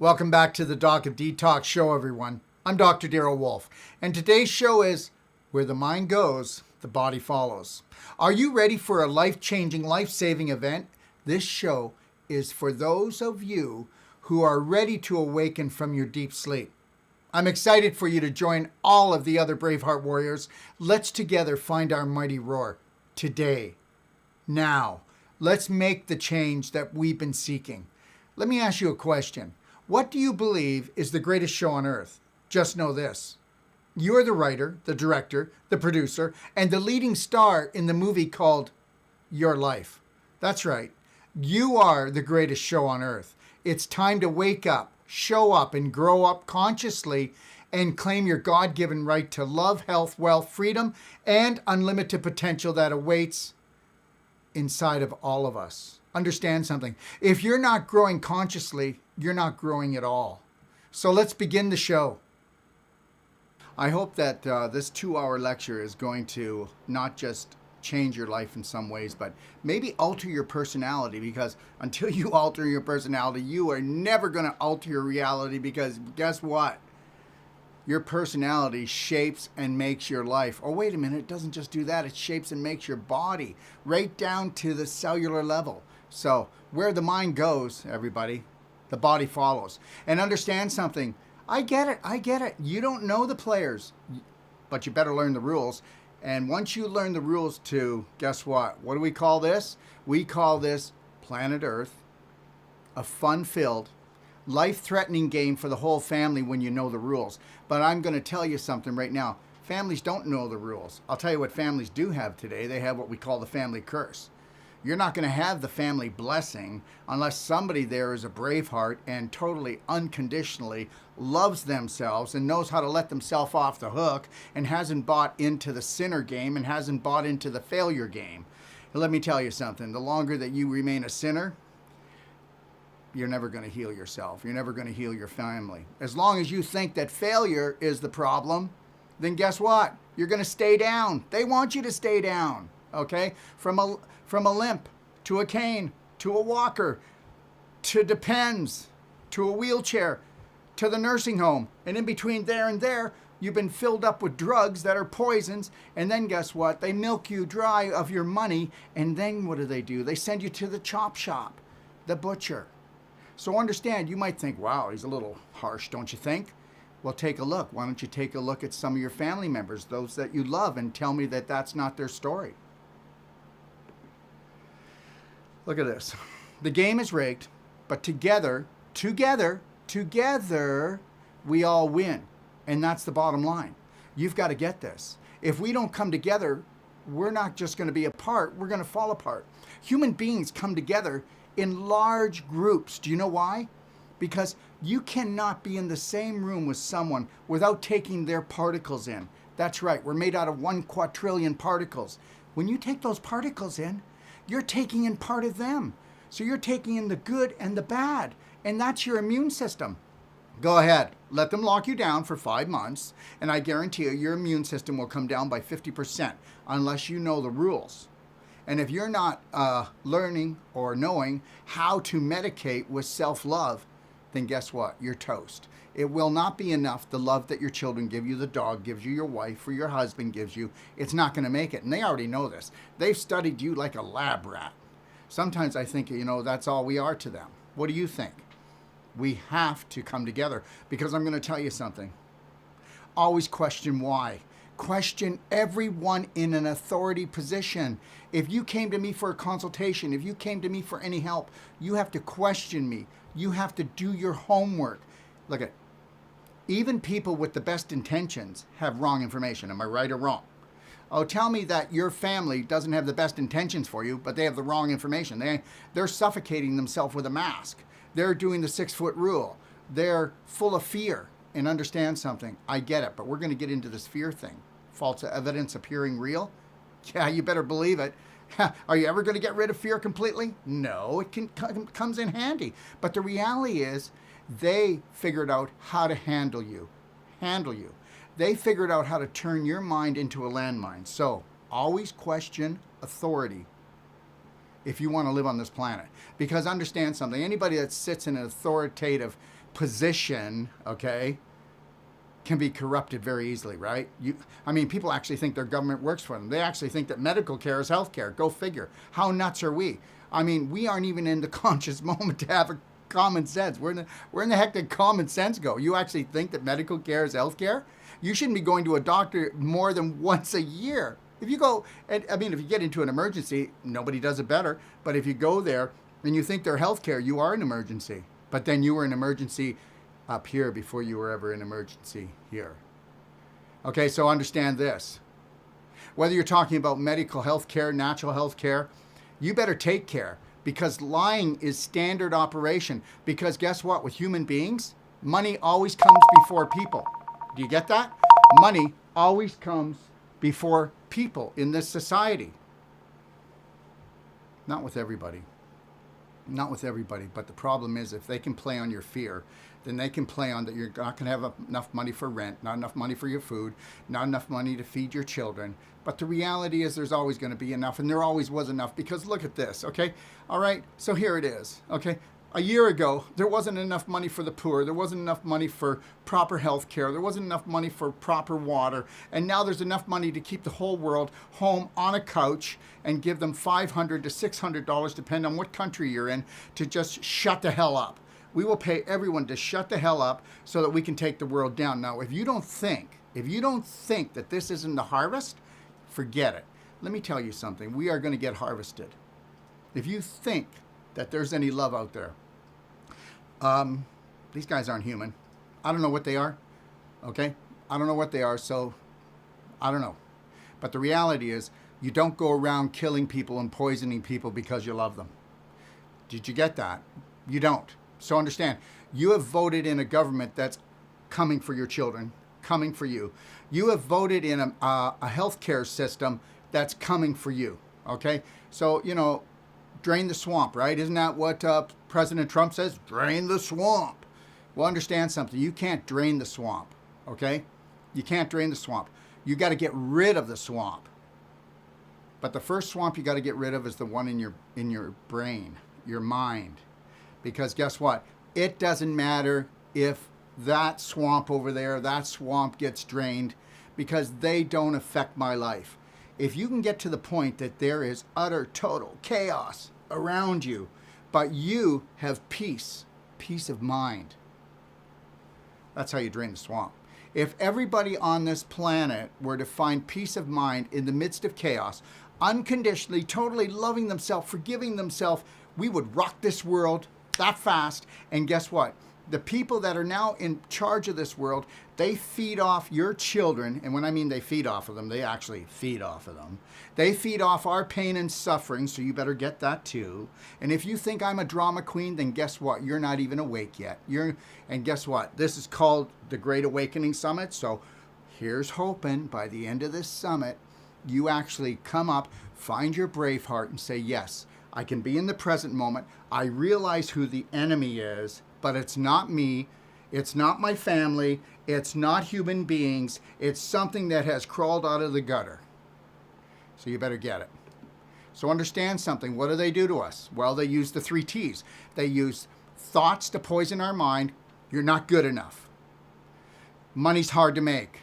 Welcome back to the Doc of Detox show, everyone. I'm Dr. Darrell Wolfe, and today's show is Where the Mind Goes, the Body Follows. Are you ready for a life-changing, life-saving event? This show is for those of you who are ready to awaken from your deep sleep. I'm excited for you to join all of the other Braveheart warriors. Let's together find our mighty roar today, now. Let's make the change that we've been seeking. Let me ask you a question. What do you believe is the greatest show on earth? Just know this. You are the writer, the director, the producer, and the leading star in the movie called Your Life. That's right. You are the greatest show on earth. It's time to wake up, show up, and grow up consciously and claim your God-given right to love, health, wealth, freedom, and unlimited potential that awaits inside of all of us. Understand something. If you're not growing consciously, you're not growing at all. So let's begin the show. I hope that this 2-hour lecture is going to not just change your life in some ways, but maybe alter your personality, because until you alter your personality, you are never going to alter your reality, because guess what? Your personality shapes and makes your life. Oh, wait a minute, it doesn't just do that. It shapes and makes your body right down to the cellular level. So where the mind goes, everybody, the body follows. And understand something. I get it. You don't know the players, but you better learn the rules. And once you learn the rules to, guess what? What do we call this? We call this planet Earth, a fun-filled, life-threatening game for the whole family when you know the rules. But I'm going to tell you something right now. Families don't know the rules. I'll tell you what families do have today. They have what we call the family curse. You're not going to have the family blessing unless somebody there is a braveheart and totally unconditionally loves themselves and knows how to let themselves off the hook and hasn't bought into the sinner game and hasn't bought into the failure game. And let me tell you something. The longer that you remain a sinner, you're never going to heal yourself. You're never going to heal your family. As long as you think that failure is the problem, then guess what? You're going to stay down. They want you to stay down, okay? From a limp to a cane to a walker to depends to a wheelchair to the nursing home. And in between there and there, you've been filled up with drugs that are poisons. And then guess what? They milk you dry of your money. And then what do? They send you to the chop shop, the butcher. So understand, you might think, wow, he's a little harsh, don't you think? Well, take a look. Why don't you take a look at some of your family members, those that you love, and tell me that that's not their story. Look at this. The game is rigged, but together, we all win. And that's the bottom line. You've got to get this. If we don't come together, we're not just going to be apart, we're going to fall apart. Human beings come together in large groups. Do you know why? Because you cannot be in the same room with someone without taking their particles in. That's right. We're made out of 1 quadrillion particles. When you take those particles in, you're taking in part of them. So you're taking in the good and the bad. And that's your immune system. Go ahead. Let them lock you down for 5 months. And I guarantee you, your immune system will come down by 50% unless you know the rules. And if you're not learning or knowing how to medicate with self-love, then guess what? You're toast. It will not be enough, the love that your children give you, the dog gives you, your wife or your husband gives you. It's not going to make it. And they already know this. They've studied you like a lab rat. Sometimes I think, that's all we are to them. What do you think? We have to come together, because I'm going to tell you something. Always question why. Question everyone in an authority position. If you came to me for a consultation, if you came to me for any help, you have to question me. You have to do your homework. Look at, even people with the best intentions have wrong information. Am I right or wrong? Oh, tell me that your family doesn't have the best intentions for you, but they have the wrong information. They're suffocating themselves with a mask. They're doing the 6-foot rule. They're full of fear. And understand something. I get it, but we're going to get into this fear thing. False evidence appearing real? Yeah, you better believe it. Are you ever going to get rid of fear completely? No, it comes in handy. But the reality is, they figured out how to handle you. They figured out how to turn your mind into a landmine. So always question authority if you want to live on this planet. Because understand something, anybody that sits in an authoritative position, okay, can be corrupted very easily, right? People actually think their government works for them. They actually think that medical care is health care. Go figure. How nuts are we? We aren't even in the conscious moment to have a common sense. Where in the heck did common sense go? You actually think that medical care is health care? You shouldn't be going to a doctor more than once a year. If you go, if you get into an emergency, nobody does it better. But if you go there and you think they're health care, you are an emergency. But then you were an emergency up here before you were ever an emergency here. Okay, so understand this. Whether you're talking about medical health care, natural health care, you better take care, because lying is standard operation. Because guess what? With human beings, money always comes before people. Do you get that? Money always comes before people in this society. Not with everybody. Not with everybody. But the problem is, if they can play on your fear, then they can play on that you're not going to have enough money for rent, not enough money for your food, not enough money to feed your children. But the reality is there's always going to be enough, and there always was enough, because look at this, okay? All right, so here it is, okay? A year ago, there wasn't enough money for the poor. There wasn't enough money for proper health care. There wasn't enough money for proper water. And now there's enough money to keep the whole world home on a couch and give them $500 to $600, depending on what country you're in, to just shut the hell up. We will pay everyone to shut the hell up so that we can take the world down. Now, if you don't think that this isn't the harvest, forget it. Let me tell you something. We are going to get harvested. If you think that there's any love out there, these guys aren't human. I don't know what they are. Okay? I don't know what they are, so I don't know. But the reality is, you don't go around killing people and poisoning people because you love them. Did you get that? You don't. So understand, you have voted in a government that's coming for your children, coming for you. You have voted in a healthcare system that's coming for you. Okay? So, drain the swamp, right? Isn't that what President Trump says? Drain the swamp. Well, understand something. You can't drain the swamp, okay? You can't drain the swamp. You got to get rid of the swamp. But the first swamp you got to get rid of is the one in your brain, your mind. Because guess what? It doesn't matter if that swamp over there, that swamp gets drained, because they don't affect my life. If you can get to the point that there is utter, total chaos around you, but you have peace of mind, that's how you drain the swamp. If everybody on this planet were to find peace of mind in the midst of chaos, unconditionally, totally loving themselves, forgiving themselves, we would rock this world that fast. And guess what? The people that are now in charge of this world, they feed off your children. And when I mean they feed off of them, they actually feed off of them. They feed off our pain and suffering, so you better get that too. And if you think I'm a drama queen, then guess what? You're not even awake yet. And guess what? This is called the Great Awakening Summit. So here's hoping by the end of this summit, you actually come up, find your brave heart, and say, yes, I can be in the present moment. I realize who the enemy is, but it's not me. It's not my family. It's not human beings. It's something that has crawled out of the gutter. So you better get it. So understand something. What do they do to us? Well, they use the 3 T's. They use thoughts to poison our mind. You're not good enough. Money's hard to make.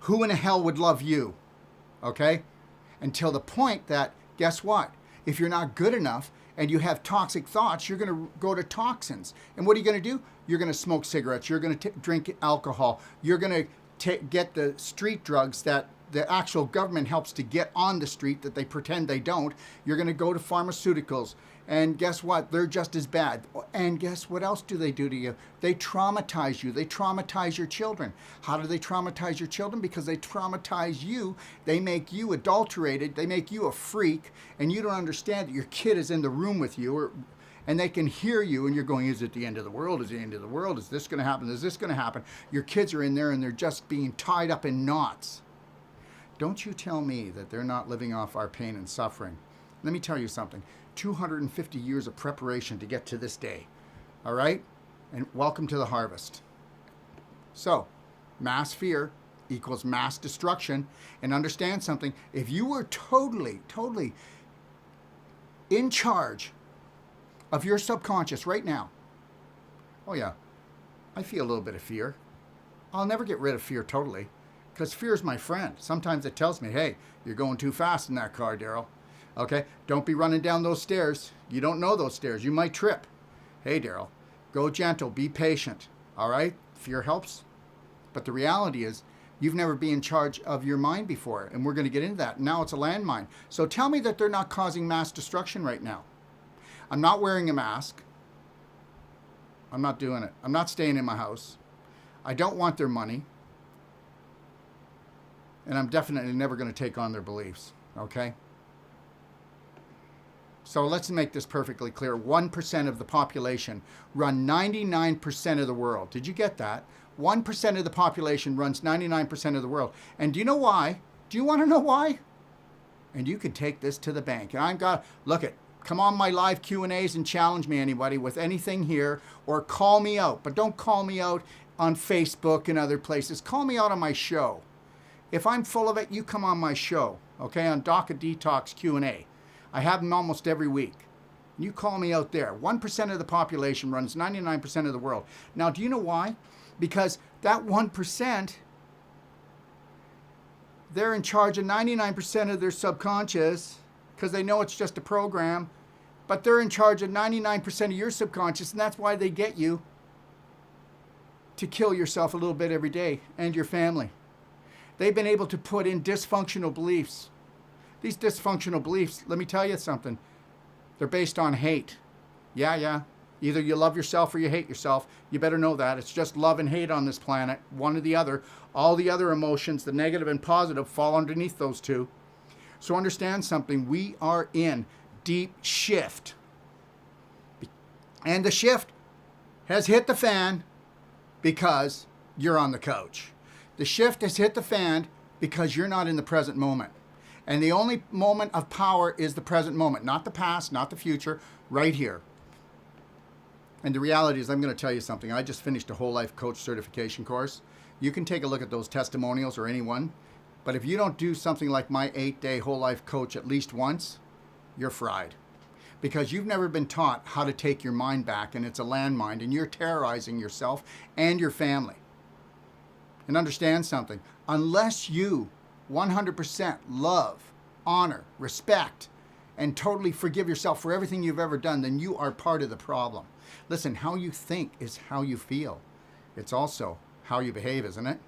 Who in the hell would love you? Okay? Until the point that, guess what? If you're not good enough and you have toxic thoughts, you're going to go to toxins. And what are you going to do? You're going to smoke cigarettes. You're going to drink alcohol. You're going to get the street drugs that the actual government helps to get on the street that they pretend they don't. You're going to go to pharmaceuticals. And guess what? They're just as bad. And guess what else do they do to you? They traumatize you. They traumatize your children. How do they traumatize your children? Because they traumatize you. They make you adulterated. They make you a freak. And you don't understand that your kid is in the room with you, and they can hear you, and you're going, is it the end of the world? Is it the end of the world? Is this going to happen? Is this going to happen? Your kids are in there, and they're just being tied up in knots. Don't you tell me that they're not living off our pain and suffering. Let me tell you something. 250 years of preparation to get to this day. All right? And welcome to the harvest. So, mass fear equals mass destruction. And understand something. If you were totally in charge of your subconscious right now, oh yeah, I feel a little bit of fear. I'll never get rid of fear totally, because fear is my friend. Sometimes it tells me, hey, you're going too fast in that car, Darrell. Okay, don't be running down those stairs. You don't know those stairs. You might trip. Hey, Darrell, go gentle, be patient. All right, fear helps. But the reality is, you've never been in charge of your mind before, and we're going to get into that. Now it's a landmine. So tell me that they're not causing mass destruction right now. I'm not wearing a mask. I'm not doing it. I'm not staying in my house. I don't want their money. And I'm definitely never going to take on their beliefs, okay? So let's make this perfectly clear. 1% of the population run 99% of the world. Did you get that? 1% of the population runs 99% of the world. And do you know why? Do you want to know why? And you can take this to the bank. And I've got, look it, come on my live Q&As and challenge me, anybody, with anything here, or call me out. But don't call me out on Facebook and other places. Call me out on my show. If I'm full of it, you come on my show, okay, on Detox Q&A. I have them almost every week. You call me out there. 1% of the population runs 99% of the world. Now, do you know why? Because that 1%, they're in charge of 99% of their subconscious because they know it's just a program, but they're in charge of 99% of your subconscious, and that's why they get you to kill yourself a little bit every day and your family. They've been able to put in dysfunctional beliefs. These dysfunctional beliefs, let me tell you something, they're based on hate. Yeah. Either you love yourself or you hate yourself. You better know that. It's just love and hate on this planet, one or the other. All the other emotions, the negative and positive, fall underneath those two. So understand something. We are in deep shift. And the shift has hit the fan because you're on the couch. The shift has hit the fan because you're not in the present moment. And the only moment of power is the present moment, not the past, not the future, right here. And the reality is, I'm going to tell you something. I just finished a whole life coach certification course. You can take a look at those testimonials or anyone. But if you don't do something like my 8-day whole life coach at least once, you're fried. Because you've never been taught how to take your mind back, and it's a landmine, and you're terrorizing yourself and your family. And understand something. Unless you 100% love, honor, respect, and totally forgive yourself for everything you've ever done, then you are part of the problem. Listen, how you think is how you feel. It's also how you behave, isn't it?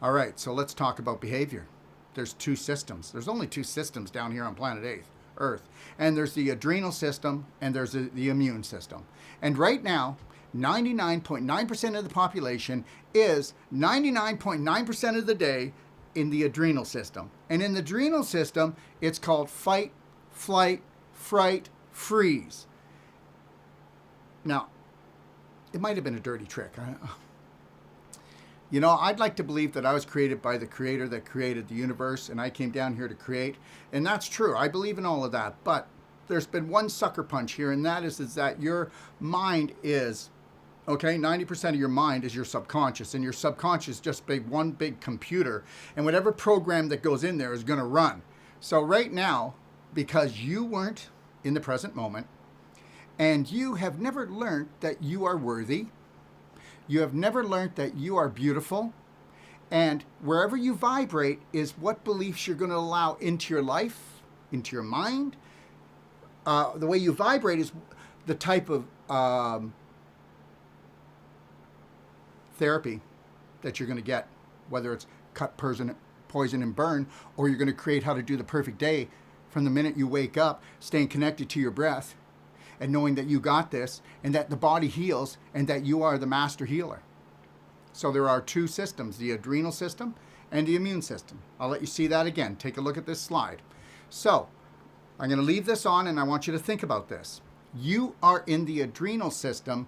All right, so let's talk about behavior. There's two systems. There's only two systems down here on planet Earth. And there's the adrenal system and there's the immune system. And right now, 99.9% of the population is 99.9% of the day in the adrenal system. And in the adrenal system, it's called fight, flight, fright, freeze. Now, it might have been a dirty trick. You know, I'd like to believe that I was created by the creator that created the universe, and I came down here to create. And that's true. I believe in all of that. But there's been one sucker punch here, and that is that your mind is, okay, 90% of your mind is your subconscious, and your subconscious is just one big computer, and whatever program that goes in there is going to run. So right now, because you weren't in the present moment, and you have never learned that you are worthy, you have never learned that you are beautiful, and wherever you vibrate is what beliefs you're going to allow into your life, into your mind. The way you vibrate is the type of therapy that you're going to get, whether it's cut, poison, and burn, or you're going to create how to do the perfect day from the minute you wake up, staying connected to your breath and knowing that you got this and that the body heals and that you are the master healer. So there are two systems, the adrenal system and the immune system. I'll let you see that again. Take a look at this slide. So I'm going to leave this on and I want you to think about this. You are in the adrenal system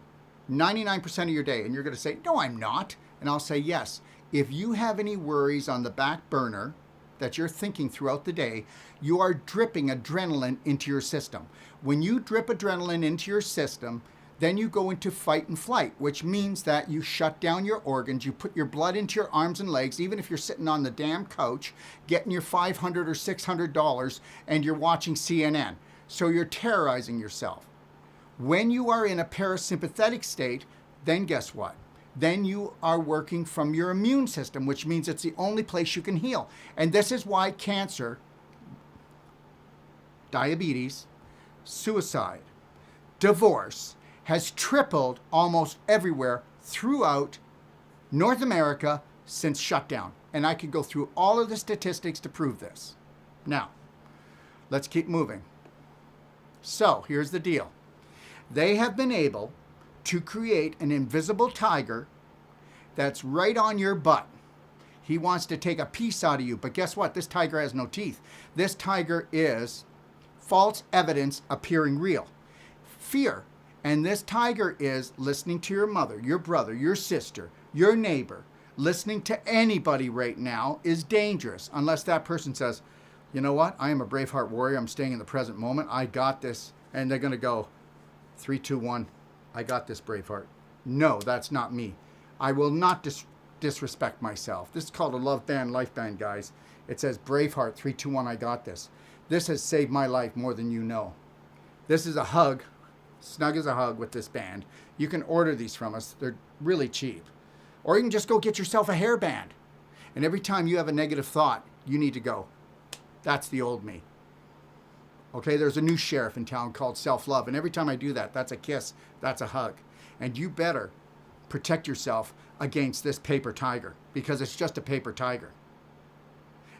99% of your day. And you're going to say, no, I'm not. And I'll say, yes. If you have any worries on the back burner that you're thinking throughout the day, you are dripping adrenaline into your system. When you drip adrenaline into your system, then you go into fight and flight, which means that you shut down your organs, you put your blood into your arms and legs, even if you're sitting on the damn couch, getting your $500 or $600 and you're watching CNN. So you're terrorizing yourself. When you are in a parasympathetic state, then guess what? Then you are working from your immune system, which means it's the only place you can heal. And this is why cancer, diabetes, suicide, divorce has tripled almost everywhere throughout North America since shutdown. And I could go through all of the statistics to prove this. Now, let's keep moving. So here's the deal. They have been able to create an invisible tiger that's right on your butt. He wants to take a piece out of you, but guess what? This tiger has no teeth. This tiger is false evidence appearing real. Fear. And this tiger is listening to your mother, your brother, your sister, your neighbor. Listening to anybody right now is dangerous unless that person says, you know what? I am a braveheart warrior. I'm staying in the present moment. I got this. And they're going to go, 3, 2, 1. I got this, braveheart. No, that's not me. I will not disrespect myself. This is called a love band, life band, guys. It says, braveheart, 3, 2, 1, I got this. This has saved my life more than you know. This is a hug, snug as a hug with this band. You can order these from us. They're really cheap. Or you can just go get yourself a hairband. And every time you have a negative thought, you need to go, that's the old me. Okay, there's a new sheriff in town called self-love. And every time I do that, that's a kiss, that's a hug. And you better protect yourself against this paper tiger, because it's just a paper tiger.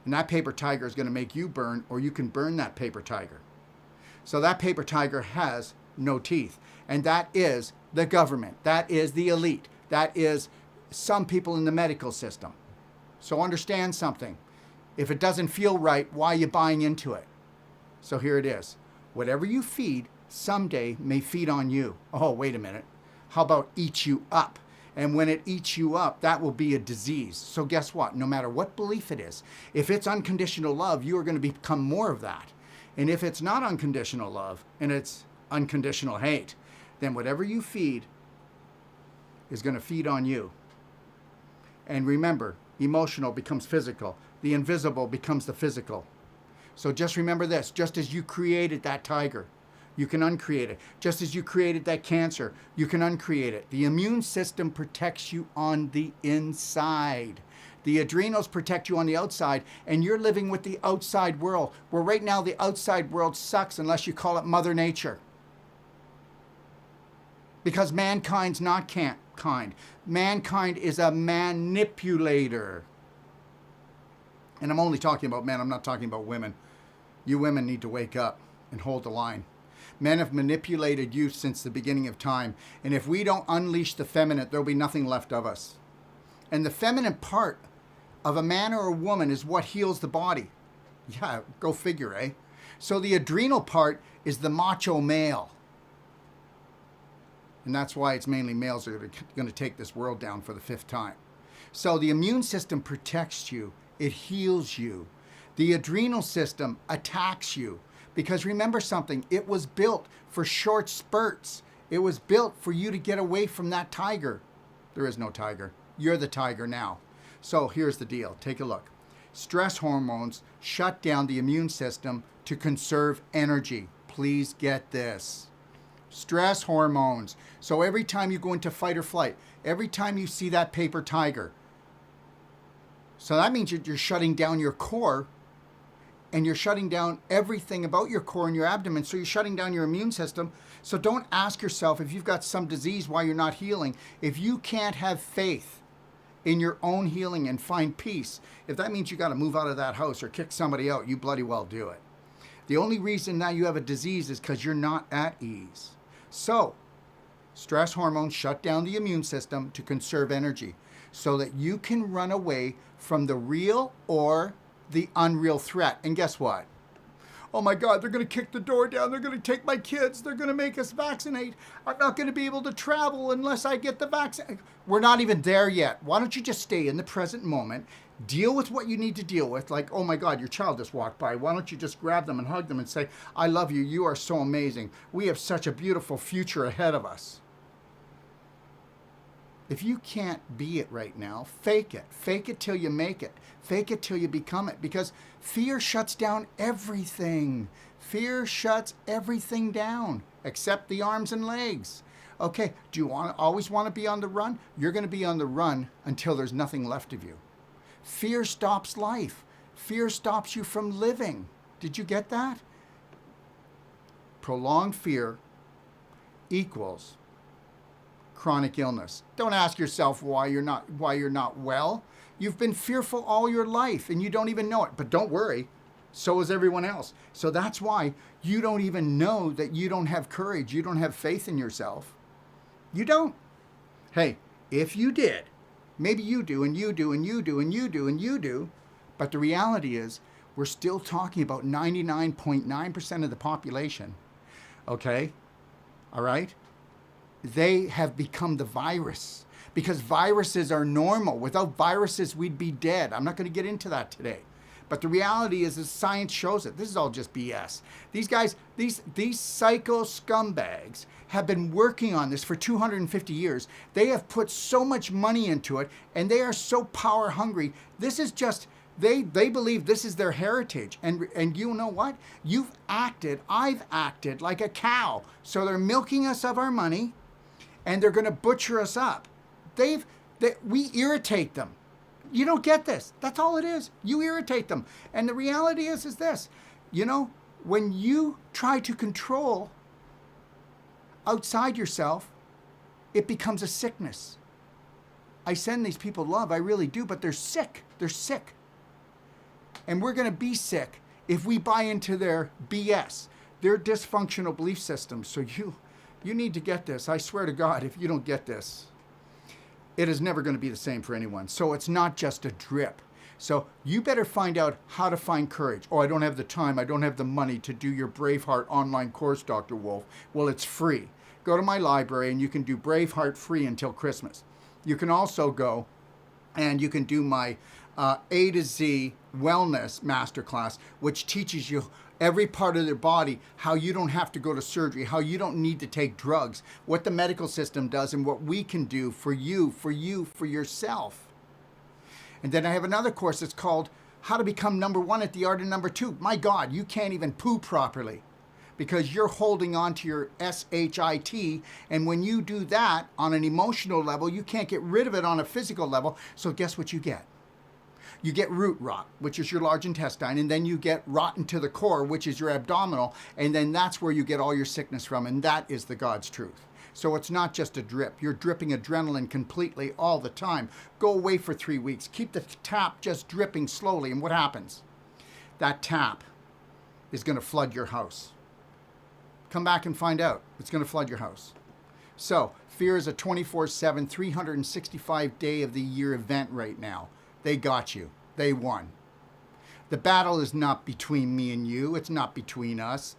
And that paper tiger is going to make you burn, or you can burn that paper tiger. So that paper tiger has no teeth. And that is the government. That is the elite. That is some people in the medical system. So understand something. If it doesn't feel right, why are you buying into it? So here it is. Whatever you feed someday may feed on you. Oh, wait a minute. How about eat you up? And when it eats you up, that will be a disease. So guess what? No matter what belief it is, if it's unconditional love, you are going to become more of that. And if it's not unconditional love and it's unconditional hate, then whatever you feed is going to feed on you. And remember, emotional becomes physical. The invisible becomes the physical. So just remember this, just as you created that tiger, you can uncreate it. Just as you created that cancer, you can uncreate it. The immune system protects you on the inside. The adrenals protect you on the outside, and you're living with the outside world, where right now the outside world sucks unless you call it Mother Nature. Because mankind's not kind. Mankind is a manipulator. And I'm only talking about men, I'm not talking about women. You women need to wake up and hold the line. Men have manipulated you since the beginning of time. And if we don't unleash the feminine, there'll be nothing left of us. And the feminine part of a man or a woman is what heals the body. Yeah, go figure, eh? So the adrenal part is the macho male. And that's why it's mainly males that are going to take this world down for the 5th time. So the immune system protects you. It heals you. The adrenal system attacks you. Because remember something, it was built for short spurts. It was built for you to get away from that tiger. There is no tiger. You're the tiger now. So here's the deal. Take a look. Stress hormones shut down the immune system to conserve energy. Please get this. Stress hormones. So every time you go into fight or flight, every time you see that paper tiger, so that means you're shutting down your core, and you're shutting down everything about your core and your abdomen. So you're shutting down your immune system. So don't ask yourself if you've got some disease why you're not healing. If you can't have faith in your own healing and find peace, if that means you got to move out of that house or kick somebody out, you bloody well do it. The only reason now you have a disease is because you're not at ease. So stress hormones shut down the immune system to conserve energy so that you can run away from the real or the unreal threat. And guess what? Oh my God, they're going to kick the door down. They're going to take my kids. They're going to make us vaccinate. I'm not going to be able to travel unless I get the vaccine. We're not even there yet. Why don't you just stay in the present moment, deal with what you need to deal with? Like, oh my God, your child just walked by. Why don't you just grab them and hug them and say, I love you. You are so amazing. We have such a beautiful future ahead of us. If you can't be it right now, fake it. Fake it till you make it. Fake it till you become it. Because fear shuts down everything. Fear shuts everything down, except the arms and legs. Okay, do you always want to be on the run? You're going to be on the run until there's nothing left of you. Fear stops life. Fear stops you from living. Did you get that? Prolonged fear equals chronic illness. Don't ask yourself why you're not well. You've been fearful all your life and you don't even know it. But don't worry, so is everyone else. So that's why you don't even know that you don't have courage. You don't have faith in yourself. You don't. Hey, if you did, maybe you do, and you do, and you do, and you do, and you do. But the reality is, we're still talking about 99.9% of the population. Okay? All right? They have become the virus because viruses are normal. Without viruses, we'd be dead. I'm not going to get into that today. But the reality is science shows it. This is all just BS. These guys, these psycho scumbags have been working on this for 250 years. They have put so much money into it, and they are so power hungry. This is just, they believe this is their heritage. And you know what? I've acted like a cow. So they're milking us of our money, and they're going to butcher us up. We irritate them. You don't get this. That's all it is. You irritate them. And the reality is this. You know, when you try to control outside yourself, it becomes a sickness. I send these people love, I really do, but they're sick. They're sick. And we're going to be sick if we buy into their BS, their dysfunctional belief system. So you need to get this. I swear to God, if you don't get this, it is never going to be the same for anyone. So it's not just a drip. So you better find out how to find courage. Oh, I don't have the time. I don't have the money to do your Braveheart online course, Dr. Wolfe. Well, it's free. Go to my library and you can do Braveheart free until Christmas. You can also go and you can do my A to Z wellness masterclass, which teaches you every part of their body, how you don't have to go to surgery, how you don't need to take drugs, what the medical system does, and what we can do for you, for yourself. And then I have another course that's called How to Become Number One at the Art of Number Two. My God, you can't even poo properly because you're holding on to your SHIT. And when you do that on an emotional level, you can't get rid of it on a physical level. So guess what you get? You get root rot, which is your large intestine, and then you get rotten to the core, which is your abdominal, and then that's where you get all your sickness from, and that is the God's truth. So it's not just a drip. You're dripping adrenaline completely all the time. Go away for 3 weeks. Keep the tap just dripping slowly, and what happens? That tap is going to flood your house. Come back and find out. It's going to flood your house. So fear is a 24/7, 365-day of the year event right now. They got you. They won. The battle is not between me and you. It's not between us.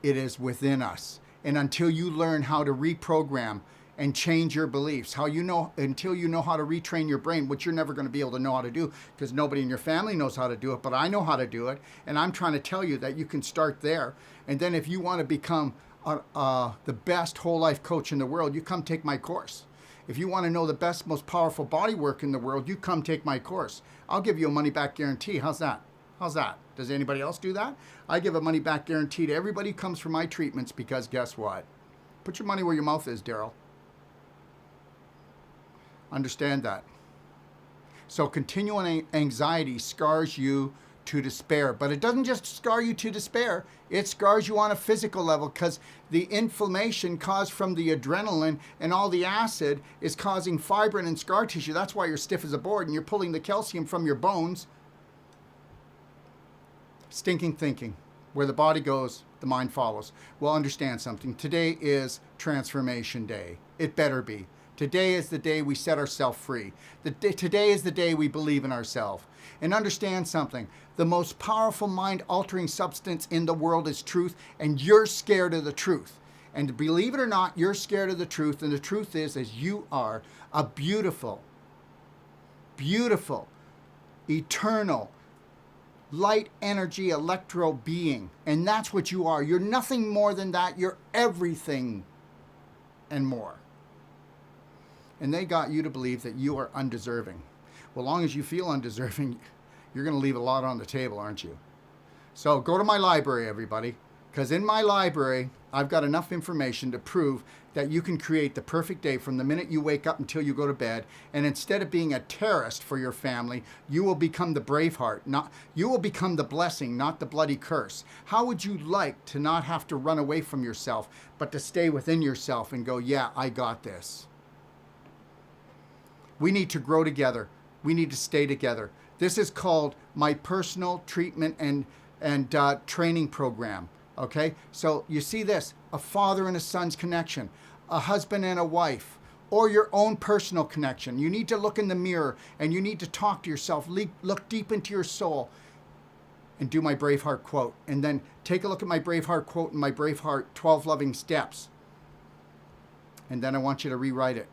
It is within us. And until you learn how to reprogram and change your beliefs, until you know how to retrain your brain, which you're never going to be able to know how to do because nobody in your family knows how to do it, but I know how to do it. And I'm trying to tell you that you can start there. And then if you want to become the best whole life coach in the world, you come take my course. If you want to know the best, most powerful body work in the world, you come take my course. I'll give you a money-back guarantee. How's that? How's that? Does anybody else do that? I give a money-back guarantee to everybody who comes for my treatments because guess what? Put your money where your mouth is, Darrell. Understand that. So continual anxiety scars you to despair. But it doesn't just scar you to despair. It scars you on a physical level because the inflammation caused from the adrenaline and all the acid is causing fibrin and scar tissue. That's why you're stiff as a board and you're pulling the calcium from your bones. Stinking thinking. Where the body goes, the mind follows. Well, understand something. Today is transformation day. It better be. Today is the day we set ourselves free. Today is the day we believe in ourselves. And understand something. The most powerful mind-altering substance in the world is truth, and you're scared of the truth. And believe it or not, you're scared of the truth, and the truth is you are a beautiful, beautiful, eternal, light energy electro being. And that's what you are. You're nothing more than that. You're everything and more. And they got you to believe that you are undeserving. Well, as long as you feel undeserving, you're going to leave a lot on the table, aren't you? So go to my library, everybody. Because in my library, I've got enough information to prove that you can create the perfect day from the minute you wake up until you go to bed. And instead of being a terrorist for your family, you will become the braveheart. You will become the blessing, not the bloody curse. How would you like to not have to run away from yourself, but to stay within yourself and go, yeah, I got this. We need to grow together. We need to stay together. This is called my personal treatment and training program. Okay, so you see this, a father and a son's connection, a husband and a wife, or your own personal connection. You need to look in the mirror and you need to talk to yourself, look deep into your soul and do my Braveheart quote. And then take a look at my Braveheart quote and my Braveheart 12 loving steps. And then I want you to rewrite it.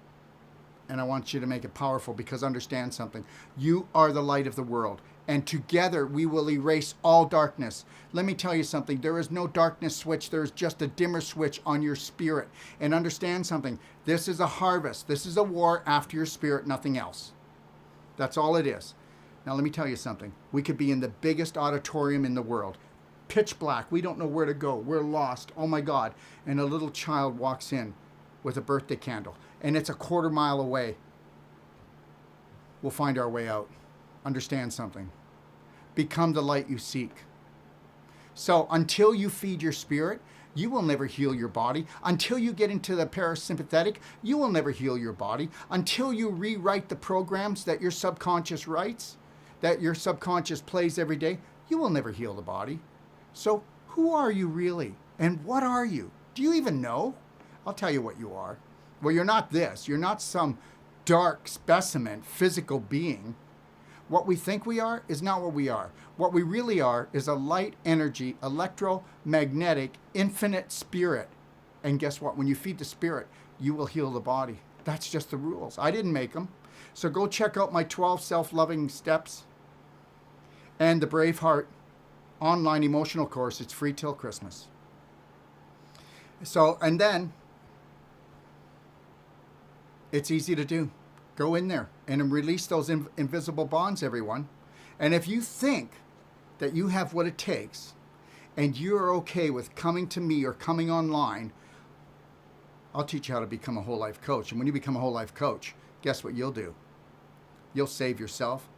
And I want you to make it powerful, because understand something. You are the light of the world. And together we will erase all darkness. Let me tell you something. There is no darkness switch. There is just a dimmer switch on your spirit. And understand something. This is a harvest. This is a war after your spirit, nothing else. That's all it is. Now let me tell you something. We could be in the biggest auditorium in the world. Pitch black. We don't know where to go. We're lost. Oh my God. And a little child walks in with a birthday candle. And it's a quarter mile away. We'll find our way out. Understand something. Become the light you seek. So until you feed your spirit, you will never heal your body. Until you get into the parasympathetic, you will never heal your body. Until you rewrite the programs that your subconscious writes, that your subconscious plays every day, you will never heal the body. So who are you really? And what are you? Do you even know? I'll tell you what you are. Well, you're not this. You're not some dark specimen, physical being. What we think we are is not what we are. What we really are is a light energy, electromagnetic, infinite spirit. And guess what? When you feed the spirit, you will heal the body. That's just the rules. I didn't make them. So go check out my 12 self-loving steps and the Braveheart online emotional course. It's free till Christmas. So, and then it's easy to do. Go in there and release those invisible bonds, everyone. And if you think that you have what it takes and you're okay with coming to me or coming online, I'll teach you how to become a whole life coach. And when you become a whole life coach, guess what you'll do? You'll save yourself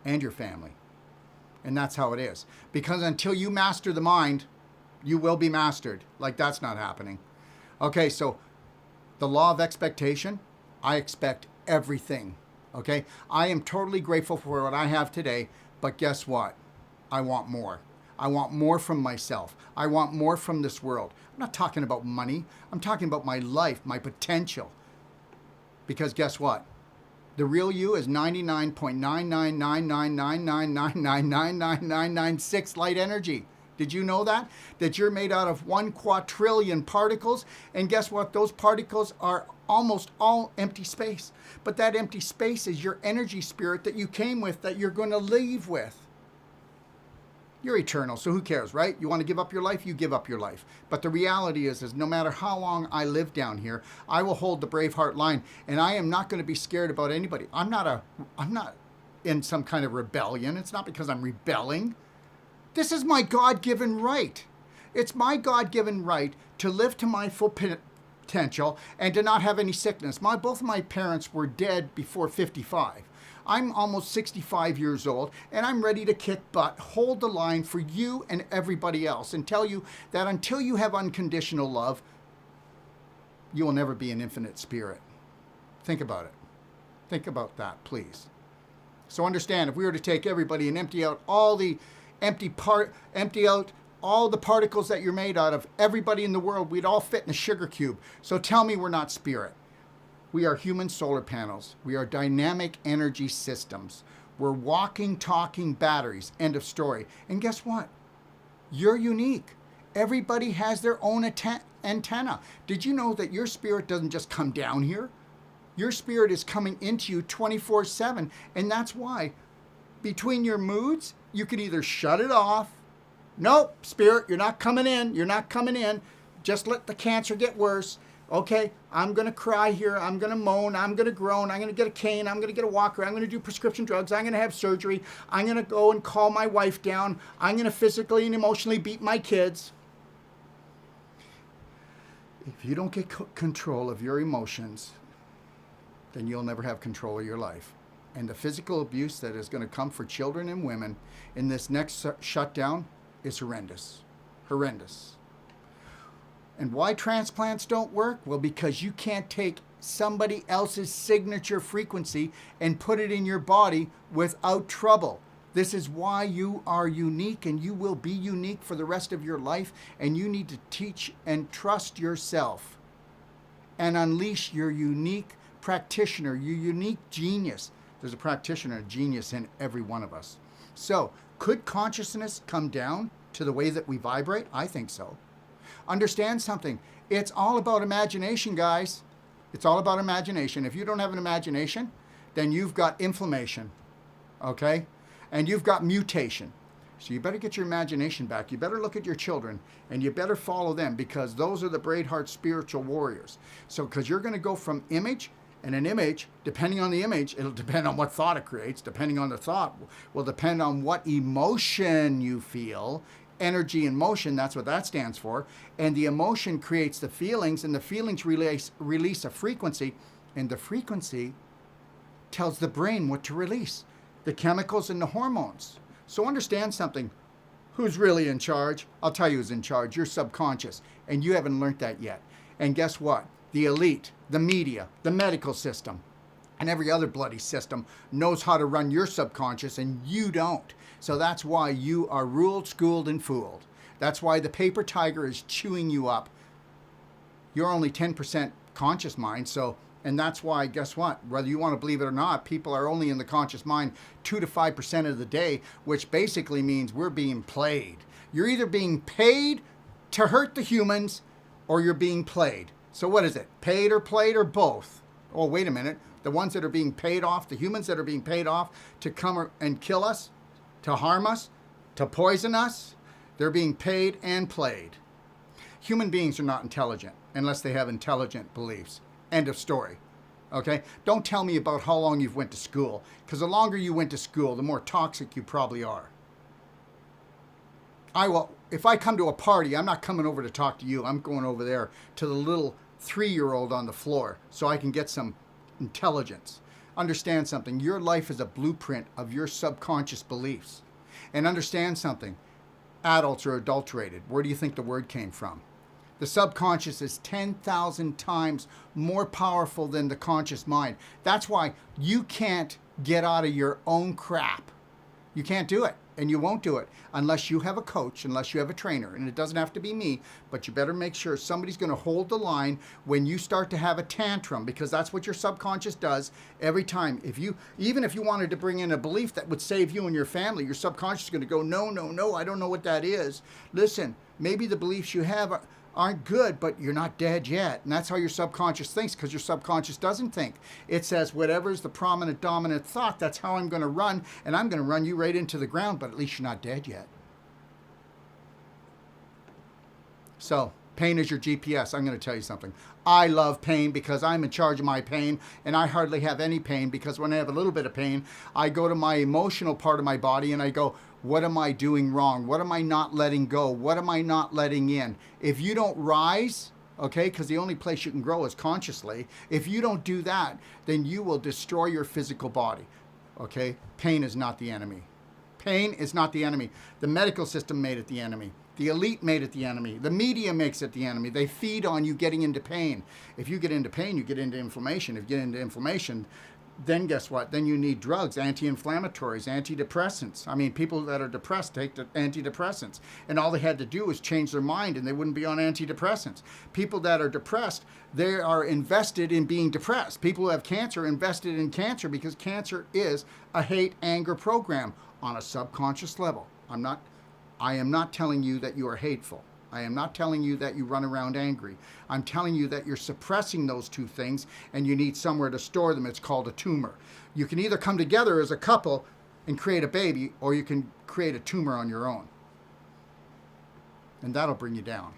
and your family. And that's how it is. Because until you master the mind, you will be mastered. Like that's not happening. Okay, so the law of expectation, I expect everything. Okay, I am totally grateful for what I have today, but guess what? I want more. I want more from myself. I want more from this world. I'm not talking about money. I'm talking about my life, my potential. Because guess what? The real you is 99.9999999999996 light energy. Did you know that? That you're made out of 1 quadrillion particles. And guess what? Those particles are almost all empty space. But that empty space is your energy spirit that you came with, that you're going to leave with. You're eternal, so who cares, right? You want to give up your life, you give up your life. But the reality is no matter how long I live down here, I will hold the Braveheart line, and I am not going to be scared about anybody. I'm not in some kind of rebellion. It's not because I'm rebelling. This is my God-given right. It's my God-given right to live to my full potential and to not have any sickness. Both of my parents were dead before 55. I'm almost 65 years old, and I'm ready to kick butt, hold the line for you and everybody else, and tell you that until you have unconditional love, you will never be an infinite spirit. Think about it. Think about that, please. So understand, if we were to take everybody and empty out all the all the particles that you're made out of, everybody in the world, we'd all fit in a sugar cube. So tell me we're not spirit. We are human solar panels. We are dynamic energy systems. We're walking, talking batteries. End of story. And guess what? You're unique. Everybody has their own antenna. Did you know that your spirit doesn't just come down here? Your spirit is coming into you 24/7. And that's why between your moods, you can either shut it off. Nope, spirit, you're not coming in. You're not coming in. Just let the cancer get worse. Okay, I'm going to cry here. I'm going to moan. I'm going to groan. I'm going to get a cane. I'm going to get a walker. I'm going to do prescription drugs. I'm going to have surgery. I'm going to go and call my wife down. I'm going to physically and emotionally beat my kids. If you don't get control of your emotions, then you'll never have control of your life. And the physical abuse that is going to come for children and women in this next shutdown is horrendous. Horrendous. And why transplants don't work? Well, because you can't take somebody else's signature frequency and put it in your body without trouble. This is why you are unique, and you will be unique for the rest of your life. And you need to teach and trust yourself and unleash your unique practitioner, your unique genius. There's a practitioner, a genius in every one of us. So, could consciousness come down to the way that we vibrate? I think so. Understand something. It's all about imagination, guys. It's all about imagination. If you don't have an imagination, then you've got inflammation, okay? And you've got mutation. So you better get your imagination back. You better look at your children, and you better follow them, because those are the braveheart spiritual warriors. So, because you're going to go from image, and an image, depending on the image, it'll depend on what thought it creates. Depending on the thought will depend on what emotion you feel. Energy and motion, that's what that stands for. And the emotion creates the feelings, and the feelings release a frequency, and the frequency tells the brain what to release, the chemicals and the hormones. So understand something. Who's really in charge? I'll tell you who's in charge. Your subconscious. And you haven't learned that yet. And guess what? The elite, the media, the medical system, and every other bloody system knows how to run your subconscious, and you don't. So that's why you are ruled, schooled, and fooled. That's why the paper tiger is chewing you up. You're only 10% conscious mind, and that's why, guess what? Whether you want to believe it or not, people are only in the conscious mind 2 to 5% of the day, which basically means we're being played. You're either being paid to hurt the humans, or you're being played. So what is it? Paid or played, or both? Oh, wait a minute. The ones that are being paid off, the humans that are being paid off to come and kill us, to harm us, to poison us, they're being paid and played. Human beings are not intelligent unless they have intelligent beliefs. End of story. Okay? Don't tell me about how long you've went to school, because the longer you went to school, the more toxic you probably are. If I come to a party, I'm not coming over to talk to you. I'm going over there to the little 3-year-old on the floor so I can get some intelligence. Understand something. Your life is a blueprint of your subconscious beliefs. And understand something. Adults are adulterated. Where do you think the word came from? The subconscious is 10,000 times more powerful than the conscious mind. That's why you can't get out of your own crap. You can't do it. And you won't do it unless you have a coach, unless you have a trainer. And it doesn't have to be me, but you better make sure somebody's going to hold the line when you start to have a tantrum, because that's what your subconscious does every time. Even if you wanted to bring in a belief that would save you and your family, your subconscious is going to go, no, no, no, I don't know what that is. Listen, maybe the beliefs you have aren't good, but you're not dead yet. And that's how your subconscious thinks, because your subconscious doesn't think. It says, whatever's the prominent, dominant thought, that's how I'm going to run, and I'm going to run you right into the ground, but at least you're not dead yet. So, pain is your GPS. I'm going to tell you something. I love pain because I'm in charge of my pain, and I hardly have any pain, because when I have a little bit of pain, I go to my emotional part of my body and I go, what am I doing wrong? What am I not letting go? What am I not letting in? If you don't rise, okay, because the only place you can grow is consciously, if you don't do that, then you will destroy your physical body, okay? Pain is not the enemy. Pain is not the enemy. The medical system made it the enemy. The elite made it the enemy. The media makes it the enemy. They feed on you getting into pain. If you get into pain, you get into inflammation. If you get into inflammation, then guess what? Then you need drugs, anti-inflammatories, antidepressants. I mean, people that are depressed take the antidepressants. And all they had to do was change their mind and they wouldn't be on antidepressants. People that are depressed, they are invested in being depressed. People who have cancer are invested in cancer, because cancer is a hate, anger program on a subconscious level. I am not telling you that you are hateful. I am not telling you that you run around angry. I'm telling you that you're suppressing those two things and you need somewhere to store them. It's called a tumor. You can either come together as a couple and create a baby, or you can create a tumor on your own. And that'll bring you down.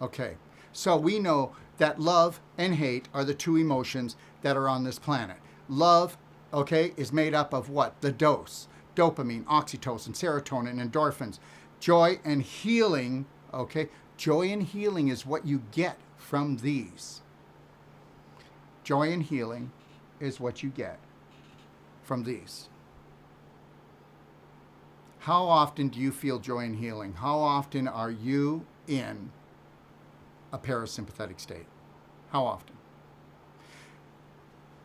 Okay, so we know that love and hate are the two emotions that are on this planet. Love, okay, is made up of what? The dose. Dopamine, oxytocin, serotonin, endorphins. Joy and healing, okay, Joy and healing is what you get from these. Joy and healing is what you get from these. How often do you feel joy and healing? How often are you in a parasympathetic state? How often?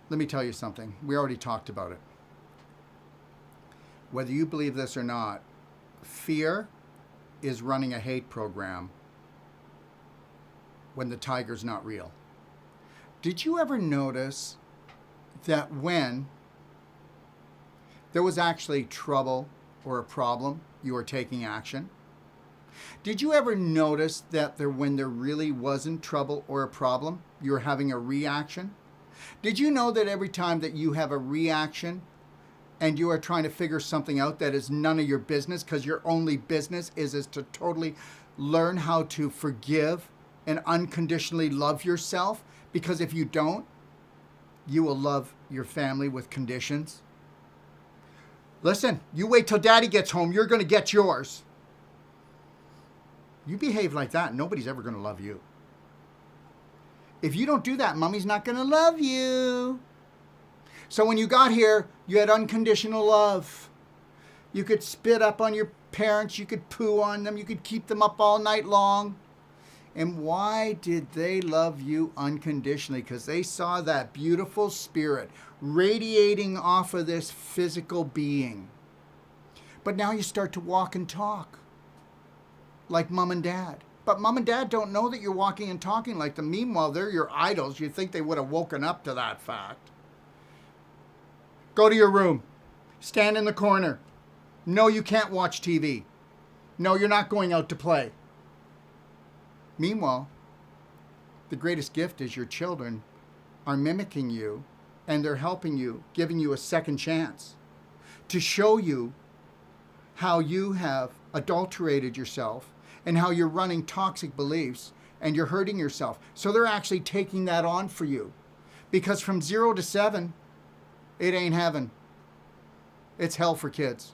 Let me tell you something. We already talked about it. Whether you believe this or not, fear is running a hate program when the tiger's not real. Did you ever notice that when there was actually trouble or a problem, you were taking action? Did you ever notice that when there really wasn't trouble or a problem, you were having a reaction? Did you know that every time that you have a reaction and you are trying to figure something out that is none of your business, because your only business is to totally learn how to forgive and unconditionally love yourself? Because if you don't, you will love your family with conditions. Listen, you wait till daddy gets home, you're going to get yours. You behave like that, nobody's ever going to love you. If you don't do that, mommy's not going to love you. So when you got here, you had unconditional love. You could spit up on your parents, you could poo on them, you could keep them up all night long. And why did they love you unconditionally? Because they saw that beautiful spirit radiating off of this physical being. But now you start to walk and talk like mom and dad. But mom and dad don't know that you're walking and talking like them. Meanwhile, they're your idols. You'd think they would have woken up to that fact. Go to your room. Stand in the corner. No, you can't watch TV. No, you're not going out to play. Meanwhile, the greatest gift is your children are mimicking you, and they're helping you, giving you a second chance to show you how you have adulterated yourself and how you're running toxic beliefs and you're hurting yourself. So they're actually taking that on for you. Because from 0 to 7, it ain't heaven. It's hell for kids.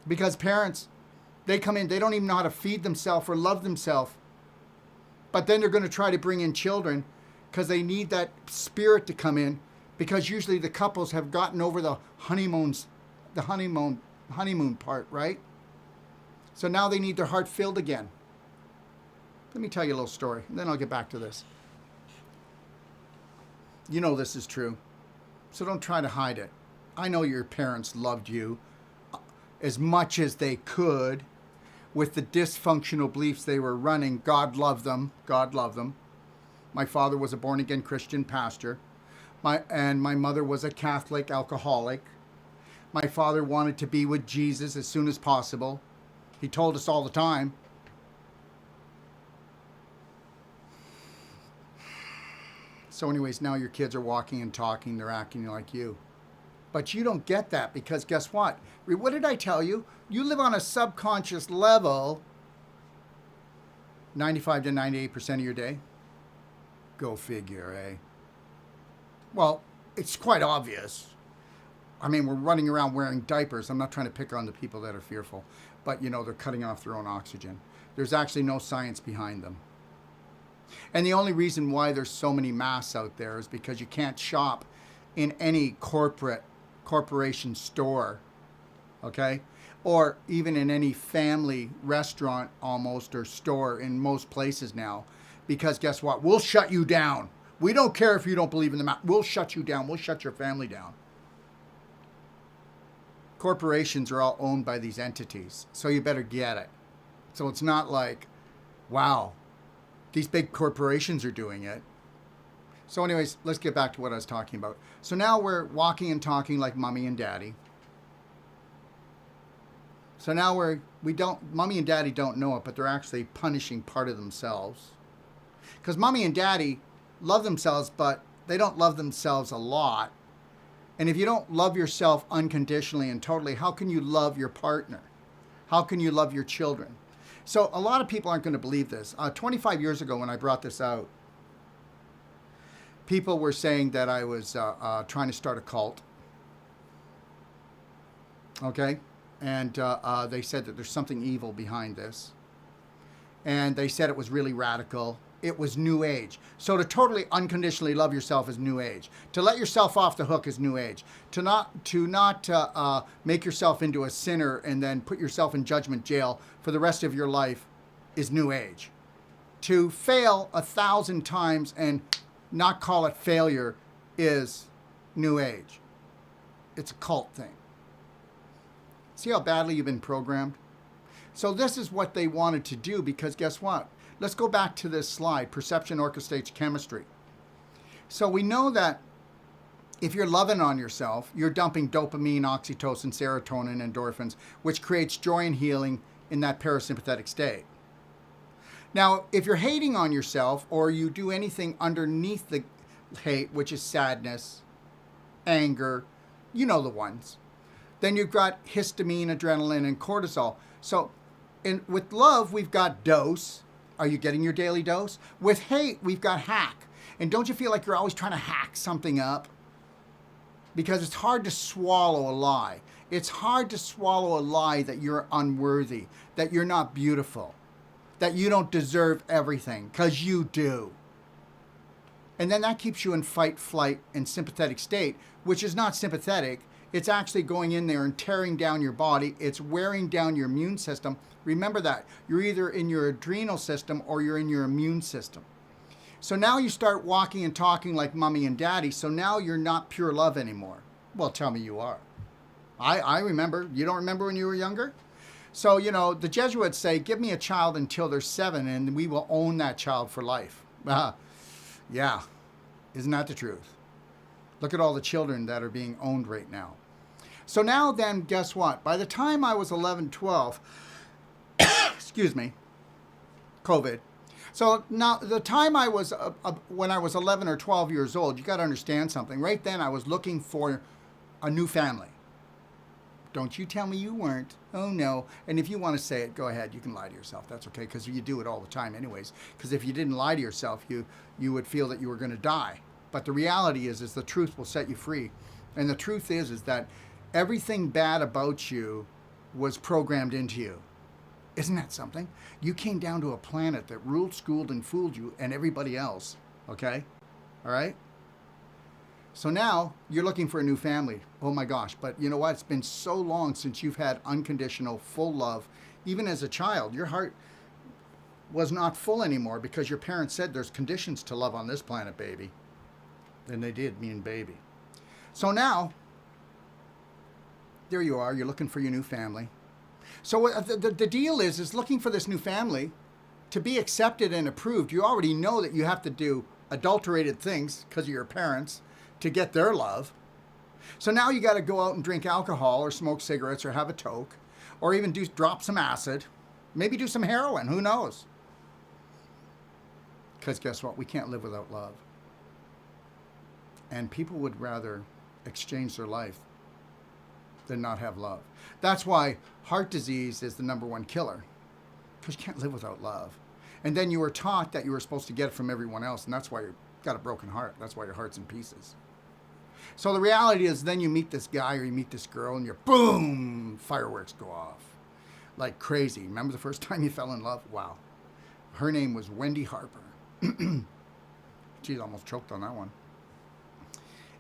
Because parents, they come in, they don't even know how to feed themselves or love themselves. But then they're going to try to bring in children because they need that spirit to come in, because usually the couples have gotten over the honeymoon part, right? So now they need their heart filled again. Let me tell you a little story, and then I'll get back to this. You know this is true, so don't try to hide it. I know your parents loved you as much as they could. With the dysfunctional beliefs they were running, God loved them. God loved them. My father was a born-again Christian pastor. My mother was a Catholic alcoholic. My father wanted to be with Jesus as soon as possible. He told us all the time. So anyways, now your kids are walking and talking. They're acting like you. But you don't get that, because guess what? What did I tell you? You live on a subconscious level 95 to 98% of your day. Go figure, eh? Well, it's quite obvious. I mean, we're running around wearing diapers. I'm not trying to pick on the people that are fearful, but you know, they're cutting off their own oxygen. There's actually no science behind them. And the only reason why there's so many masks out there is because you can't shop in any corporation store, okay? Or even in any family restaurant almost, or store in most places now. Because guess what? We'll shut you down. We don't care if you don't believe in the mask. We'll shut you down. We'll shut your family down. Corporations are all owned by these entities, so you better get it. So it's not like, wow, these big corporations are doing it. So anyways, let's get back to what I was talking about. So now we're walking and talking like mommy and daddy. So now mommy and daddy don't know it, but they're actually punishing part of themselves. Because mommy and daddy love themselves, but they don't love themselves a lot. And if you don't love yourself unconditionally and totally, how can you love your partner? How can you love your children? So a lot of people aren't going to believe this. 25 years ago when I brought this out, people were saying that I was trying to start a cult. Okay? And they said that there's something evil behind this. and they said it was really radical. It was New Age. So to totally unconditionally love yourself is New Age. To let yourself off the hook is New Age. To not make yourself into a sinner and then put yourself in judgment jail for the rest of your life is New Age. To fail 1,000 times and not call it failure is New Age. It's a cult thing. See how badly you've been programmed? So this is what they wanted to do, because guess what? Let's go back to this slide. Perception orchestrates chemistry. So we know that if you're loving on yourself, you're dumping dopamine, oxytocin, serotonin, endorphins, which creates joy and healing in that parasympathetic state. Now, if you're hating on yourself, or you do anything underneath the hate, which is sadness, anger, you know the ones, then you've got histamine, adrenaline, and cortisol. So with love, we've got dose. Are you getting your daily dose? With hate, we've got hack. And don't you feel like you're always trying to hack something up? Because it's hard to swallow a lie. It's hard to swallow a lie that you're unworthy, that you're not beautiful, that you don't deserve everything, because you do. And then that keeps you in fight, flight, and sympathetic state, which is not sympathetic. It's actually going in there and tearing down your body. It's wearing down your immune system. Remember that. You're either in your adrenal system or you're in your immune system. So now you start walking and talking like mommy and daddy. So now you're not pure love anymore. Well, tell me you are. I remember. You don't remember when you were younger? So, you know, the Jesuits say, give me a child until they're 7 and we will own that child for life. Yeah. Isn't that the truth? Look at all the children that are being owned right now. So now then, guess what? By the time I was 11, 12, excuse me, COVID. So now the time I was, when I was 11 or 12 years old, you got to understand something. Right then I was looking for a new family. Don't you tell me you weren't. Oh no. And if you want to say it, go ahead. You can lie to yourself. That's okay, because you do it all the time anyways. Because if you didn't lie to yourself, you would feel that you were going to die. But the reality is the truth will set you free. And the truth is that everything bad about you was programmed into you. Isn't that something? You came down to a planet that ruled, schooled, and fooled you and everybody else. Okay? All right? So now you're looking for a new family. Oh my gosh. But you know what? It's been so long since you've had unconditional, full love. Even as a child, your heart was not full anymore because your parents said there's conditions to love on this planet, baby. And they did mean baby. So now, there you are. You're looking for your new family. So the deal is looking for this new family to be accepted and approved. You already know that you have to do adulterated things because of your parents to get their love. So now you got to go out and drink alcohol or smoke cigarettes or have a toke or even drop some acid. Maybe do some heroin. Who knows? Because guess what? We can't live without love. And people would rather exchange their life than not have love. That's why heart disease is the #1 killer, because you can't live without love. And then you were taught that you were supposed to get it from everyone else, and that's why you've got a broken heart. That's why your heart's in pieces. So the reality is then you meet this guy or you meet this girl and you're boom, fireworks go off like crazy. Remember the first time you fell in love? Wow. Her name was Wendy Harper. Geez, almost choked on that one.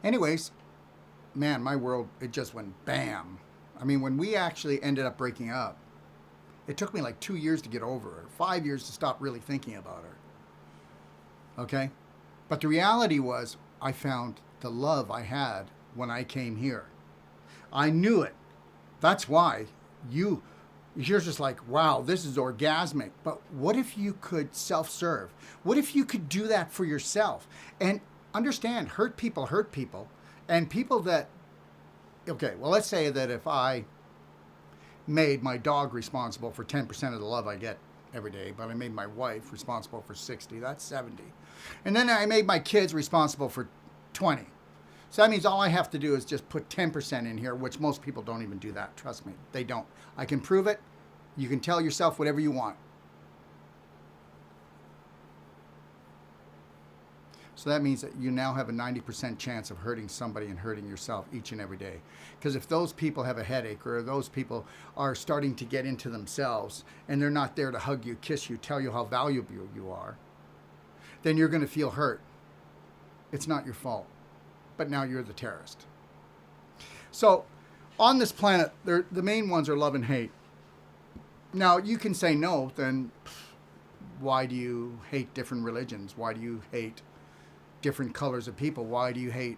Anyways, man, my world, it just went bam. I mean, when we actually ended up breaking up, it took me like 2 years to get over her, 5 years to stop really thinking about her. Okay? But the reality was, I found the love I had when I came here. I knew it. That's why you're just like, wow, this is orgasmic. But what if you could self-serve? What if you could do that for yourself? And understand, hurt people. And people that, okay, well, let's say that if I made my dog responsible for 10% of the love I get every day, but I made my wife responsible for 60, that's 70. And then I made my kids responsible for 20. So that means all I have to do is just put 10% in here, which most people don't even do that. Trust me, they don't. I can prove it. You can tell yourself whatever you want. So that means that you now have a 90% chance of hurting somebody and hurting yourself each and every day. Because if those people have a headache, or those people are starting to get into themselves and they're not there to hug you, kiss you, tell you how valuable you are, then you're going to feel hurt. It's not your fault. But now you're the terrorist. So on this planet, the main ones are love and hate. Now, you can say no, then why do you hate different religions? Why do you hate different colors of people? Why do you hate?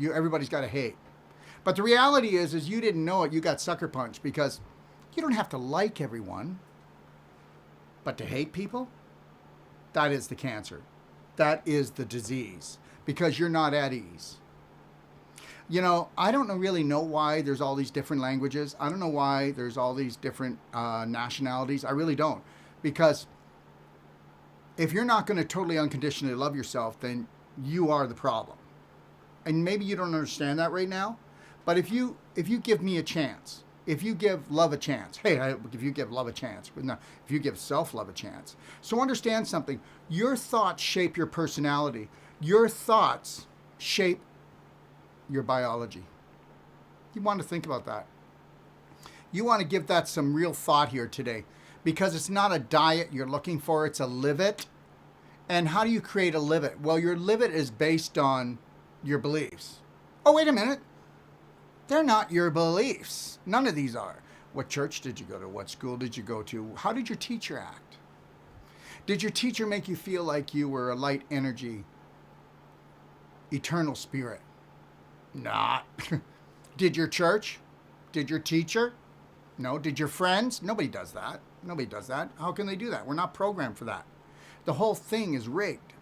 Everybody's got to hate. But the reality is you didn't know it. You got sucker punched, because you don't have to like everyone. But to hate people, that is the cancer. That is the disease, because you're not at ease. You know, I don't really know why there's all these different languages. I don't know why there's all these different nationalities. I really don't. Because if you're not going to totally unconditionally love yourself, then you are the problem. And maybe you don't understand that right now. But if you give me a chance, if you give love a chance, if you give love a chance, no, if you give self-love a chance. So understand something. Your thoughts shape your personality. Your thoughts shape your biology. You want to think about that. You want to give that some real thought here today, because it's not a diet you're looking for, it's a live it. And how do you create a live it? Well, your live it is based on your beliefs. Oh, wait a minute. They're not your beliefs. None of these are. What church did you go to? What school did you go to? How did your teacher act? Did your teacher make you feel like you were a light energy, eternal spirit? Not. Did your church? Did your teacher? No. Did your friends? Nobody does that. Nobody does that. How can they do that? We're not programmed for that. The whole thing is rigged.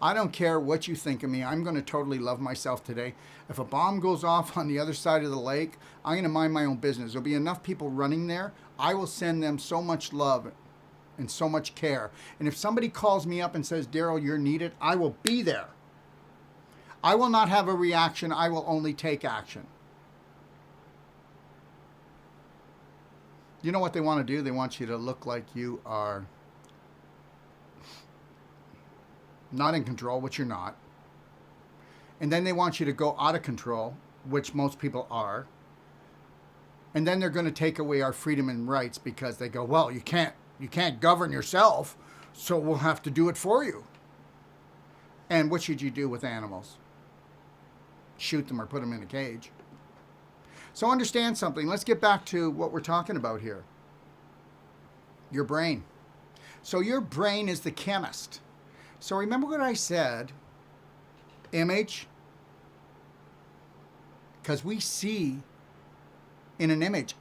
I don't care what you think of me. I'm going to totally love myself today. If a bomb goes off on the other side of the lake, I'm going to mind my own business. There'll be enough people running there. I will send them so much love and so much care. And if somebody calls me up and says, Darrell, you're needed, I will be there. I will not have a reaction. I will only take action. You know what they want to do? They want you to look like you are not in control, which you're not. And then they want you to go out of control, which most people are. And then they're going to take away our freedom and rights, because they go, well, you can't govern yourself, so we'll have to do it for you. And what should you do with animals? Shoot them or put them in a cage. So understand something. Let's get back to what we're talking about here. Your brain. So your brain is the chemist. So remember what I said, image, because we see in an image.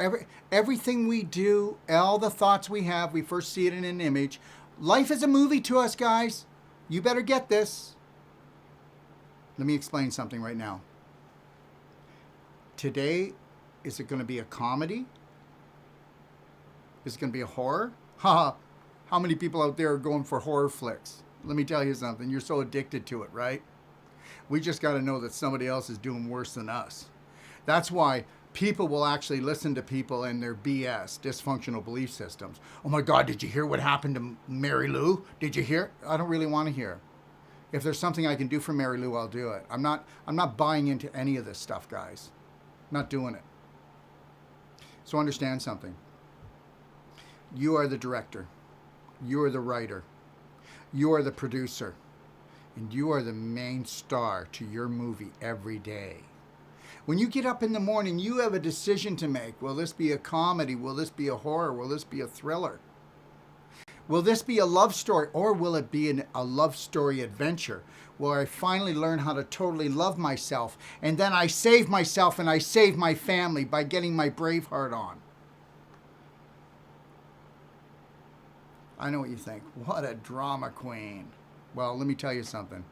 Everything we do, all the thoughts we have, we first see it in an image. Life is a movie to us, guys. You better get this. Let me explain something right now. Today, is it going to be a comedy? Is it going to be a horror? Haha. How many people out there are going for horror flicks? Let me tell you something. You're so addicted to it, right? We just got to know that somebody else is doing worse than us. That's why people will actually listen to people and their BS, dysfunctional belief systems. Oh my God, did you hear what happened to Mary Lou? Did you hear? I don't really want to hear. If there's something I can do for Mary Lou, I'll do it. I'm not buying into any of this stuff, guys. I'm not doing it. So understand something. You are the director. You are the writer. You are the producer. And you are the main star to your movie every day. When you get up in the morning, you have a decision to make. Will this be a comedy? Will this be a horror? Will this be a thriller? Will this be a love story, or will it be a love story adventure where I finally learn how to totally love myself, and then I save myself and I save my family by getting my braveheart on? I know what you think. What a drama queen. Well, let me tell you something.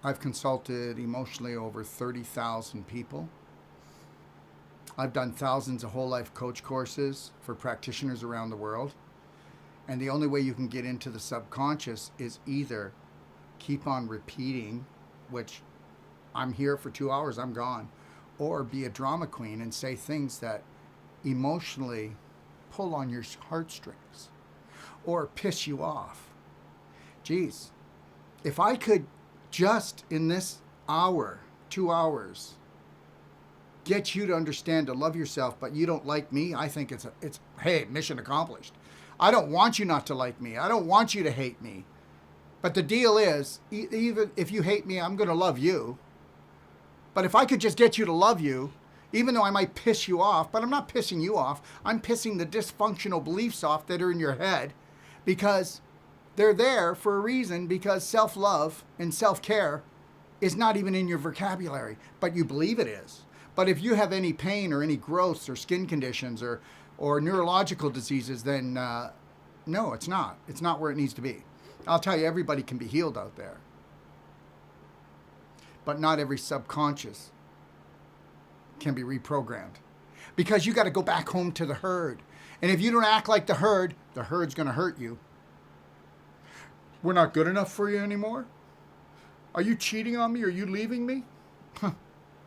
I've consulted emotionally over 30,000 people. I've done thousands of whole life coach courses for practitioners around the world. And the only way you can get into the subconscious is either keep on repeating, which I'm here for 2 hours, I'm gone, or be a drama queen and say things that emotionally pull on your heartstrings or piss you off. geez, if I could just in this hour, 2 hours, get you to understand to love yourself, but you don't like me, I think it's hey, mission accomplished. I don't want you not to like me. I don't want you to hate me. But the deal is, even if you hate me, I'm going to love you. But if I could just get you to love you, even though I might piss you off, but I'm not pissing you off, I'm pissing the dysfunctional beliefs off that are in your head, because they're there for a reason, because self-love and self-care is not even in your vocabulary, but you believe it is. But if you have any pain or any growths or skin conditions or neurological diseases, then no, it's not. It's not where it needs to be. I'll tell you, everybody can be healed out there. But not every subconscious can be reprogrammed. Because you got to go back home to the herd. And if you don't act like the herd's going to hurt you. We're not good enough for you anymore? Are you cheating on me? Are you leaving me?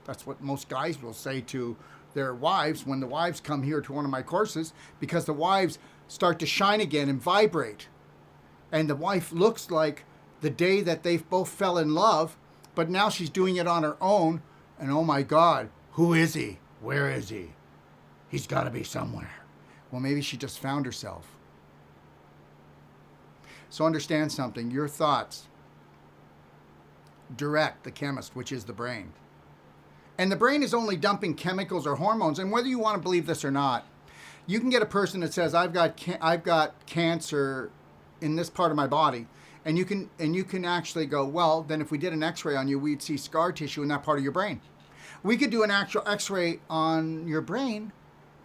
That's what most guys will say to their wives when the wives come here to one of my courses, because the wives start to shine again and vibrate. And the wife looks like the day that they both fell in love, but now she's doing it on her own. And oh my God, who is he? Where is he? He's got to be somewhere. Well, maybe she just found herself. So understand something. Your thoughts direct the chemist, which is the brain. And the brain is only dumping chemicals or hormones. And whether you want to believe this or not, you can get a person that says, I've got cancer in this part of my body. And you can actually go, well, then if we did an x-ray on you, we'd see scar tissue in that part of your brain. We could do an actual x-ray on your brain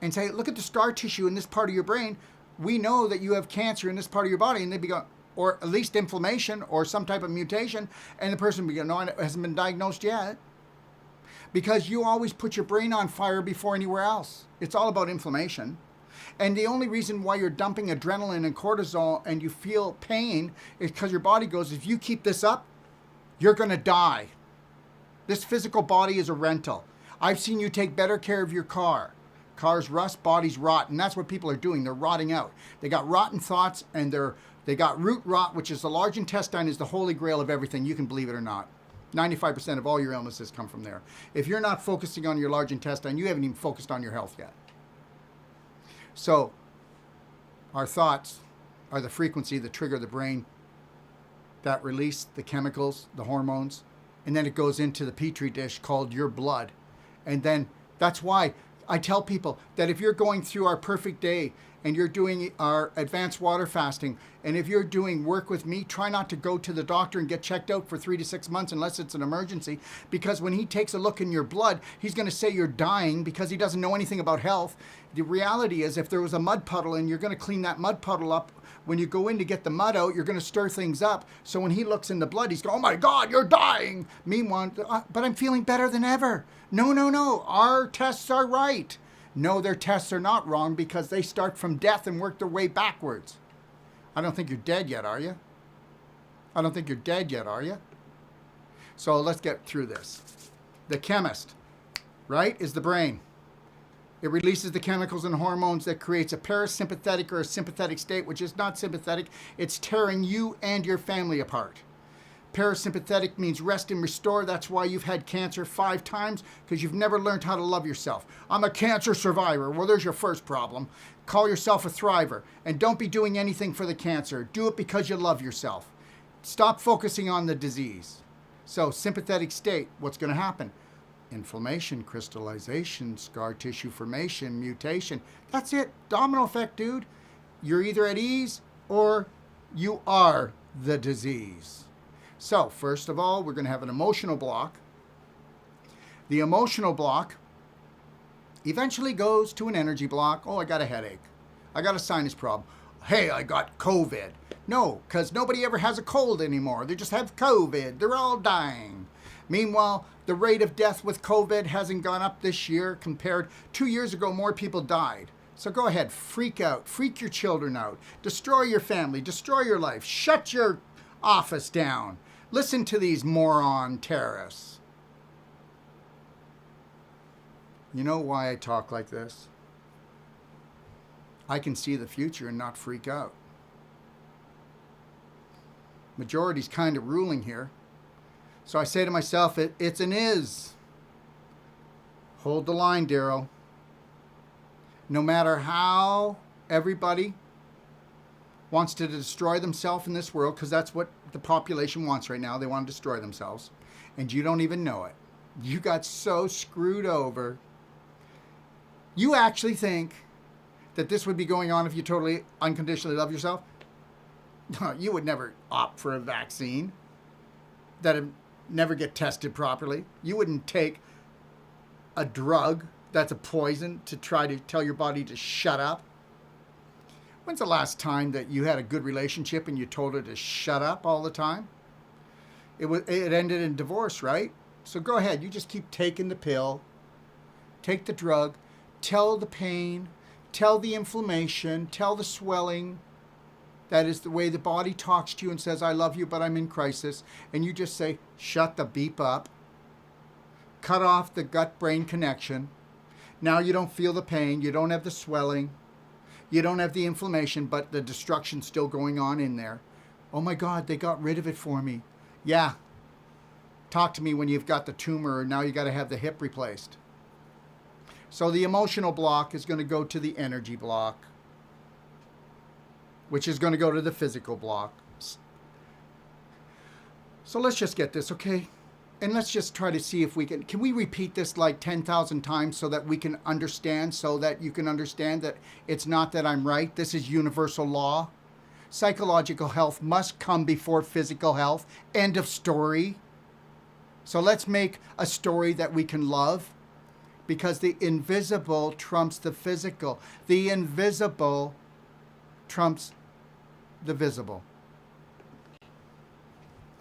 and say, look at the scar tissue in this part of your brain. We know that you have cancer in this part of your body. And they'd be going, or at least inflammation or some type of mutation. And the person would be going, no, it hasn't been diagnosed yet. Because you always put your brain on fire before anywhere else. It's all about inflammation. And the only reason why you're dumping adrenaline and cortisol and you feel pain is because your body goes, if you keep this up, you're going to die. This physical body is a rental. I've seen you take better care of your car. Cars rust, bodies rot. And that's what people are doing. They're rotting out. They got rotten thoughts, and they got root rot, which is the large intestine is the holy grail of everything. You can believe it or not. 95% of all your illnesses come from there. If you're not focusing on your large intestine, you haven't even focused on your health yet. So our thoughts are the frequency that trigger the brain, that release the chemicals, the hormones, and then it goes into the petri dish called your blood. And then that's why I tell people that if you're going through our perfect day and you're doing our advanced water fasting, and if you're doing work with me, try not to go to the doctor and get checked out for 3 to 6 months unless it's an emergency, because when he takes a look in your blood, he's going to say you're dying because he doesn't know anything about health. The reality is, if there was a mud puddle and you're going to clean that mud puddle up, when you go in to get the mud out, you're going to stir things up. So when he looks in the blood, he's going, oh my God, you're dying. Meanwhile, but I'm feeling better than ever. No. Our tests are right. No, their tests are not wrong, because they start from death and work their way backwards. I don't think you're dead yet, are you? I don't think you're dead yet, are you? So let's get through this. The chemist, right, is the brain. It releases the chemicals and hormones that creates a parasympathetic or a sympathetic state, which is not sympathetic. It's tearing you and your family apart. Parasympathetic means rest and restore. That's why you've had cancer 5 times, because you've never learned how to love yourself. I'm a cancer survivor. Well, there's your first problem. Call yourself a thriver, and don't be doing anything for the cancer. Do it because you love yourself. Stop focusing on the disease. So sympathetic state, what's going to happen? Inflammation, crystallization, scar tissue formation, mutation. That's it. Domino effect, dude. You're either at ease or you are the disease. So, first of all, we're going to have an emotional block. The emotional block eventually goes to an energy block. Oh, I got a headache. I got a sinus problem. Hey, I got COVID. No, because nobody ever has a cold anymore. They just have COVID. They're all dying. Meanwhile, the rate of death with COVID hasn't gone up this year compared. 2 years ago, more people died. So go ahead, freak out. Freak your children out. Destroy your family. Destroy your life. Shut your office down. Listen to these moron terrorists. You know why I talk like this? I can see the future and not freak out. Majority's kind of ruling here. So I say to myself, it's an is. Hold the line, Darrell. No matter how everybody wants to destroy themselves in this world, because that's what the population wants right now. They want to destroy themselves. And you don't even know it. You got so screwed over. You actually think that this would be going on if you totally unconditionally love yourself? You would never opt for a vaccine that would never get tested properly. You wouldn't take a drug that's a poison to try to tell your body to shut up. When's the last time that you had a good relationship and you told her to shut up all the time? It ended in divorce, right? So go ahead. You just keep taking the pill, take the drug, tell the pain, tell the inflammation, tell the swelling. That is the way the body talks to you and says, I love you, but I'm in crisis. And you just say, shut the beep up. Cut off the gut-brain connection. Now you don't feel the pain. You don't have the swelling. You don't have the inflammation, but the destruction's still going on in there. Oh my God, they got rid of it for me. Yeah. Talk to me when you've got the tumor and now you got to have the hip replaced. So the emotional block is going to go to the energy block, which is going to go to the physical block. So let's just get this, okay? And let's just try to see if we can we repeat this like 10,000 times so that we can understand, so that you can understand that it's not that I'm right. This is universal law. Psychological health must come before physical health. End of story. So let's make a story that we can love, because the invisible trumps the physical. The invisible trumps the visible.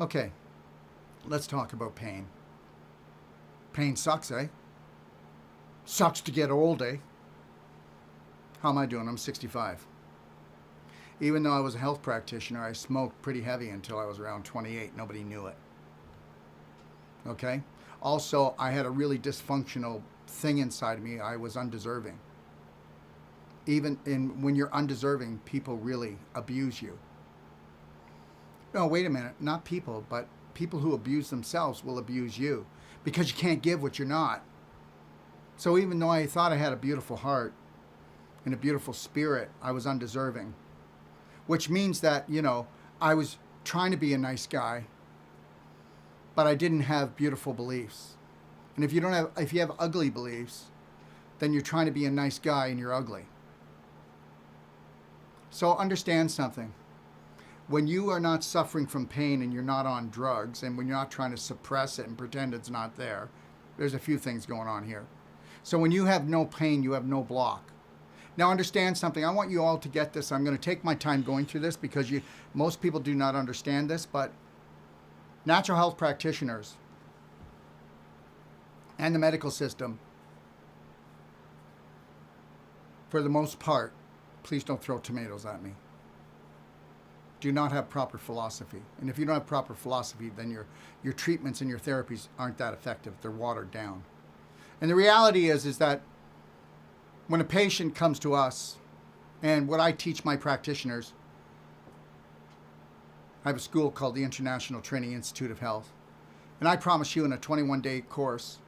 Okay. Let's talk about pain. Pain sucks, eh? Sucks to get old, eh? How am I doing? I'm 65. Even though I was a health practitioner, I smoked pretty heavy until I was around 28. Nobody knew it. Okay? Also, I had a really dysfunctional thing inside me. I was undeserving. Even when you're undeserving, people really abuse you. No, wait a minute. Not people, but people who abuse themselves will abuse you because you can't give what you're not. So even though I thought I had a beautiful heart and a beautiful spirit, I was undeserving. Which means that, I was trying to be a nice guy, but I didn't have beautiful beliefs. And if you have ugly beliefs, then you're trying to be a nice guy and you're ugly. So understand something. When you are not suffering from pain and you're not on drugs, and when you're not trying to suppress it and pretend it's not there, there's a few things going on here. So when you have no pain, you have no block. Now understand something. I want you all to get this. I'm going to take my time going through this because most people do not understand this, but natural health practitioners and the medical system, for the most part, please don't throw tomatoes at me, do not have proper philosophy. And if you don't have proper philosophy, then your treatments and your therapies aren't that effective. They're watered down. And the reality is that when a patient comes to us, and what I teach my practitioners, I have a school called the International Training Institute of Health. And I promise you, in a 21-day course,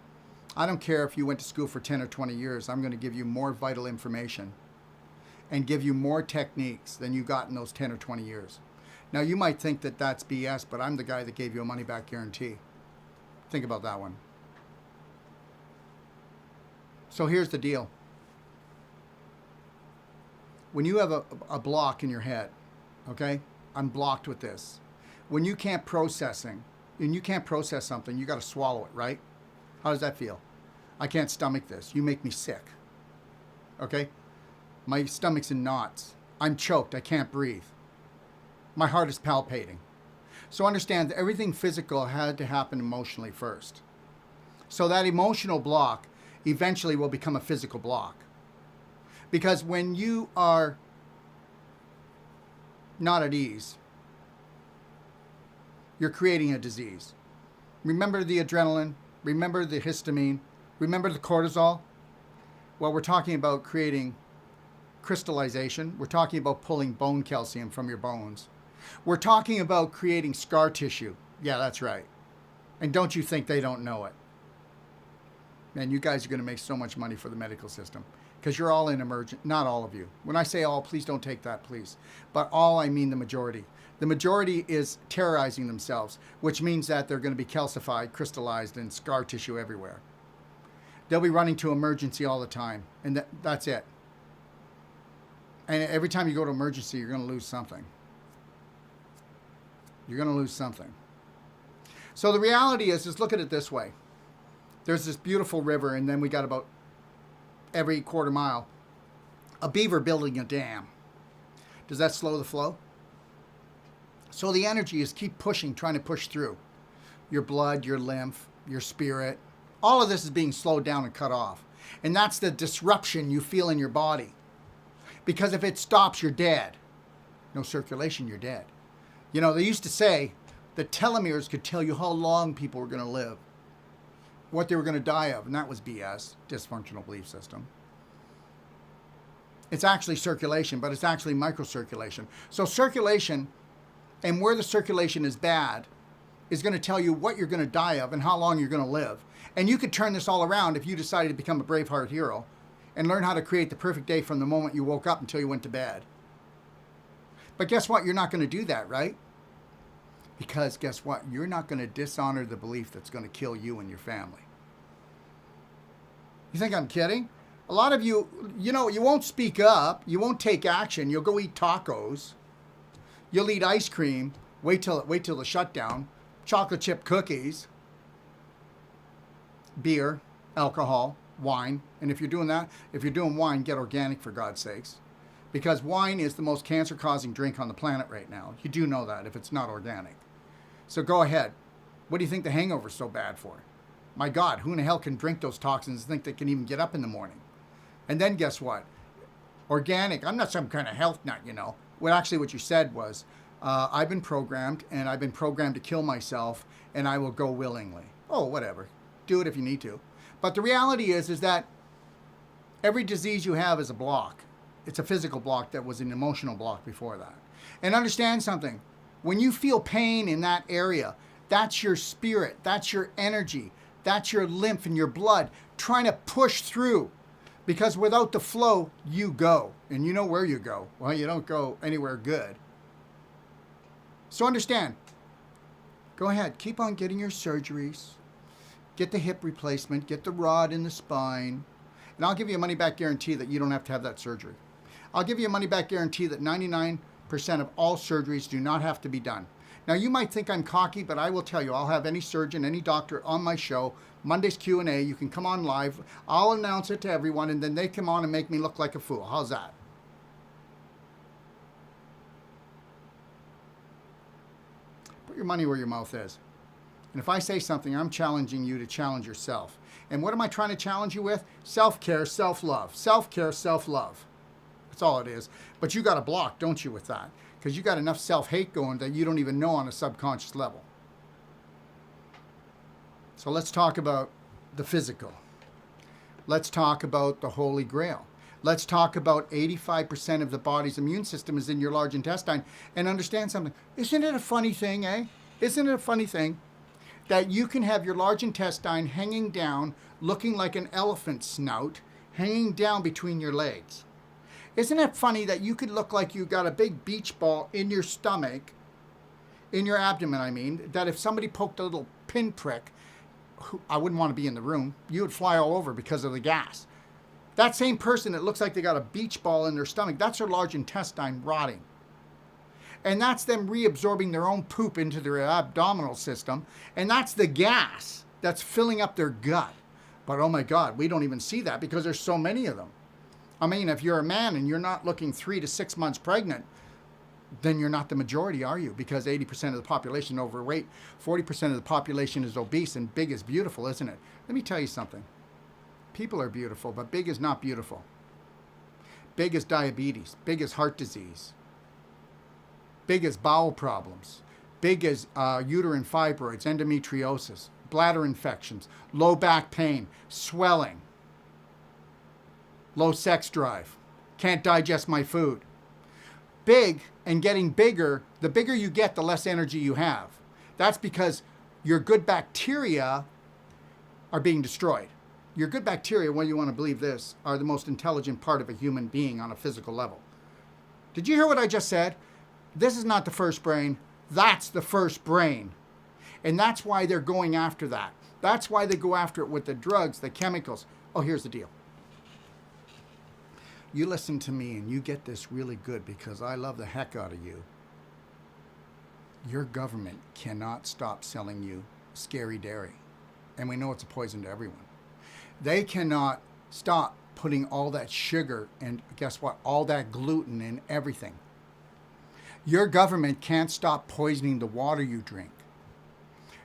I don't care if you went to school for 10 or 20 years, I'm going to give you more vital information and give you more techniques than you got in those 10 or 20 years. Now, you might think that that's BS, but I'm the guy that gave you a money-back guarantee. Think about that one. So here's the deal. When you have a block in your head, okay? I'm blocked with this. When you can't process something, you got to swallow it, right? How does that feel? I can't stomach this. You make me sick. Okay? My stomach's in knots. I'm choked. I can't breathe. My heart is palpitating. So understand that everything physical had to happen emotionally first. So that emotional block eventually will become a physical block. Because when you are not at ease, you're creating a disease. Remember the adrenaline, remember the histamine, remember the cortisol? Well, we're talking about creating crystallization. We're talking about pulling bone calcium from your bones. We're talking about creating scar tissue. Yeah, that's right. And don't you think they don't know it? Man, you guys are going to make so much money for the medical system because you're all in emergent. Not all of you. When I say all, please don't take that, please. But all, I mean the majority. The majority is terrorizing themselves, which means that they're going to be calcified, crystallized, and scar tissue everywhere. They'll be running to emergency all the time, and that's it. And every time you go to emergency, you're going to lose something. You're going to lose something. So the reality is look at it this way. There's this beautiful river, and then we got about every quarter mile a beaver building a dam. Does that slow the flow? So the energy is keep pushing, trying to push through. Your blood, your lymph, your spirit. All of this is being slowed down and cut off. And that's the disruption you feel in your body. Because if it stops, you're dead. No circulation, you're dead. You know, they used to say that telomeres could tell you how long people were going to live, what they were going to die of, and that was BS, dysfunctional belief system. It's actually circulation, but it's actually microcirculation. So circulation, and where the circulation is bad, is going to tell you what you're going to die of and how long you're going to live. And you could turn this all around if you decided to become a braveheart hero and learn how to create the perfect day from the moment you woke up until you went to bed. But guess what? You're not going to do that, right? Because guess what? You're not going to dishonor the belief that's going to kill you and your family. You think I'm kidding? A lot of you, you know, you won't speak up. You won't take action. You'll go eat tacos. You'll eat ice cream. Wait till the shutdown. Chocolate chip cookies. Beer, alcohol, wine. And if you're doing that, if you're doing wine, get organic for God's sakes. Because wine is the most cancer-causing drink on the planet right now. You do know that if it's not organic. So go ahead. What do you think the hangover's so bad for? My God, who in the hell can drink those toxins and think they can even get up in the morning? And then guess what? Organic. I'm not some kind of health nut, you know. Well, actually what you said was, I've been programmed, and I've been programmed to kill myself, and I will go willingly. Oh, whatever. Do it if you need to. But the reality is that every disease you have is a block. It's a physical block that was an emotional block before that. And understand something. When you feel pain in that area, that's your spirit, that's your energy, that's your lymph and your blood trying to push through. Because without the flow, you go. And you know where you go. Well, you don't go anywhere good. So understand. Go ahead. Keep on getting your surgeries. Get the hip replacement. Get the rod in the spine. And I'll give you a money-back guarantee that you don't have to have that surgery. I'll give you a money-back guarantee that 99% of all surgeries do not have to be done. Now, you might think I'm cocky, but I will tell you, I'll have any surgeon, any doctor on my show. Monday's Q&A. You can come on live. I'll announce it to everyone, and then they come on and make me look like a fool. How's that? Put your money where your mouth is. And if I say something, I'm challenging you to challenge yourself. And what am I trying to challenge you with? Self-care, self-love. Self-care, self-love. That's all it is. But you got a block, don't you, with that? Because you got enough self-hate going that you don't even know on a subconscious level. So let's talk about the physical. Let's talk about the Holy Grail. Let's talk about 85% of the body's immune system is in your large intestine. And understand something. Isn't it a funny thing, eh? Isn't it a funny thing that you can have your large intestine hanging down, looking like an elephant snout, hanging down between your legs? Isn't it funny that you could look like you got a big beach ball in your stomach, in your abdomen, I mean, that if somebody poked a little pinprick, I wouldn't want to be in the room. You would fly all over because of the gas. That same person that looks like they got a beach ball in their stomach, that's their large intestine rotting. And that's them reabsorbing their own poop into their abdominal system. And that's the gas that's filling up their gut. But oh my God, we don't even see that because there's so many of them. I mean, if you're a man and you're not looking 3 to 6 months pregnant, then you're not the majority, are you? Because 80% of the population is overweight, 40% of the population is obese, and big is beautiful, isn't it? Let me tell you something. People are beautiful, but big is not beautiful. Big is diabetes. Big is heart disease. Big is bowel problems. Big is uterine fibroids, endometriosis, bladder infections, low back pain, swelling, low sex drive, can't digest my food. big and getting bigger, the bigger you get, the less energy you have. That's because your good bacteria are being destroyed. Your good bacteria, whether you want to believe this, are the most intelligent part of a human being on a physical level. Did you hear what I just said? This is not the first brain. That's the first brain. And that's why they're going after that. That's why they go after it with the drugs, the chemicals. Oh, here's the deal. You listen to me and you get this really good because I love the heck out of you. Your government cannot stop selling you scary dairy. And we know it's a poison to everyone. They cannot stop putting all that sugar and guess what? All that gluten in everything. Your government can't stop poisoning the water you drink.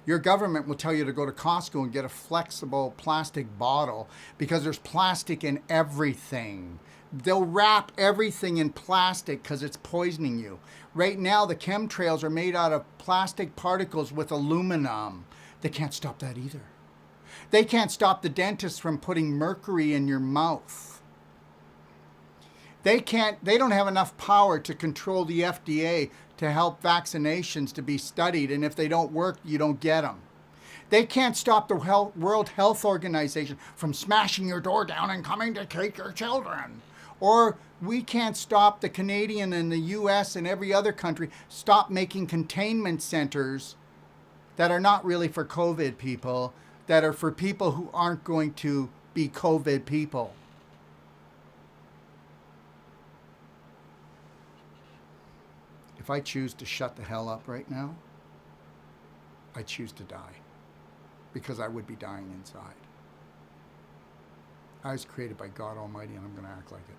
Your government will tell you to go to Costco and get a flexible plastic bottle because there's plastic in everything. They'll wrap everything in plastic because it's poisoning you. Right now, the chemtrails are made out of plastic particles with aluminum. They can't stop that either. They can't stop the dentist from putting mercury in your mouth. They don't have enough power to control the FDA to help vaccinations to be studied, and if they don't work, you don't get them. They can't stop the World Health Organization from smashing your door down and coming to take your children. Or we can't stop the Canadian and the US and every other country stop making containment centers that are not really for COVID people, that are for people who aren't going to be COVID people. If I choose to shut the hell up right now, I choose to die because I would be dying inside. I was created by God Almighty and I'm going to act like it.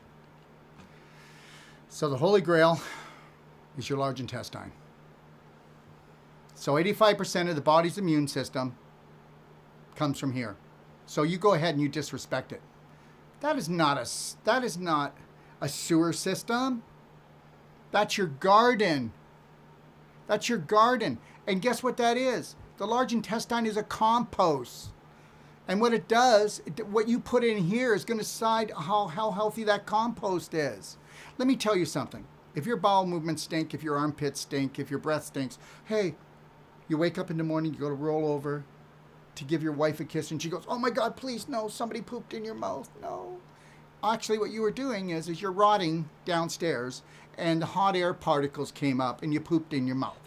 So the Holy Grail is your large intestine. So 85% of the body's immune system comes from here. So you go ahead and you disrespect it. That is not a sewer system. That's your garden. That's your garden. And guess what that is? The large intestine is a compost. And what it does, what you put in here is going to decide how healthy that compost is. Let me tell you something. If your bowel movements stink, if your armpits stink, if your breath stinks, hey, you wake up in the morning, you go to roll over to give your wife a kiss, and she goes, oh my God, please, no, somebody pooped in your mouth, no. Actually, what you were doing is you're rotting downstairs, and the hot air particles came up, and you pooped in your mouth.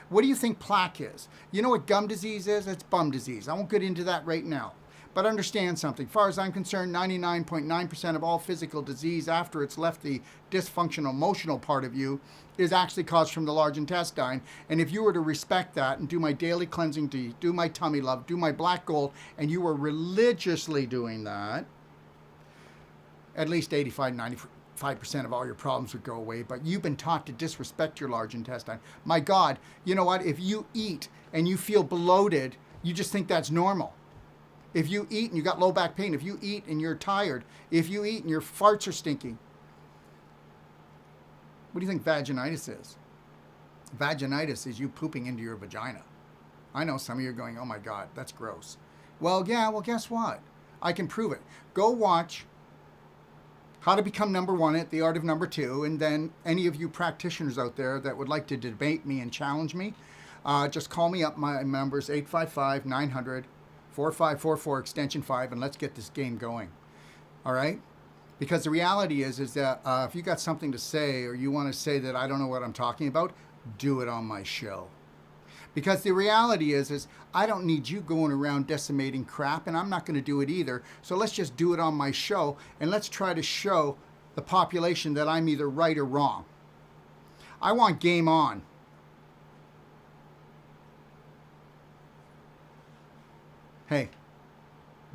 What do you think plaque is? You know what gum disease is? It's bum disease. I won't get into that right now. But understand something. As far as I'm concerned, 99.9% of all physical disease after it's left the dysfunctional emotional part of you is actually caused from the large intestine. And if you were to respect that and do my daily cleansing, do my tummy love, do my black gold, and you were religiously doing that, at least 85% of all your problems would go away. But you've been taught to disrespect your large intestine. My God, you know what? If you eat and you feel bloated, you just think that's normal. If you eat and you got low back pain, if you eat and you're tired, if you eat and your farts are stinking, what do you think vaginitis is? Vaginitis is you pooping into your vagina. I know some of you are going, oh my God, that's gross. Well, yeah, well, guess what? I can prove it. Go watch How to Become Number One at The Art of Number Two, and then any of you practitioners out there that would like to debate me and challenge me, just call me up. My number is 855-900-4544 extension 5, and let's get this game going. All right? Because the reality is that if you got something to say or you want to say that I don't know what I'm talking about, do it on my show. Because the reality is I don't need you going around decimating crap, and I'm not going to do it either. So let's just do it on my show, and let's try to show the population that I'm either right or wrong. I want game on. Hey,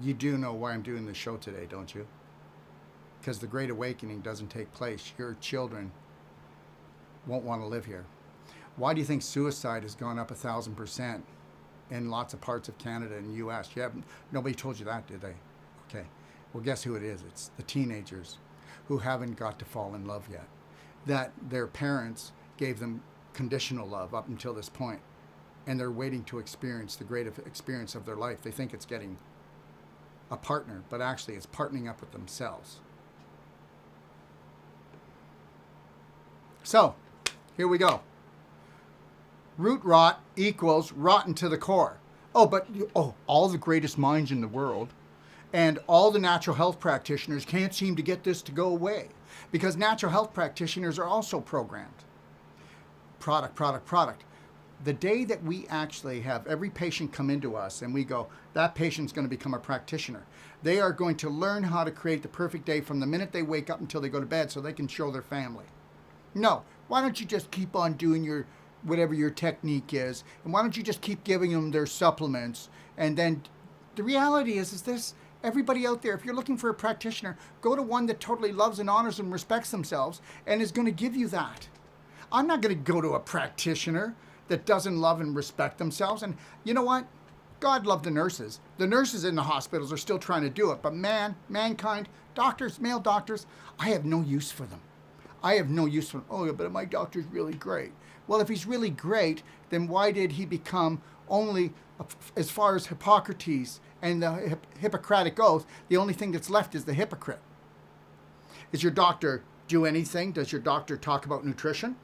you do know why I'm doing this show today, don't you? Because the Great Awakening doesn't take place. Your children won't want to live here. Why do you think suicide has gone up 1,000% in lots of parts of Canada and the U.S.? Nobody told you that, did they? Okay. Well, guess who it is? It's the teenagers who haven't got to fall in love yet. That their parents gave them conditional love up until this point, and they're waiting to experience the great experience of their life. They think it's getting a partner, but actually it's partnering up with themselves. So, Here we go. Root rot equals rotten to the core. But all the greatest minds in the world and all the natural health practitioners can't seem to get this to go away because natural health practitioners are also programmed. Product. The day that we actually have every patient come into us and we go, that patient's going to become a practitioner. They are going to learn how to create the perfect day from the minute they wake up until they go to bed so they can show their family. No, why don't you just keep on doing your whatever your technique is, and why don't you just keep giving them their supplements? And then the reality is this, everybody out there, if you're looking for a practitioner, go to one that totally loves and honors and respects themselves and is going to give you that. I'm not going to go to a practitioner that doesn't love and respect themselves. And you know what? God love the nurses. The nurses in the hospitals are still trying to do it, but mankind, doctors, male doctors, I have no use for them. I have no use for them. Oh, but my doctor's really great. Well, if he's really great, then why did he become only, as far as Hippocrates and the Hippocratic Oath, the only thing that's left is the hypocrite? Does your doctor do anything? Does your doctor talk about nutrition?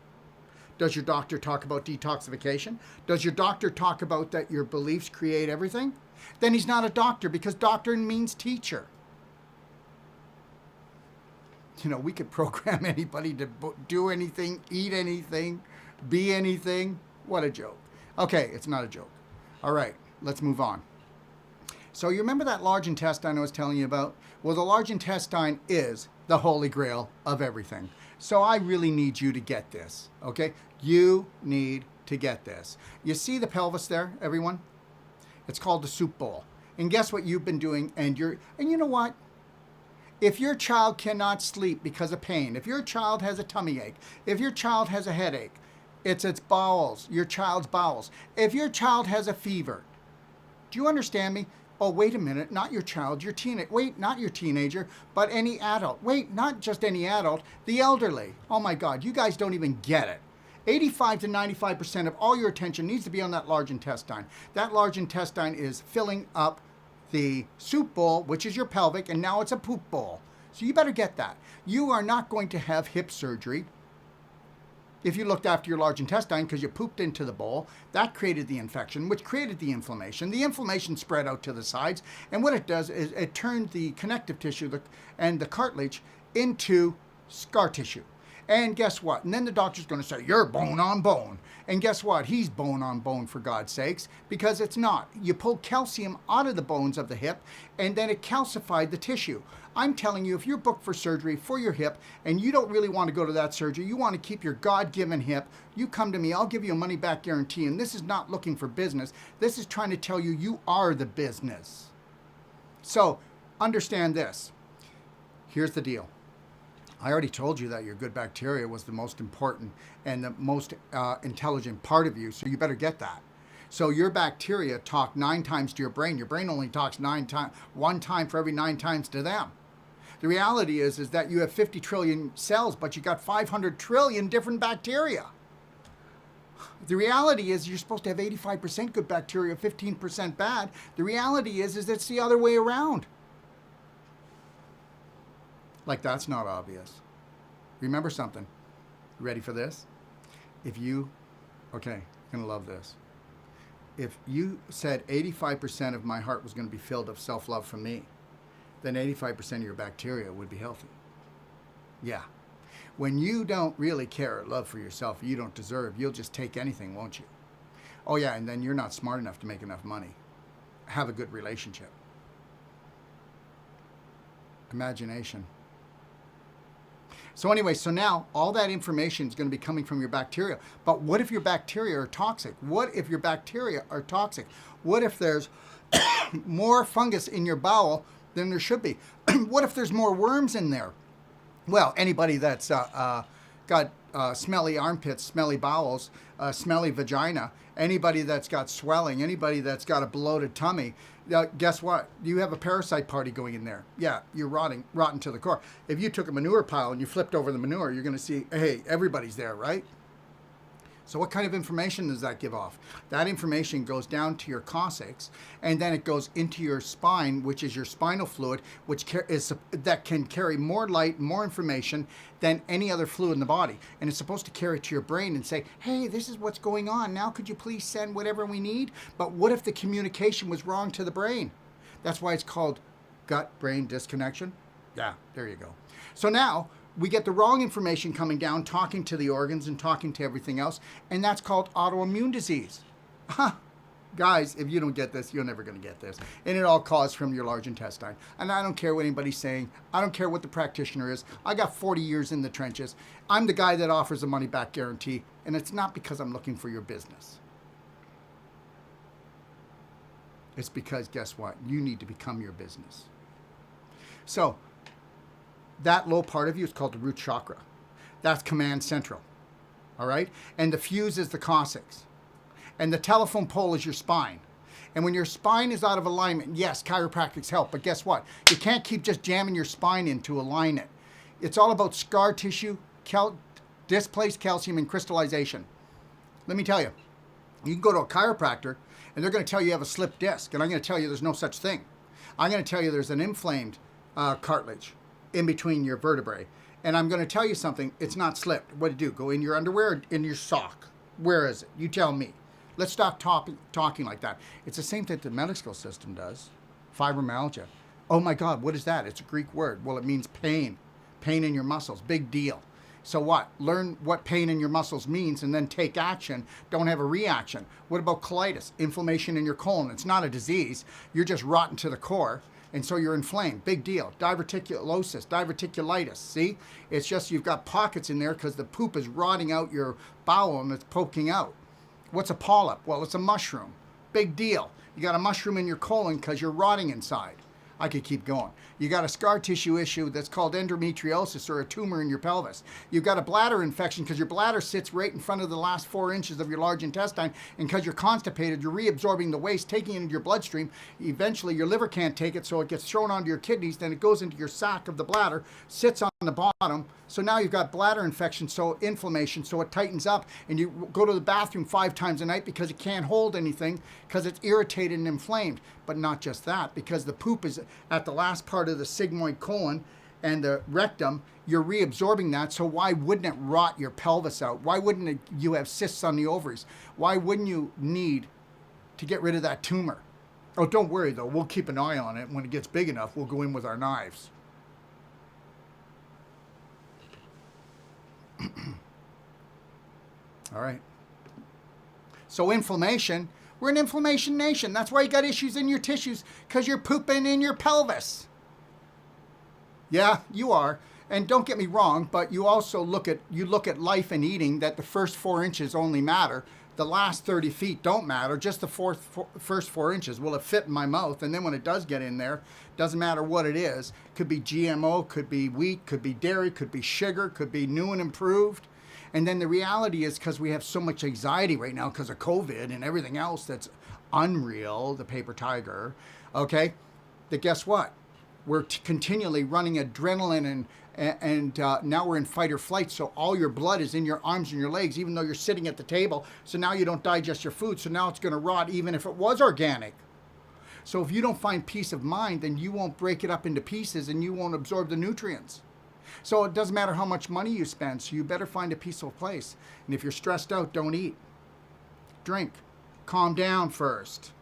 Does your doctor talk about detoxification? Does your doctor talk about that your beliefs create everything? Then he's not a doctor because doctor means teacher. You know, we could program anybody to do anything, eat anything, be anything. What a joke. Okay, it's not a joke. All right, let's move on. So you remember that large intestine I was telling you about? Well, the large intestine is the holy grail of everything. So I really need you to get this, okay? You need to get this. You see the pelvis there, everyone? It's called the soup bowl. And guess what you've been doing? And you know what? If your child cannot sleep because of pain, if your child has a tummy ache, if your child has a headache, it's its bowels, your child's bowels. If your child has a fever, do you understand me? Oh, wait a minute, not your child, your teenager. Wait, not your teenager, but any adult. Wait, not just any adult, the elderly. Oh my God, you guys don't even get it. 85 to 95% of all your attention needs to be on that large intestine. That large intestine is filling up the soup bowl, which is your pelvic, and now it's a poop bowl. So you better get that. You are not going to have hip surgery if you looked after your large intestine because you pooped into the bowl. That created the infection, which created the inflammation. The inflammation spread out to the sides, and what it does is it turned the connective tissue and the cartilage into scar tissue. And guess what? And then the doctor's going to say, you're bone on bone. And guess what? He's bone on bone, for God's sakes, because it's not. You pull calcium out of the bones of the hip, and then it calcified the tissue. I'm telling you, if you're booked for surgery for your hip, and you don't really want to go to that surgery, you want to keep your God-given hip, you come to me, I'll give you a money-back guarantee. And this is not looking for business. This is trying to tell you, you are the business. So understand this. Here's the deal. I already told you that your good bacteria was the most important and the most intelligent part of you, so you better get that. So your bacteria talk 9 times to your brain. Your brain only talks 9 times, 1 time for every 9 times to them. The reality is that you have 50 trillion cells, but you got 500 trillion different bacteria. The reality is you're supposed to have 85% good bacteria, 15% bad. The reality is it's the other way around. Like that's not obvious. Remember something. Ready for this? Okay, you're going to love this. If you said 85% of my heart was going to be filled of self-love from me, then 85% of your bacteria would be healthy. Yeah. When you don't really care or love for yourself, you don't deserve, you'll just take anything, won't you? Oh yeah, and then you're not smart enough to make enough money. Have a good relationship. Imagination. So anyway, so now all that information is going to be coming from your bacteria. But what if your bacteria are toxic? What if your bacteria are toxic? What if there's more fungus in your bowel than there should be? What if there's more worms in there? Well, anybody that's got smelly armpits, smelly bowels, smelly vagina, anybody that's got swelling, anybody that's got a bloated tummy, guess what? You have a parasite party going in there. Yeah, you're rotten to the core. If you took a manure pile and you flipped over the manure, you're going to see, hey, everybody's there, right? So what kind of information does that give off? That information goes down to your coccyx, and then it goes into your spine, which is your spinal fluid, that can carry more light, more information than any other fluid in the body. And it's supposed to carry it to your brain and say, hey, this is what's going on. Now could you please send whatever we need? But what if the communication was wrong to the brain? That's why it's called gut-brain disconnection. Yeah, there you go. So now we get the wrong information coming down, talking to the organs and talking to everything else, and that's called autoimmune disease. Guys, if you don't get this, you're never going to get this. And it all caused from your large intestine. And I don't care what anybody's saying. I don't care what the practitioner is. I got 40 years in the trenches. I'm the guy that offers a money-back guarantee, and it's not because I'm looking for your business. It's because, guess what? You need to become your business. So, that low part of you is called the root chakra. That's command central. All right? And the fuse is the coccyx. And the telephone pole is your spine. And when your spine is out of alignment, yes, chiropractics help, but guess what? You can't keep just jamming your spine in to align it. It's all about scar tissue, displaced calcium, and crystallization. Let me tell you, you can go to a chiropractor, and they're going to tell you have a slipped disc, and I'm going to tell you there's no such thing. I'm going to tell you there's an inflamed cartilage in between your vertebrae. And I'm going to tell you something, it's not slipped. What do you do? Go in your underwear or in your sock? Where is it? You tell me. Let's stop talking like that. It's the same thing the medical system does. Fibromyalgia. Oh my God, what is that? It's a Greek word. Well, it means pain. Pain in your muscles. Big deal. So what? Learn what pain in your muscles means and then take action. Don't have a reaction. What about colitis? Inflammation in your colon. It's not a disease. You're just rotten to the core. And so you're inflamed. Big deal. Diverticulosis, diverticulitis. See? It's just you've got pockets in there because the poop is rotting out your bowel and it's poking out. What's a polyp? Well, it's a mushroom. Big deal. You got a mushroom in your colon because you're rotting inside. I could keep going. You got a scar tissue issue that's called endometriosis or a tumor in your pelvis. You've got a bladder infection because your bladder sits right in front of the last 4 inches of your large intestine, and because you're constipated, you're reabsorbing the waste, taking it into your bloodstream. Eventually, your liver can't take it, so it gets thrown onto your kidneys, then it goes into your sac of the bladder, sits on the bottom. So now you've got bladder infection, so inflammation, so it tightens up, and you go to the bathroom 5 times a night because it can't hold anything because it's irritated and inflamed. But not just that, because the poop is at the last part of the sigmoid colon and the rectum, you're reabsorbing that, so why wouldn't it rot your pelvis out? Why wouldn't you have cysts on the ovaries? Why wouldn't you need to get rid of that tumor? Oh, don't worry though, we'll keep an eye on it. When it gets big enough, we'll go in with our knives. All right. So inflammation, we're an inflammation nation. That's why you got issues in your tissues, because you're pooping in your pelvis. Yeah, you are. And don't get me wrong, but you also look at life and eating that the first 4 inches only matter. The last 30 feet don't matter. Just the first 4 inches. Will it fit in my mouth? And then when it does get in there, doesn't matter what it is. Could be GMO, could be wheat, could be dairy, could be sugar, could be new and improved. And then the reality is, because we have so much anxiety right now because of COVID and everything else that's unreal, the paper tiger, okay, that guess what? We're continually running adrenaline and now we're in fight or flight. So all your blood is in your arms and your legs, even though you're sitting at the table. So now you don't digest your food. So now it's going to rot even if it was organic. So if you don't find peace of mind, then you won't break it up into pieces and you won't absorb the nutrients. So it doesn't matter how much money you spend. So you better find a peaceful place. And if you're stressed out, don't eat. Drink. Calm down first.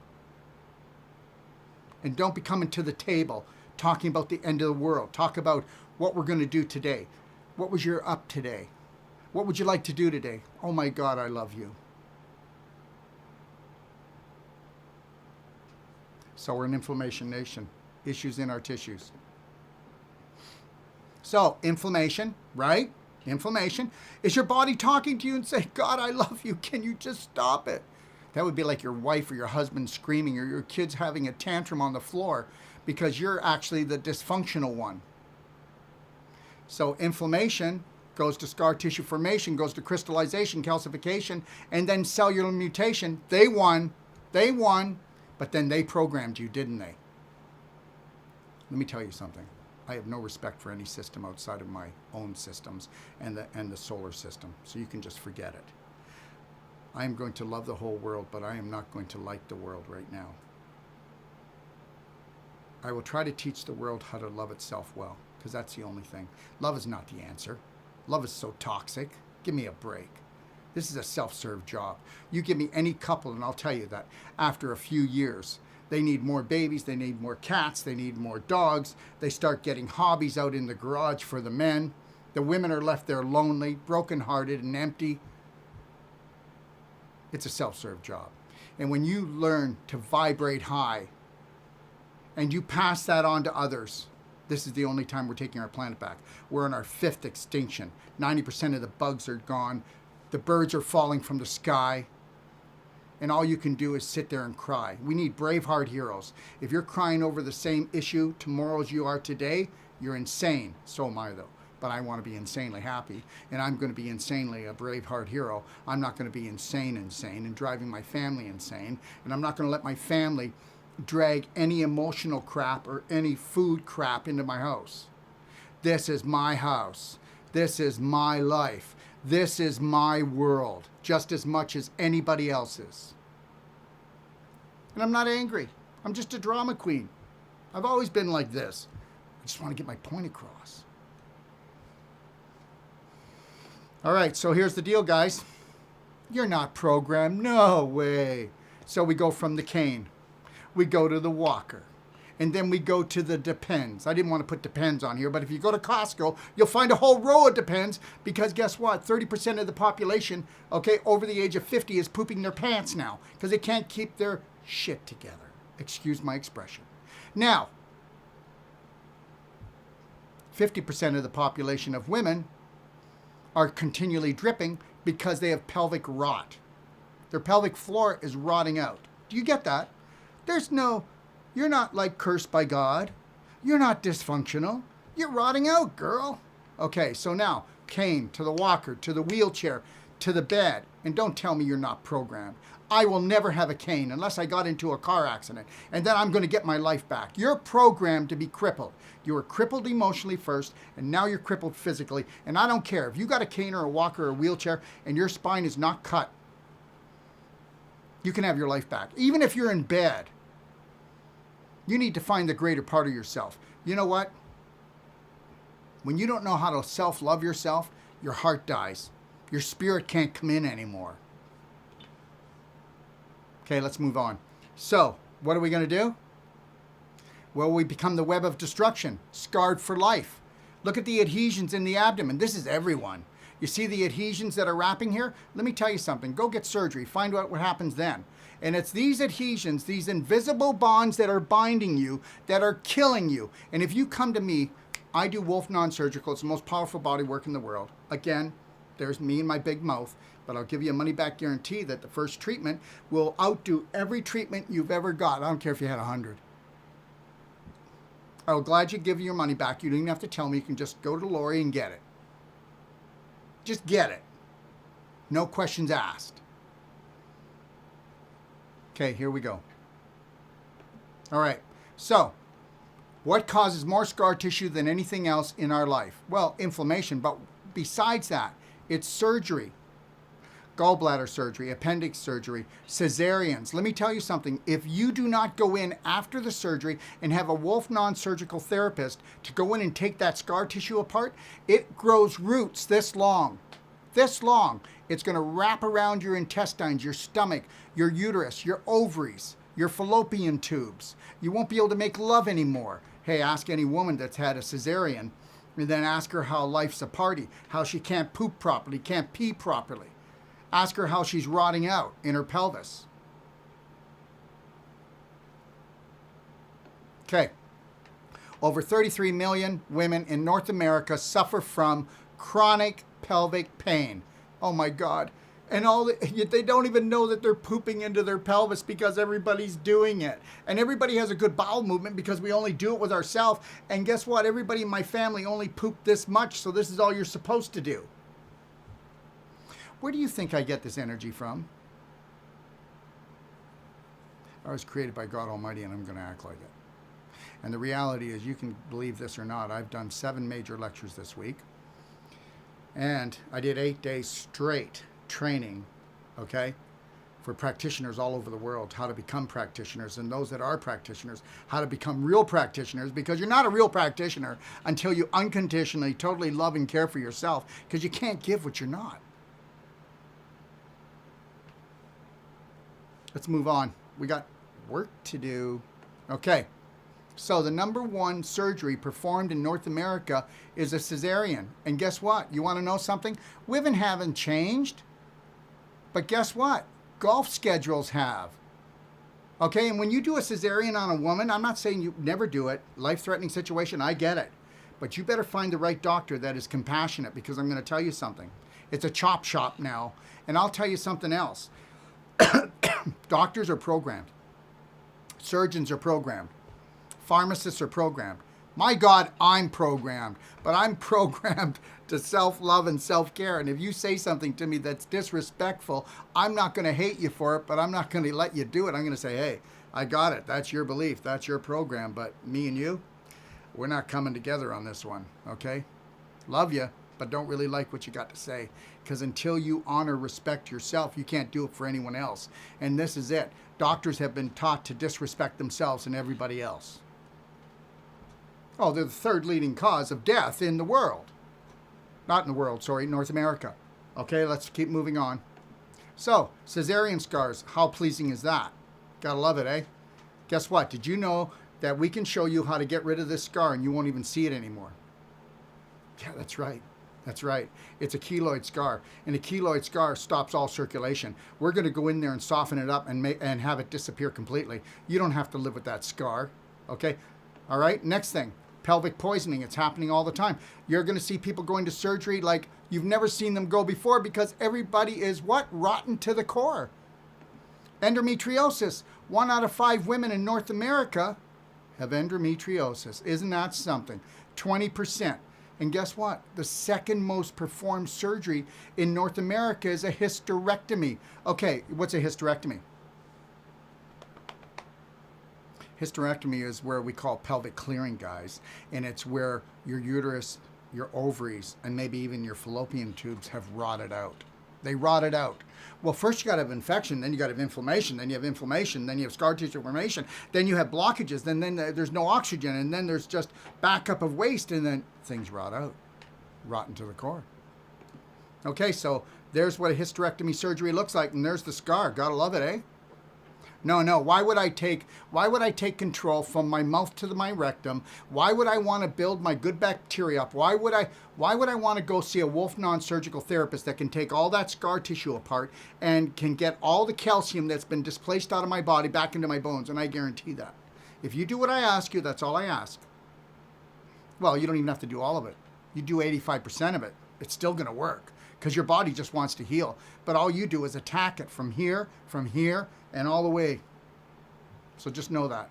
And don't be coming to the table talking about the end of the world. Talk about what we're going to do today. What was your up today? What would you like to do today? Oh my God, I love you. So we're an inflammation nation. Issues in our tissues. So inflammation, right? Inflammation. Is your body talking to you and saying, God, I love you. Can you just stop it? That would be like your wife or your husband screaming or your kids having a tantrum on the floor because you're actually the dysfunctional one. So inflammation goes to scar tissue formation, goes to crystallization, calcification, and then cellular mutation. They won, but then they programmed you, didn't they? Let me tell you something. I have no respect for any system outside of my own systems and the solar system. So you can just forget it. I am going to love the whole world, but I am not going to like the world right now. I will try to teach the world how to love itself well, because that's the only thing. Love is not the answer. Love is so toxic. Give me a break. This is a self-serve job. You give me any couple, and I'll tell you that after a few years, they need more babies, they need more cats, they need more dogs. They start getting hobbies out in the garage for the men. The women are left there lonely, brokenhearted, and empty. It's a self-serve job. And when you learn to vibrate high and you pass that on to others, this is the only time we're taking our planet back. We're in our 5th extinction. 90% of the bugs are gone. The birds are falling from the sky. And all you can do is sit there and cry. We need braveheart heroes. If you're crying over the same issue tomorrow as you are today, you're insane. So am I, though. But I want to be insanely happy, and I'm going to be insanely a braveheart hero. I'm not going to be insane and driving my family insane, and I'm not going to let my family drag any emotional crap or any food crap into my house. This is my house. This is my life. This is my world, just as much as anybody else's. And I'm not angry. I'm just a drama queen. I've always been like this. I just want to get my point across. All right, so here's the deal, guys. You're not programmed. No way. So we go from the cane. We go to the walker. And then we go to the Depends. I didn't want to put Depends on here, but if you go to Costco, you'll find a whole row of Depends because guess what? 30% of the population, okay, over the age of 50 is pooping their pants now because they can't keep their shit together. Excuse my expression. Now, 50% of the population of women are continually dripping because they have pelvic rot. Their pelvic floor is rotting out. Do you get that? You're not like cursed by God. You're not dysfunctional. You're rotting out, girl. Okay, so now, cane, to the walker, to the wheelchair, to the bed. And don't tell me you're not programmed. I will never have a cane unless I got into a car accident. And then I'm going to get my life back. You're programmed to be crippled. You were crippled emotionally first, and now you're crippled physically. And I don't care. If you got a cane or a walker or a wheelchair and your spine is not cut, you can have your life back. Even if you're in bed, you need to find the greater part of yourself. You know what? When you don't know how to self-love yourself, your heart dies. Your spirit can't come in anymore. Okay, let's move on. So, what are we going to do? Well, we become the web of destruction, scarred for life. Look at the adhesions in the abdomen. This is everyone. You see the adhesions that are wrapping here? Let me tell you something. Go get surgery. Find out what happens then. And it's these adhesions, these invisible bonds that are binding you, that are killing you. And if you come to me, I do Wolfe non-surgical. It's the most powerful body work in the world. Again, there's me and my big mouth. But I'll give you a money-back guarantee that the first treatment will outdo every treatment you've ever got. I don't care if you had 100. I'm glad you give your money back. You don't even have to tell me. You can just go to Lori and get it. Just get it. No questions asked. Okay, here we go. All right. So, what causes more scar tissue than anything else in our life? Well, inflammation. But besides that, it's surgery. Gallbladder surgery, appendix surgery, cesareans. Let me tell you something. If you do not go in after the surgery and have a Wolfe non-surgical therapist to go in and take that scar tissue apart, it grows roots this long. This long. It's going to wrap around your intestines, your stomach, your uterus, your ovaries, your fallopian tubes. You won't be able to make love anymore. Hey, ask any woman that's had a cesarean and then ask her how life's a party, how she can't poop properly, can't pee properly. Ask her how she's rotting out in her pelvis. Okay. Over 33 million women in North America suffer from chronic pelvic pain. Oh my God. And they don't even know that they're pooping into their pelvis because everybody's doing it. And everybody has a good bowel movement because we only do it with ourselves. And guess what? Everybody in my family only pooped this much, so this is all you're supposed to do. Where do you think I get this energy from? I was created by God Almighty, and I'm going to act like it. And the reality is, you can believe this or not, I've done 7 major lectures this week. And I did 8 days straight training, okay, for practitioners all over the world, how to become practitioners, and those that are practitioners, how to become real practitioners, because you're not a real practitioner until you unconditionally, totally love and care for yourself, because you can't give what you're not. Let's move on. We got work to do. Okay. So the number one surgery performed in North America is a cesarean. And guess what? You want to know something? Women haven't changed. But guess what? Golf schedules have. Okay, and when you do a cesarean on a woman, I'm not saying you never do it. Life-threatening situation, I get it. But you better find the right doctor that is compassionate, because I'm going to tell you something. It's a chop shop now. And I'll tell you something else. Doctors are programmed. Surgeons are programmed. Pharmacists are programmed. My God, I'm programmed. But I'm programmed to self-love and self-care. And if you say something to me that's disrespectful, I'm not going to hate you for it, but I'm not going to let you do it. I'm going to say, hey, I got it. That's your belief. That's your program. But me and you, we're not coming together on this one, okay? Love you, but don't really like what you got to say. Because until you honor, respect yourself, you can't do it for anyone else. And this is it. Doctors have been taught to disrespect themselves and everybody else. Oh, they're the third leading cause of death in the world. Not in the world, sorry, North America. Okay, let's keep moving on. So, cesarean scars, how pleasing is that? Gotta love it, eh? Guess what? Did you know that we can show you how to get rid of this scar and you won't even see it anymore? Yeah, that's right. That's right. It's a keloid scar, and a keloid scar stops all circulation. We're going to go in there and soften it up and have it disappear completely. You don't have to live with that scar, okay? All right, next thing, pelvic poisoning. It's happening all the time. You're going to see people going to surgery like you've never seen them go before, because everybody is what? Rotten to the core. Endometriosis. 1 out of 5 women in North America have endometriosis. Isn't that something? 20%. And guess what? The second most performed surgery in North America is a hysterectomy. Okay, what's a hysterectomy? Hysterectomy is where we call pelvic clearing, guys. And it's where your uterus, your ovaries, and maybe even your fallopian tubes have rotted out. They rotted out. Well, first you got to have infection, then you got to have inflammation, then you have inflammation, then you have scar tissue formation, then you have blockages, then there's no oxygen, and then there's just backup of waste, and then things rot out, rotten to the core. Okay, so there's what a hysterectomy surgery looks like, and there's the scar. Gotta love it, eh? No. Why would I take control from my mouth to my rectum? Why would I want to build my good bacteria up? Why would I want to go see a Wolfe non-surgical therapist that can take all that scar tissue apart and can get all the calcium that's been displaced out of my body back into my bones? And I guarantee that. If you do what I ask you, that's all I ask. Well, you don't even have to do all of it. You do 85% of it. It's still going to work, because your body just wants to heal. But all you do is attack it from here, and all the way. So just know that.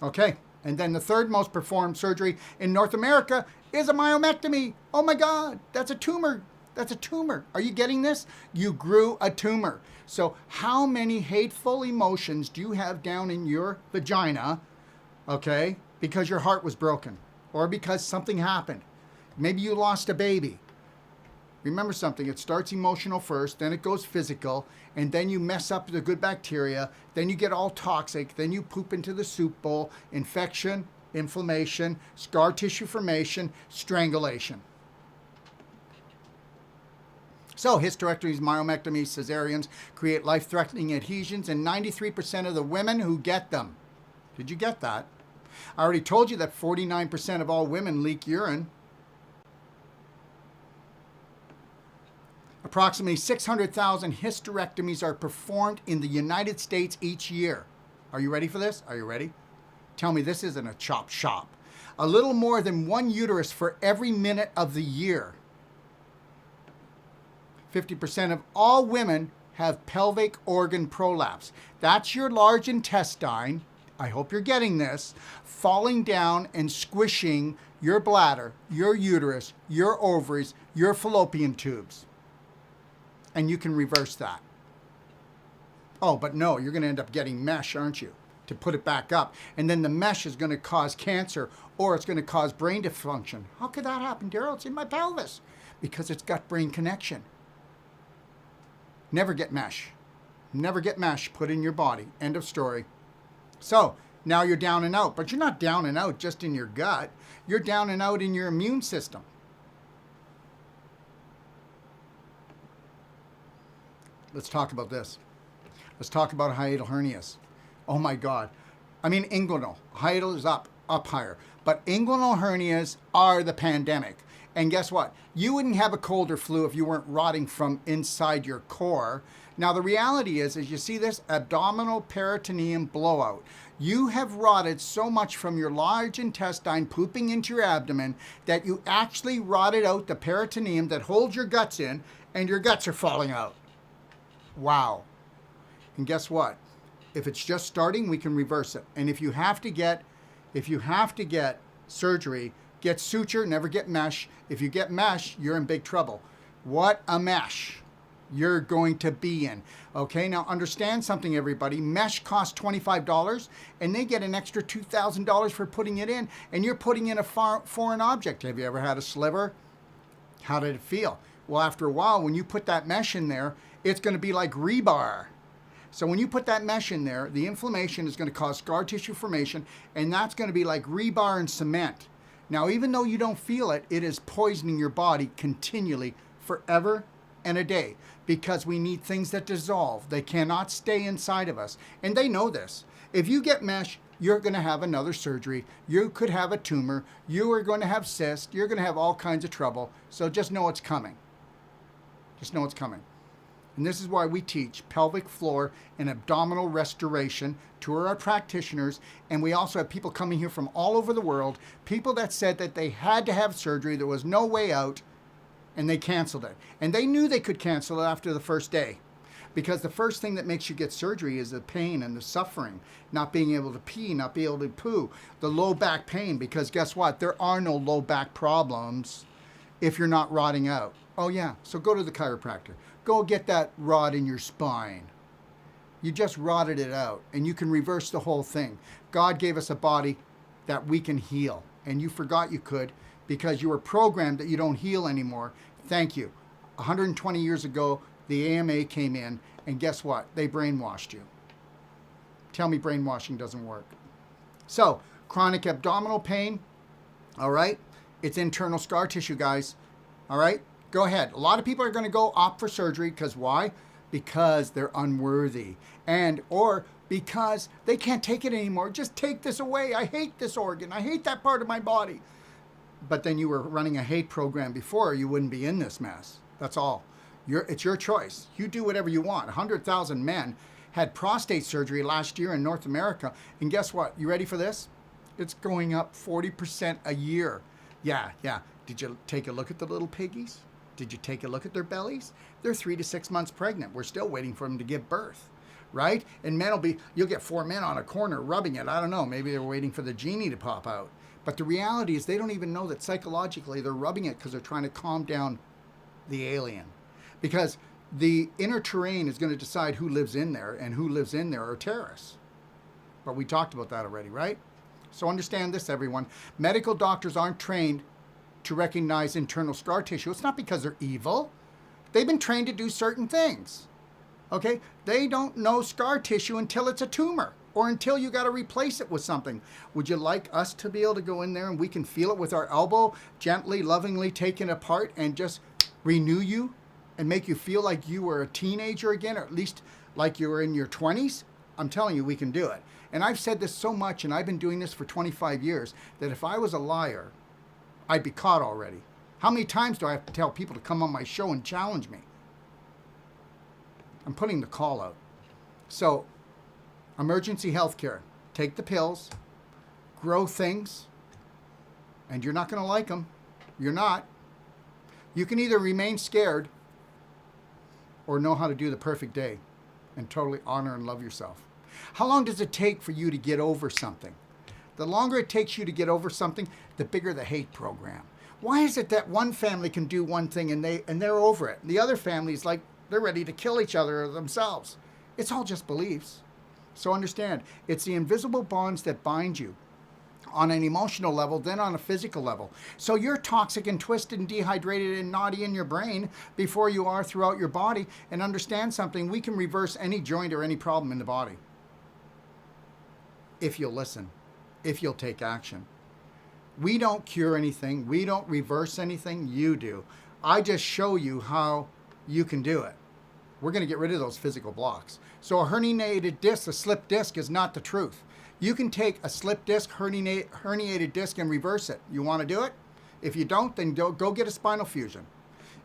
Okay, and then the third most performed surgery in North America is a myomectomy. Oh my God, that's a tumor. That's a tumor. Are you getting this? You grew a tumor. So how many hateful emotions do you have down in your vagina, okay, because your heart was broken or because something happened? Maybe you lost a baby. Remember something, it starts emotional first, then it goes physical, and then you mess up the good bacteria, then you get all toxic, then you poop into the soup bowl, infection, inflammation, scar tissue formation, strangulation. So hysterectomies, myomectomies, cesareans create life-threatening adhesions in 93% of the women who get them. Did you get that? I already told you that 49% of all women leak urine. Approximately 600,000 hysterectomies are performed in the United States each year. Are you ready for this? Are you ready? Tell me this isn't a chop shop. A little more than 1 uterus for every minute of the year. 50% of all women have pelvic organ prolapse. That's your large intestine, I hope you're getting this, falling down and squishing your bladder, your uterus, your ovaries, your fallopian tubes. And you can reverse that. Oh, but no, you're going to end up getting mesh, aren't you, to put it back up. And then the mesh is going to cause cancer, or it's going to cause brain dysfunction. How could that happen, Darrell? It's in my pelvis. Because it's gut-brain connection. Never get mesh. Never get mesh put in your body. End of story. So now you're down and out, but you're not down and out just in your gut. You're down and out in your immune system. Let's talk about this. Let's talk about hiatal hernias. Oh my God. I mean, inguinal. Hiatal is up higher. But inguinal hernias are the pandemic. And guess what? You wouldn't have a cold or flu if you weren't rotting from inside your core. Now, the reality is you see this abdominal peritoneum blowout. You have rotted so much from your large intestine pooping into your abdomen that you actually rotted out the peritoneum that holds your guts in, and your guts are falling out. Wow. And guess what? If it's just starting, we can reverse it. And if you have to get surgery, get suture, never get mesh. If you get mesh, you're in big trouble. What a mesh you're going to be in. Okay, now understand something, everybody. Mesh costs $25, and they get an extra $2,000 for putting it in, and you're putting in a foreign object. Have you ever had a sliver? How did it feel? Well, after a while, when you put that mesh in there, it's going to be like rebar. So when you put that mesh in there, the inflammation is going to cause scar tissue formation, and that's going to be like rebar and cement. Now, even though you don't feel it, it is poisoning your body continually, forever and a day, because we need things that dissolve. They cannot stay inside of us, and they know this. If you get mesh, you're going to have another surgery. You could have a tumor. You are going to have cysts. You're going to have all kinds of trouble. So just know it's coming. Just know it's coming. And this is why we teach pelvic floor and abdominal restoration to our practitioners. And we also have people coming here from all over the world, people that said that they had to have surgery, there was no way out, and they canceled it. And they knew they could cancel it after the first day, because the first thing that makes you get surgery is the pain and the suffering, not being able to pee, not being able to poo, the low back pain, because guess what? There are no low back problems if you're not rotting out. Oh yeah, so go to the chiropractor. Go get that rod in your spine. You just rotted it out, and you can reverse the whole thing. God gave us a body that we can heal, and you forgot you could because you were programmed that you don't heal anymore. Thank you. 120 years ago, the AMA came in, and guess what? They brainwashed you. Tell me brainwashing doesn't work. So, chronic abdominal pain, all right? It's internal scar tissue, guys, all right? Go ahead. A lot of people are going to go opt for surgery because why? Because they're unworthy, and or because they can't take it anymore. Just take this away. I hate this organ. I hate that part of my body. But then you were running a hate program before, you wouldn't be in this mess. That's all. It's your choice. You do whatever you want. 100,000 men had prostate surgery last year in North America, and guess what? You ready for this? It's going up 40% a year. Yeah. Did you take a look at the little piggies? Did you take a look at their bellies? They're 3 to 6 months pregnant. We're still waiting for them to give birth, right? And men you'll get 4 men on a corner rubbing it. I don't know. Maybe they're waiting for the genie to pop out. But the reality is they don't even know that psychologically they're rubbing it because they're trying to calm down the alien. Because the inner terrain is going to decide who lives in there, and who lives in there are terrorists. But we talked about that already, right? So understand this, everyone. Medical doctors aren't trained to recognize internal scar tissue. It's not because they're evil. They've been trained to do certain things. Okay? They don't know scar tissue until it's a tumor, or until you got to replace it with something. Would you like us to be able to go in there and we can feel it with our elbow, gently, lovingly take it apart and just renew you and make you feel like you were a teenager again, or at least like you were in your 20s? I'm telling you, we can do it. And I've said this so much, and I've been doing this for 25 years, that if I was a liar, I'd be caught already. How many times do I have to tell people to come on my show and challenge me? I'm putting the call out. So, emergency health care. Take the pills, grow things, and you're not going to like them. You're not. You can either remain scared or know how to do the perfect day and totally honor and love yourself. How long does it take for you to get over something? The longer it takes you to get over something, the bigger the hate program. Why is it that one family can do one thing and they're over it? The other family's like they're ready to kill each other or themselves. It's all just beliefs. So understand, it's the invisible bonds that bind you. on an emotional level than on a physical level. So you're toxic and twisted and dehydrated and naughty in your brain before you are throughout your body. And understand something, we can reverse any joint or any problem in the body if you'll listen, if you'll take action. We don't cure anything. We don't reverse anything. You do. I just show you how you can do it. We're going to get rid of those physical blocks. So a herniated disc, a slip disc, is not the truth. You can take a slip disc, herniated disc, and reverse it. You want to do it? If you don't, then go get a spinal fusion.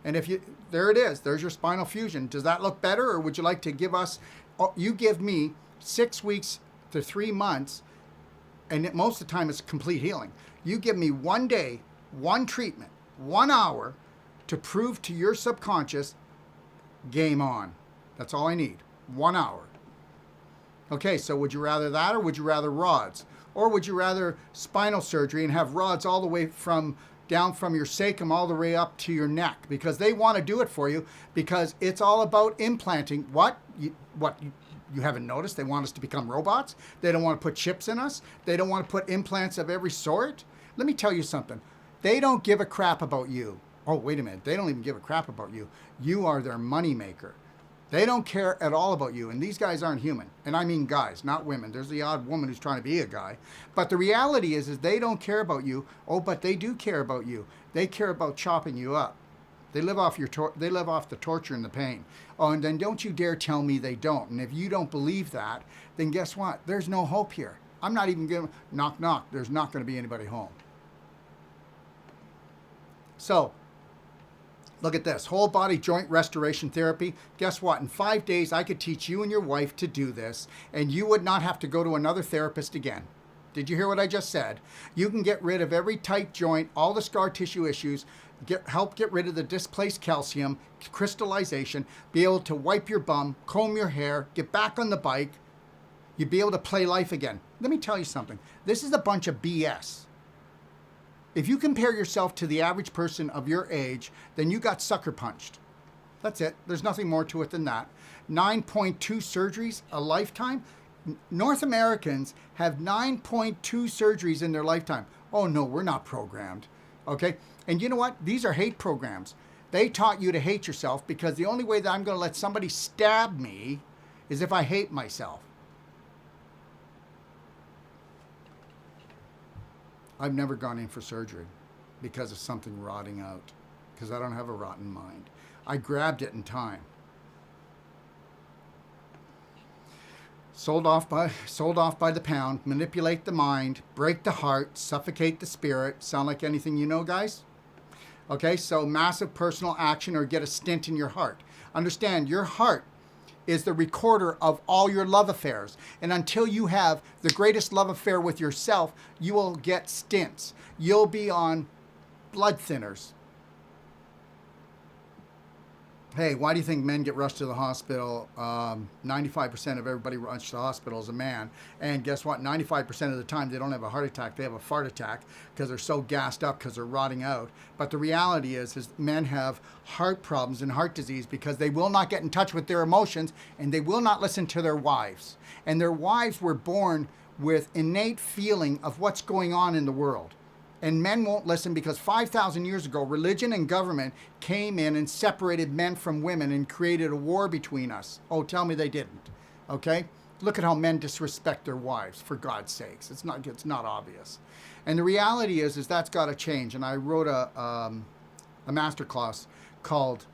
And if you, there it is. There's your spinal fusion. Does that look better, or would you like to give us? You give me 6 weeks to 3 months, and most of the time it's complete healing. You give me 1 day, 1 treatment, 1 hour to prove to your subconscious, game on. That's all I need. 1 hour. Okay, so would you rather that, or would you rather rods? Or would you rather spinal surgery and have rods all the way from down from your sacrum all the way up to your neck? Because they want to do it for you, because it's all about implanting. What you haven't noticed? They want us to become robots. They don't want to put chips in us. They don't want to put implants of every sort. Let me tell you something. They don't give a crap about you. Oh, wait a minute. They don't even give a crap about you. You are their money maker. They don't care at all about you. And these guys aren't human. And I mean guys, not women. There's the odd woman who's trying to be a guy. But the reality is they don't care about you. Oh, but they do care about you. They care about chopping you up. They live off they live off the torture and the pain. Oh, and then don't you dare tell me they don't. And if you don't believe that, then guess what? There's no hope here. I'm not even going to knock, knock. There's not going to be anybody home. So, look at this. Whole body joint restoration therapy. Guess what? In 5 days, I could teach you and your wife to do this, and you would not have to go to another therapist again. Did you hear what I just said? You can get rid of every tight joint, all the scar tissue issues, help get rid of the displaced calcium, crystallization, be able to wipe your bum, comb your hair, get back on the bike. You'd be able to play life again. Let me tell you something. This is a bunch of BS. If you compare yourself to the average person of your age, then you got sucker punched. That's it. There's nothing more to it than that. 9.2 surgeries a lifetime. North Americans have 9.2 surgeries in their lifetime. Oh no, we're not programmed. Okay? And you know what? These are hate programs. They taught you to hate yourself, because the only way that I'm going to let somebody stab me is if I hate myself. I've never gone in for surgery because of something rotting out, because I don't have a rotten mind. I grabbed it in time. Sold off by the pound, manipulate the mind, break the heart, suffocate the spirit. Sound like anything you know, guys? Okay, so massive personal action, or get a stent in your heart. Understand, your heart is the recorder of all your love affairs. And until you have the greatest love affair with yourself, you will get stints. You'll be on blood thinners. Hey, why do you think men get rushed to the hospital? 95% of everybody rushed to the hospital is a man. And guess what? 95% of the time they don't have a heart attack. They have a fart attack, because they're so gassed up because they're rotting out. But the reality is men have heart problems and heart disease because they will not get in touch with their emotions, and they will not listen to their wives. And their wives were born with innate feeling of what's going on in the world. And men won't listen because 5,000 years ago, religion and government came in and separated men from women and created a war between us. Oh, tell me they didn't. Okay? Look at how men disrespect their wives, for God's sakes. It's not obvious. And the reality is that's got to change. And I wrote a master class called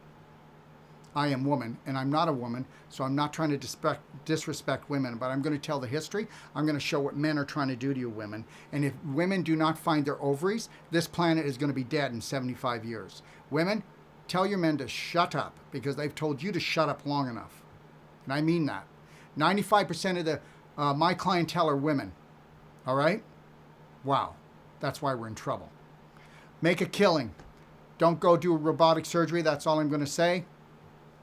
I Am Woman, and I'm not a woman, so I'm not trying to disrespect women, but I'm going to tell the history. I'm going to show what men are trying to do to you women. And if women do not find their ovaries, this planet is going to be dead in 75 years. Women, tell your men to shut up, because they've told you to shut up long enough. And I mean that. 95% of my clientele are women. All right? Wow. That's why we're in trouble. Make a killing. Don't go do robotic surgery. That's all I'm going to say.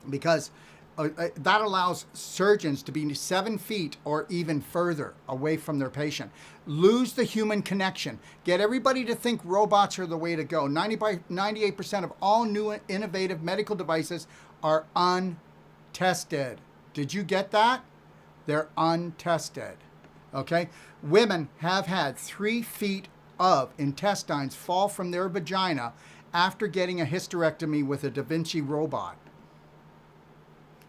Because that allows surgeons to be 7 feet or even further away from their patient. Lose the human connection. Get everybody to think robots are the way to go. 98% of all new innovative medical devices are untested. Did you get that? They're untested. Okay? Women have had 3 feet of intestines fall from their vagina after getting a hysterectomy with a Da Vinci robot.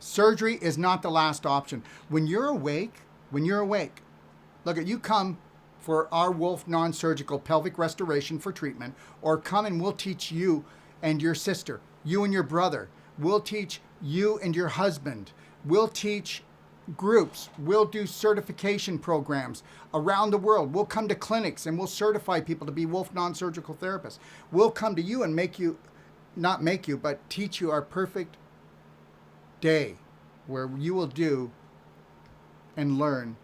Surgery is not the last option. When you're awake, look, you come for our Wolfe non-surgical pelvic restoration for treatment, or come and we'll teach you and your sister, you and your brother. We'll teach you and your husband. We'll teach groups. We'll do certification programs around the world. We'll come to clinics and we'll certify people to be Wolfe non-surgical therapists. We'll come to you and but teach you our perfect day where you will do and learn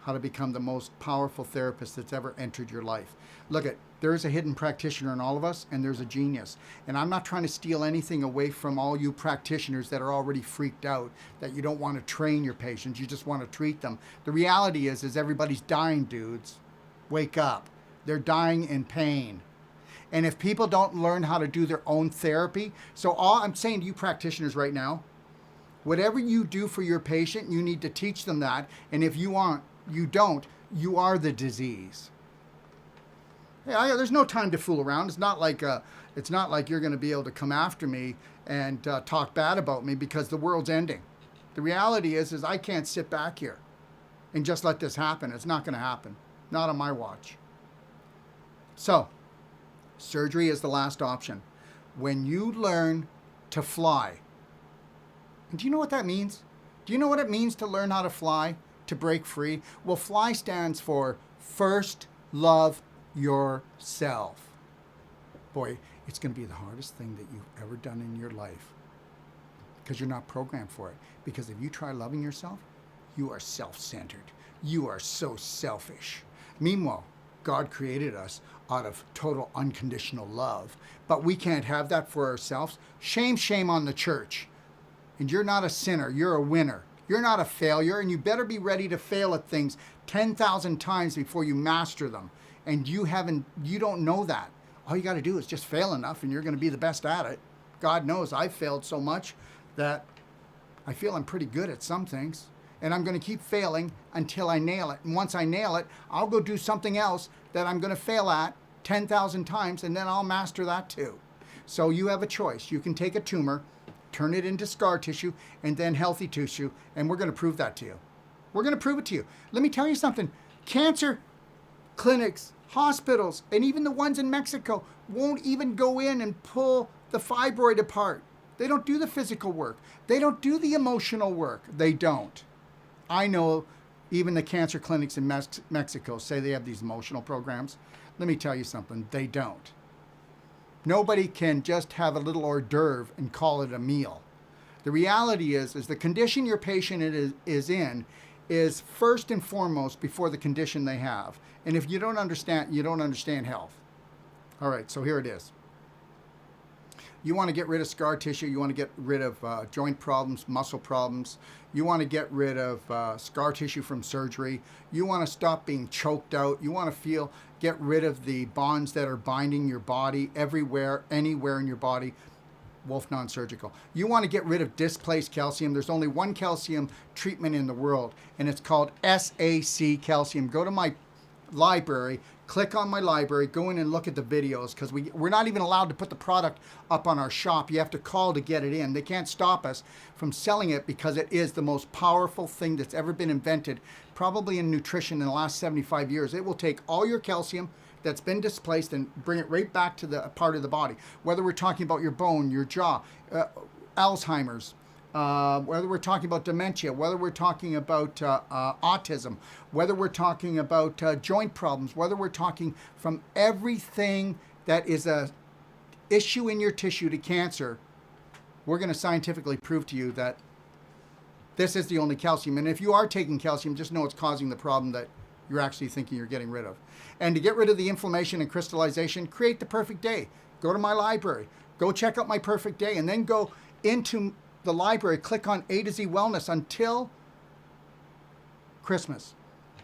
how to become the most powerful therapist that's ever entered your life. Look, there is a hidden practitioner in all of us, and there's a genius. And I'm not trying to steal anything away from all you practitioners that are already freaked out, that you don't want to train your patients, you just want to treat them. The reality is everybody's dying, dudes. Wake up. They're dying in pain. And if people don't learn how to do their own therapy, so all I'm saying to you practitioners right now, whatever you do for your patient, you need to teach them that. And if you don't, you are the disease. Yeah, there's no time to fool around. It's not like you're going to be able to come after me and talk bad about me because the world's ending. The reality is I can't sit back here and just let this happen. It's not going to happen. Not on my watch. So, surgery is the last option. When you learn to fly, and do you know what that means? Do you know what it means to learn how to fly? To break free? Well, FLY stands for First Love Yourself. Boy, it's going to be the hardest thing that you've ever done in your life because you're not programmed for it. Because if you try loving yourself, you are self-centered. You are so selfish. Meanwhile, God created us out of total unconditional love, but we can't have that for ourselves. Shame on the church. And you're not a sinner, you're a winner. You're not a failure, and you better be ready to fail at things 10,000 times before you master them. And you don't know that. All you got to do is just fail enough, and you're going to be the best at it. God knows I've failed so much that I feel I'm pretty good at some things. And I'm going to keep failing until I nail it. And once I nail it, I'll go do something else that I'm going to fail at 10,000 times, and then I'll master that too. So you have a choice. You can take a tumor, turn it into scar tissue, and then healthy tissue, and we're going to prove that to you. We're going to prove it to you. Let me tell you something. Cancer clinics, hospitals, and even the ones in Mexico won't even go in and pull the fibroid apart. They don't do the physical work. They don't do the emotional work. They don't. I know even the cancer clinics in Mexico say they have these emotional programs. Let me tell you something. They don't. Nobody can just have a little hors d'oeuvre and call it a meal. The reality is the condition your patient is in is first and foremost before the condition they have. And if you don't understand health. All right, so here it is. You want to get rid of scar tissue. You want to get rid of joint problems, muscle problems. You want to get rid of scar tissue from surgery. You want to stop being choked out. You want to get rid of the bonds that are binding your body everywhere, anywhere in your body. Wolfe non-surgical. You want to get rid of displaced calcium. There's only one calcium treatment in the world, and it's called SAC calcium. Go to my library, click on my library, go in and look at the videos, because we're not even allowed to put the product up on our shop. You have to call to get it in. They can't stop us from selling it because it is the most powerful thing that's ever been invented, probably in nutrition in the last 75 years. It will take all your calcium that's been displaced and bring it right back to the part of the body. Whether we're talking about your bone, your jaw, Alzheimer's, whether we're talking about dementia, whether we're talking about autism, whether we're talking about joint problems, whether we're talking from everything that is a issue in your tissue to cancer, we're going to scientifically prove to you that this is the only calcium. And if you are taking calcium, just know it's causing the problem that you're actually thinking you're getting rid of. And to get rid of the inflammation and crystallization, create the perfect day. Go to my library. Go check out my perfect day, and then go into the library, click on A to Z Wellness until Christmas.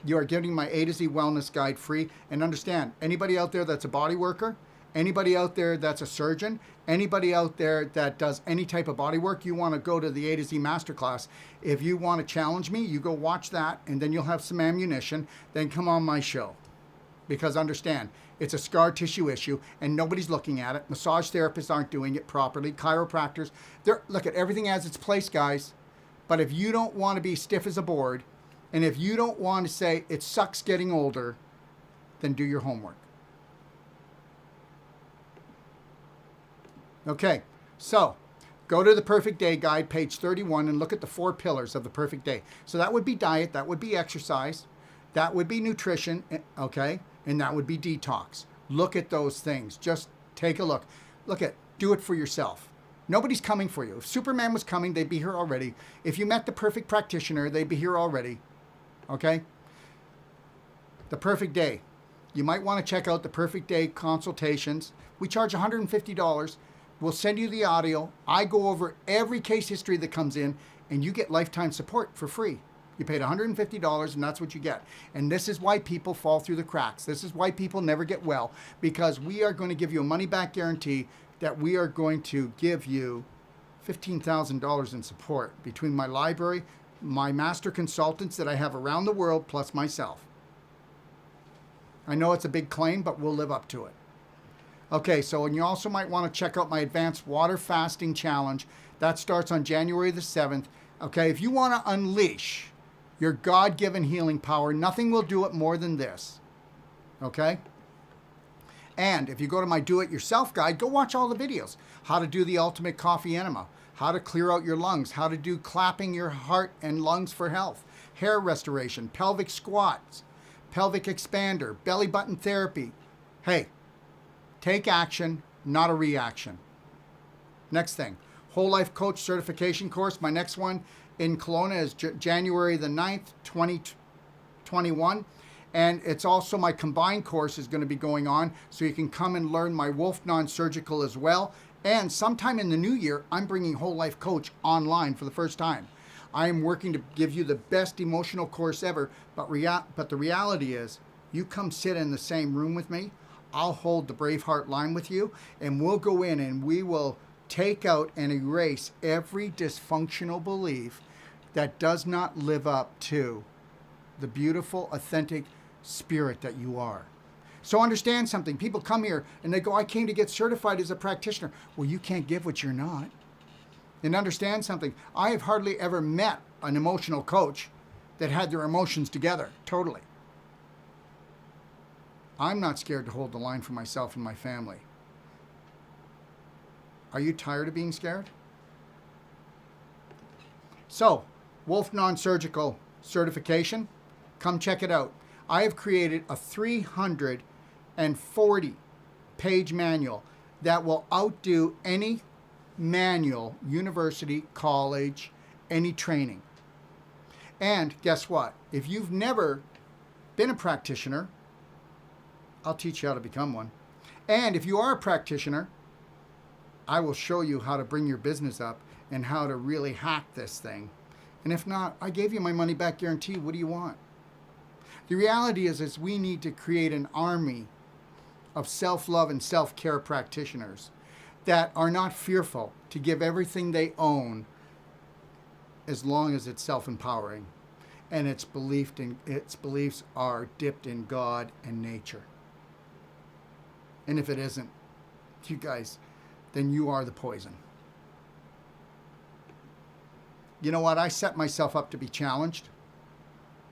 You are getting my A to Z Wellness Guide free. And understand, anybody out there that's a body worker, Anybody out there that's a surgeon, anybody out there that does any type of body work, you want to go to the A to Z Masterclass. If you want to challenge me, you go watch that, and then you'll have some ammunition. Then come on my show. Because understand, it's a scar tissue issue, and nobody's looking at it. Massage therapists aren't doing it properly. Chiropractors, look at everything has its place, guys. But if you don't want to be stiff as a board, and if you don't want to say it sucks getting older, then do your homework. Okay, so go to the Perfect Day Guide, page 31, and look at the 4 pillars of the perfect day. So that would be diet, that would be exercise, that would be nutrition, okay, and that would be detox. Look at those things. Just take a look. Do it for yourself. Nobody's coming for you. If Superman was coming, they'd be here already. If you met the perfect practitioner, they'd be here already. Okay? The Perfect Day. You might want to check out the Perfect Day consultations. We charge $150. We'll send you the audio. I go over every case history that comes in, and you get lifetime support for free. You paid $150, and that's what you get. And this is why people fall through the cracks. This is why people never get well, because we are going to give you a money-back guarantee that we are going to give you $15,000 in support between my library, my master consultants that I have around the world, plus myself. I know it's a big claim, but we'll live up to it. Okay, so and you also might want to check out my advanced water fasting challenge. That starts on January the 7th. Okay, if you want to unleash your God-given healing power, nothing will do it more than this. Okay? And if you go to my do-it-yourself guide, go watch all the videos. How to do the ultimate coffee enema, how to clear out your lungs, how to do clapping your heart and lungs for health, hair restoration, pelvic squats, pelvic expander, belly button therapy. Hey, take action, not a reaction. Next thing, Whole Life Coach Certification Course. My next one in Kelowna is January the 9th, 2021. And it's also my combined course is going to be going on, so you can come and learn my Wolfe non-surgical as well. And sometime in the new year, I'm bringing Whole Life Coach online for the first time. I am working to give you the best emotional course ever, but the reality is, you come sit in the same room with me, I'll hold the Braveheart line with you, and we'll go in and we will take out and erase every dysfunctional belief that does not live up to the beautiful, authentic spirit that you are. So understand something. People come here and they go, I came to get certified as a practitioner. Well, you can't give what you're not. And understand something. I have hardly ever met an emotional coach that had their emotions together, totally. I'm not scared to hold the line for myself and my family. Are you tired of being scared? So, Wolfe Non-Surgical Certification, come check it out. I have created a 340-page manual that will outdo any manual, university, college, any training. And guess what? If you've never been a practitioner, I'll teach you how to become one. And if you are a practitioner, I will show you how to bring your business up and how to really hack this thing. And if not, I gave you my money back guarantee. What do you want? The reality is we need to create an army of self-love and self-care practitioners that are not fearful to give everything they own as long as it's self-empowering and its beliefs are dipped in God and nature. And if it isn't, you guys, then you are the poison. You know what? I set myself up to be challenged.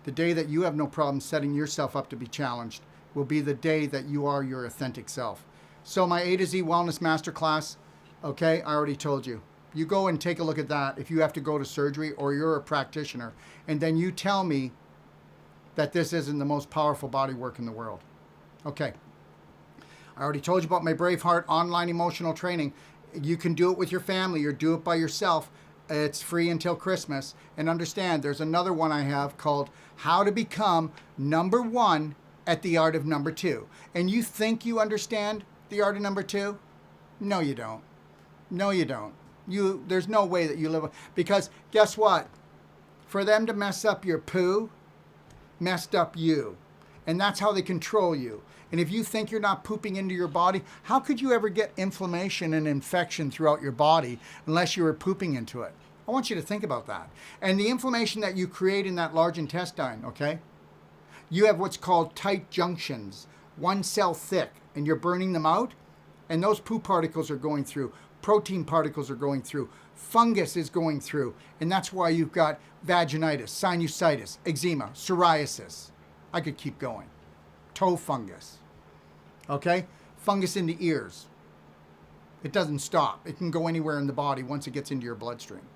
The day that you have no problem setting yourself up to be challenged will be the day that you are your authentic self. So my A to Z Wellness Masterclass, okay, I already told you. You go and take a look at that if you have to go to surgery or you're a practitioner, and then you tell me that this isn't the most powerful body work in the world. Okay. I already told you about my Braveheart online emotional training. You can do it with your family or do it by yourself. It's free until Christmas. And understand, there's another one I have called How to Become Number One at the Art of Number Two. And you think you understand the art of number two? No, you don't. No, you don't. There's no way that you live, because guess what? For them to mess up your poo, messed up you. And that's how they control you. And if you think you're not pooping into your body, how could you ever get inflammation and infection throughout your body unless you were pooping into it? I want you to think about that. And the inflammation that you create in that large intestine, okay? You have what's called tight junctions, 1 cell thick, and you're burning them out, and those poop particles are going through, protein particles are going through, fungus is going through, and that's why you've got vaginitis, sinusitis, eczema, psoriasis. I could keep going. Toe fungus, okay? Fungus in the ears. It doesn't stop. It can go anywhere in the body once it gets into your bloodstream.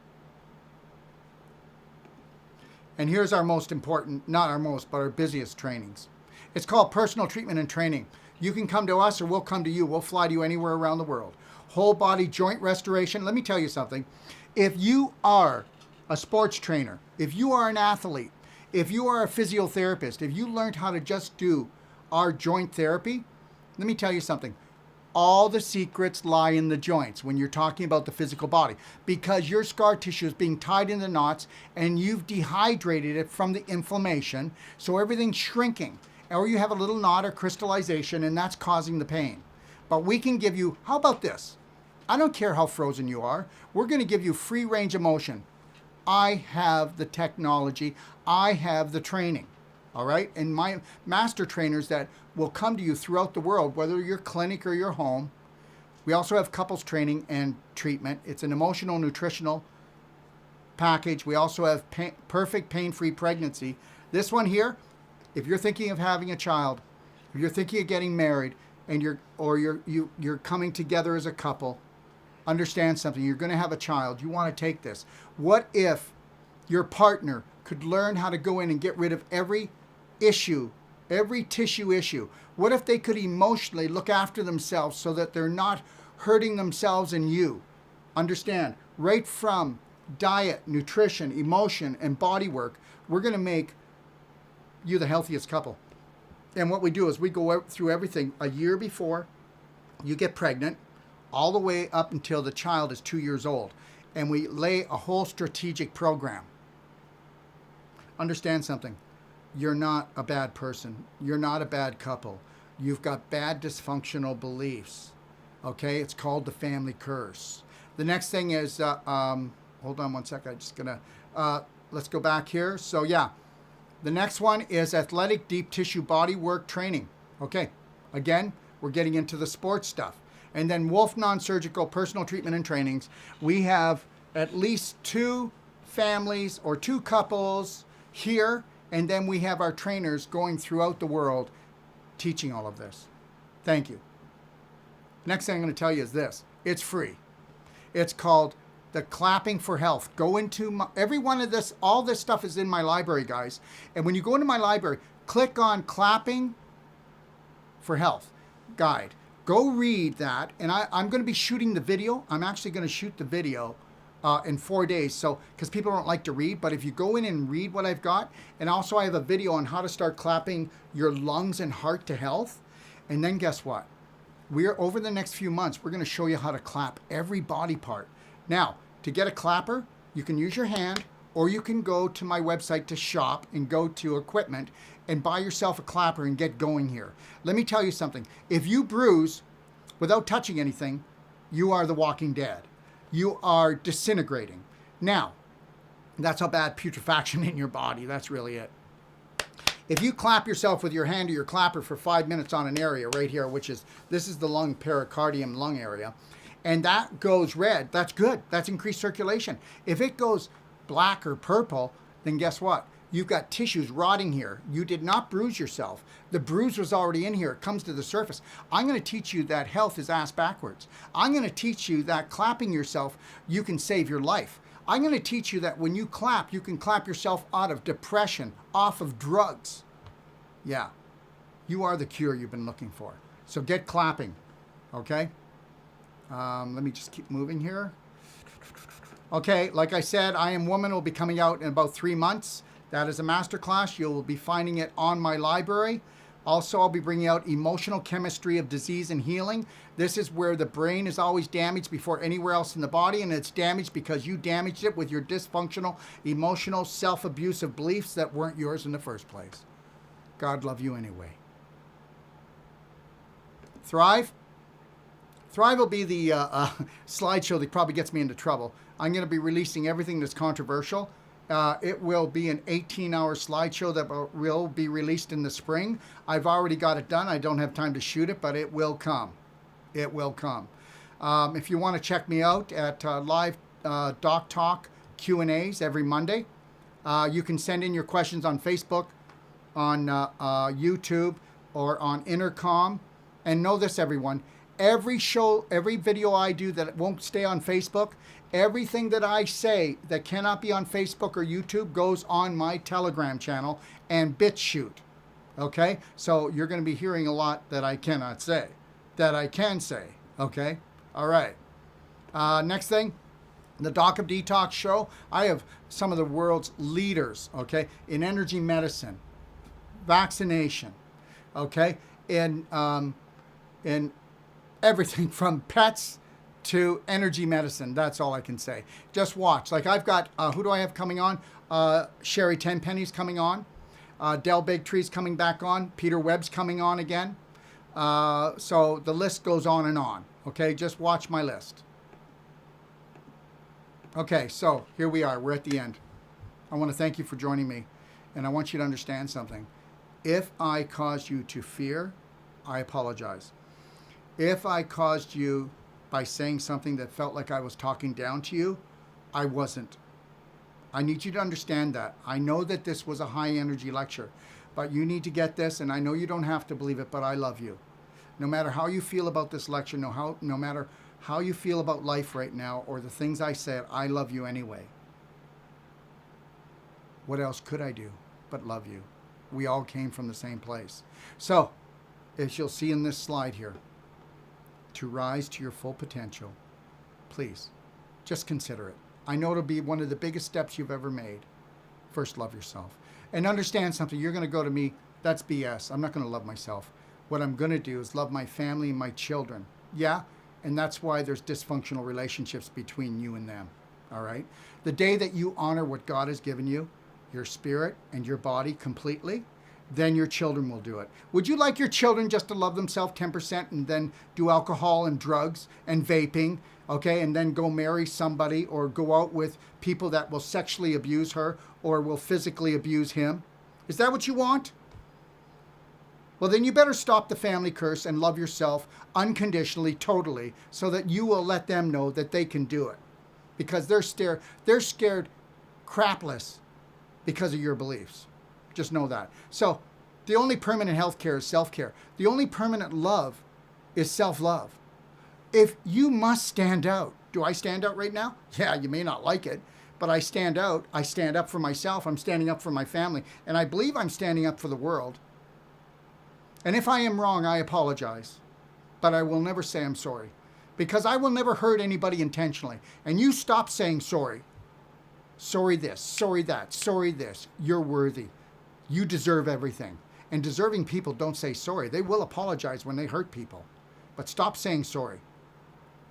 And here's our most important, not our most, but our busiest trainings. It's called personal treatment and training. You can come to us or we'll come to you. We'll fly to you anywhere around the world. Whole body joint restoration. Let me tell you something. If you are a sports trainer, if you are an athlete, if you are a physiotherapist, if you learned how to just do our joint therapy, let me tell you something. All the secrets lie in the joints when you're talking about the physical body, because your scar tissue is being tied into knots and you've dehydrated it from the inflammation, so everything's shrinking. Or you have a little knot or crystallization and that's causing the pain. But we can give you, how about this? I don't care how frozen you are. We're going to give you free range of motion. I have the technology. I have the training. All right? And my master trainers that will come to you throughout the world, whether your clinic or your home. We also have couples training and treatment. It's an emotional, nutritional package. We also have perfect pain-free pregnancy. This one here, if you're thinking of having a child, if you're thinking of getting married, and you're coming together as a couple, understand something. You're going to have a child. You want to take this. What if your partner could learn how to go in and get rid of every issue, every tissue issue? What if they could emotionally look after themselves so that they're not hurting themselves and you? Understand, right from diet, nutrition, emotion, and body work, we're going to make you the healthiest couple. And what we do is we go through everything a year before you get pregnant, all the way up until the child is 2 years old. And we lay a whole strategic program. Understand something. You're not a bad person. You're not a bad couple. You've got bad dysfunctional beliefs. Okay? It's called the family curse. The next thing is, hold on one sec. I'm just going to, let's go back here. So yeah. The next one is athletic deep tissue body work training. Okay, again, we're getting into the sports stuff. And then Wolfe non-surgical personal treatment and trainings. We have at least 2 families or 2 couples here, and then we have our trainers going throughout the world teaching all of this. Thank you. Next thing I'm going to tell you is this. It's free. It's called the Clapping for Health. Go into every one of this, all this stuff is in my library, guys. And when you go into my library, click on Clapping for Health guide. Go read that. And I'm going to be shooting the video. I'm actually going to shoot the video in 4 days. So, because people don't like to read, but if you go in and read what I've got, and also I have a video on how to start clapping your lungs and heart to health. And then guess what? We're over the next few months, we're going to show you how to clap every body part. Now, to get a clapper, you can use your hand, or you can go to my website to shop and go to equipment and buy yourself a clapper and get going here. Let me tell you something. If you bruise without touching anything, you are the walking dead. You are disintegrating. Now, that's how bad putrefaction in your body. That's really it. If you clap yourself with your hand or your clapper for 5 minutes on an area right here, this is the lung pericardium lung area, and that goes red, that's good. That's increased circulation. If it goes black or purple, then guess what? You've got tissues rotting here. You did not bruise yourself. The bruise was already in here. It comes to the surface. I'm going to teach you that health is ass backwards. I'm going to teach you that clapping yourself, you can save your life. I'm going to teach you that when you clap, you can clap yourself out of depression, off of drugs. Yeah, you are the cure you've been looking for. So get clapping, okay? Let me just keep moving here. Okay, like I said, I Am Woman will be coming out in about 3 months. That is a masterclass. You'll be finding it on my library. Also, I'll be bringing out Emotional Chemistry of Disease and Healing. This is where the brain is always damaged before anywhere else in the body, and it's damaged because you damaged it with your dysfunctional, emotional, self-abusive beliefs that weren't yours in the first place. God love you anyway. Thrive? Thrive will be the slideshow that probably gets me into trouble. I'm going to be releasing everything that's controversial. It will be an 18-hour slideshow that will be released in the spring. I've already got it done. I don't have time to shoot it, but it will come. It will come. If you want to check me out at live Doc Talk Q&As every Monday, you can send in your questions on Facebook, on YouTube, or on Intercom. And know this, everyone. Every show, every video I do that won't stay on Facebook, everything that I say that cannot be on Facebook or YouTube goes on my Telegram channel and BitChute. Okay? So you're going to be hearing a lot that I cannot say, that I can say. Okay? All right. Next thing, the Doc of Detox show. I have some of the world's leaders, okay, in energy medicine, vaccination, okay, in everything from pets to energy medicine. That's all I can say. Just watch. Like I've got, who do I have coming on? Sherry Tenpenny's coming on. Del Bigtree's coming back on. Peter Webb's coming on again. So the list goes on and on. Okay, just watch my list. Okay, so here we are. We're at the end. I want to thank you for joining me. And I want you to understand something. If I caused you to fear, I apologize. If I caused you by saying something that felt like I was talking down to you, I wasn't. I need you to understand that. I know that this was a high energy lecture, but you need to get this, and I know you don't have to believe it, but I love you. No matter how you feel about this lecture, no matter how you feel about life right now or the things I said, I love you anyway. What else could I do but love you? We all came from the same place. So, as you'll see in this slide here, to rise to your full potential, please, just consider it. I know it'll be one of the biggest steps you've ever made. First, love yourself. And understand something. You're going to go to me, that's BS. I'm not going to love myself. What I'm going to do is love my family and my children. Yeah? And that's why there's dysfunctional relationships between you and them. All right? The day that you honor what God has given you, your spirit and your body completely, then your children will do it. Would you like your children just to love themselves 10% and then do alcohol and drugs and vaping, okay, and then go marry somebody or go out with people that will sexually abuse her or will physically abuse him? Is that what you want? Well, then you better stop the family curse and love yourself unconditionally, totally, so that you will let them know that they can do it. Because they're scared crapless because of your beliefs. Just know that. So the only permanent health care is self-care. The only permanent love is self-love. If you must stand out, do I stand out right now? Yeah, you may not like it, but I stand out. I stand up for myself. I'm standing up for my family. And I believe I'm standing up for the world. And if I am wrong, I apologize. But I will never say I'm sorry. Because I will never hurt anybody intentionally. And you stop saying sorry. Sorry this, sorry that, sorry this. You're worthy. You deserve everything. And deserving people don't say sorry. They will apologize when they hurt people. But stop saying sorry.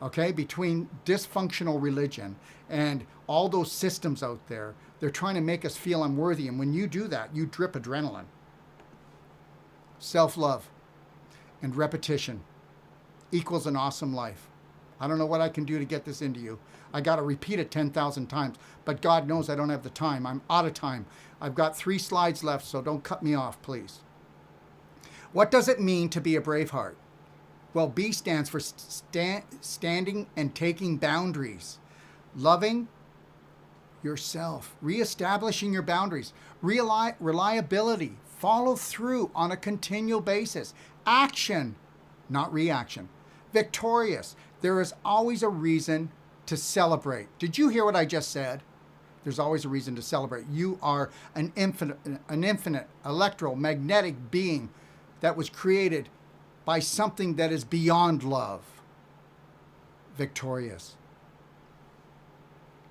Okay? Between dysfunctional religion and all those systems out there, they're trying to make us feel unworthy. And when you do that, you drip adrenaline. Self-love and repetition equals an awesome life. I don't know what I can do to get this into you. I got to repeat it 10,000 times. But God knows I don't have the time. I'm out of time. I've got 3 slides left, so don't cut me off, please. What does it mean to be a braveheart? Well, B stands for standing and taking boundaries. Loving yourself. Reestablishing your boundaries. Reliability. Follow through on a continual basis. Action, not reaction. Victorious. There is always a reason to celebrate. Did you hear what I just said? There's always a reason to celebrate. You are an infinite electromagnetic being that was created by something that is beyond love. Victorious.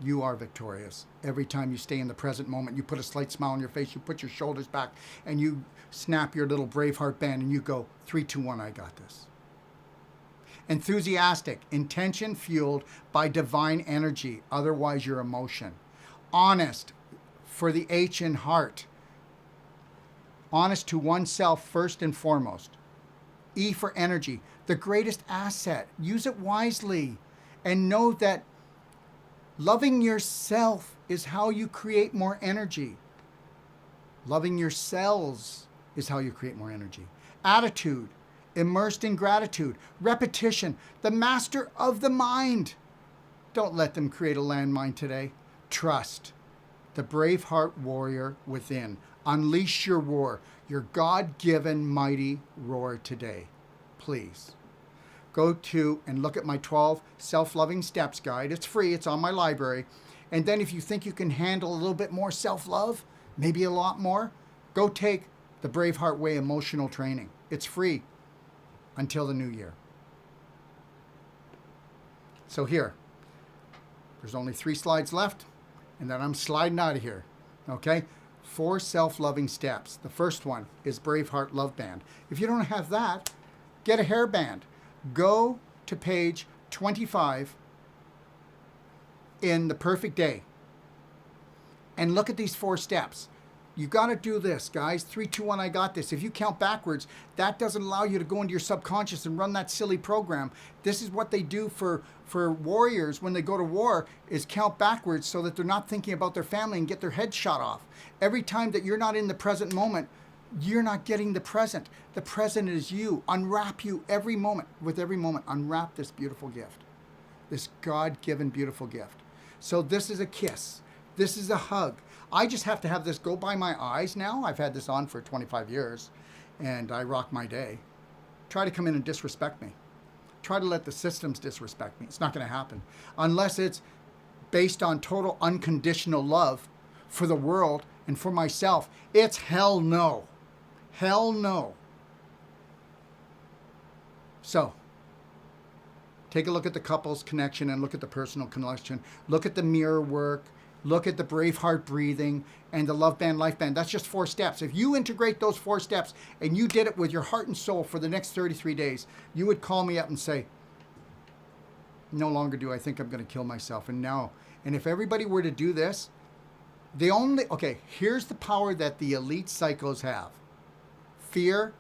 You are victorious. Every time you stay in the present moment, you put a slight smile on your face, you put your shoulders back, and you snap your little Braveheart band, and you go, 3, 2, 1, I got this. Enthusiastic, intention fueled by divine energy, otherwise your emotion. Honest, for the H in heart. honest to oneself first and foremost. E for energy, the greatest asset. Use it wisely and know that loving yourself is how you create more energy. Loving yourselves is how you create more energy. Attitude, immersed in gratitude. Repetition, the master of the mind. Don't let them create a landmine today. Trust, the braveheart warrior within. Unleash your roar, your God-given mighty roar today. Please. Go to and look at my 12 self-loving steps guide. It's free. It's on my library. And then if you think you can handle a little bit more self-love, maybe a lot more, go take the Braveheart Way emotional training. It's free until the new year. So here, there's only 3 slides left, and then I'm sliding out of here. Okay? 4 self-loving steps. The first one is Braveheart Love Band. If you don't have that, get a hairband. Go to page 25 in The Perfect Day and look at these 4 steps. You got to do this, guys. 3, 2, 1, I got this. If you count backwards, that doesn't allow you to go into your subconscious and run that silly program. This is what they do for warriors when they go to war, is count backwards so that they're not thinking about their family and get their head shot off. Every time that you're not in the present moment, you're not getting the present. The present is you. Unwrap you every moment. With every moment, unwrap this beautiful gift. This God-given beautiful gift. So this is a kiss. This is a hug. I just have to have this go by my eyes now. I've had this on for 25 years, and I rock my day. Try to come in and disrespect me. Try to let the systems disrespect me. It's not going to happen. Unless it's based on total unconditional love for the world and for myself. It's hell no. Hell no. So, take a look at the couples connection and look at the personal connection. Look at the mirror work. Look at the Braveheart breathing and the Love Band, Life Band. That's just 4 steps. If you integrate those 4 steps and you did it with your heart and soul for the next 33 days, you would call me up and say, no longer do I think I'm going to kill myself. And now, and if everybody were to do this, okay, here's the power that the elite psychos have. Fear.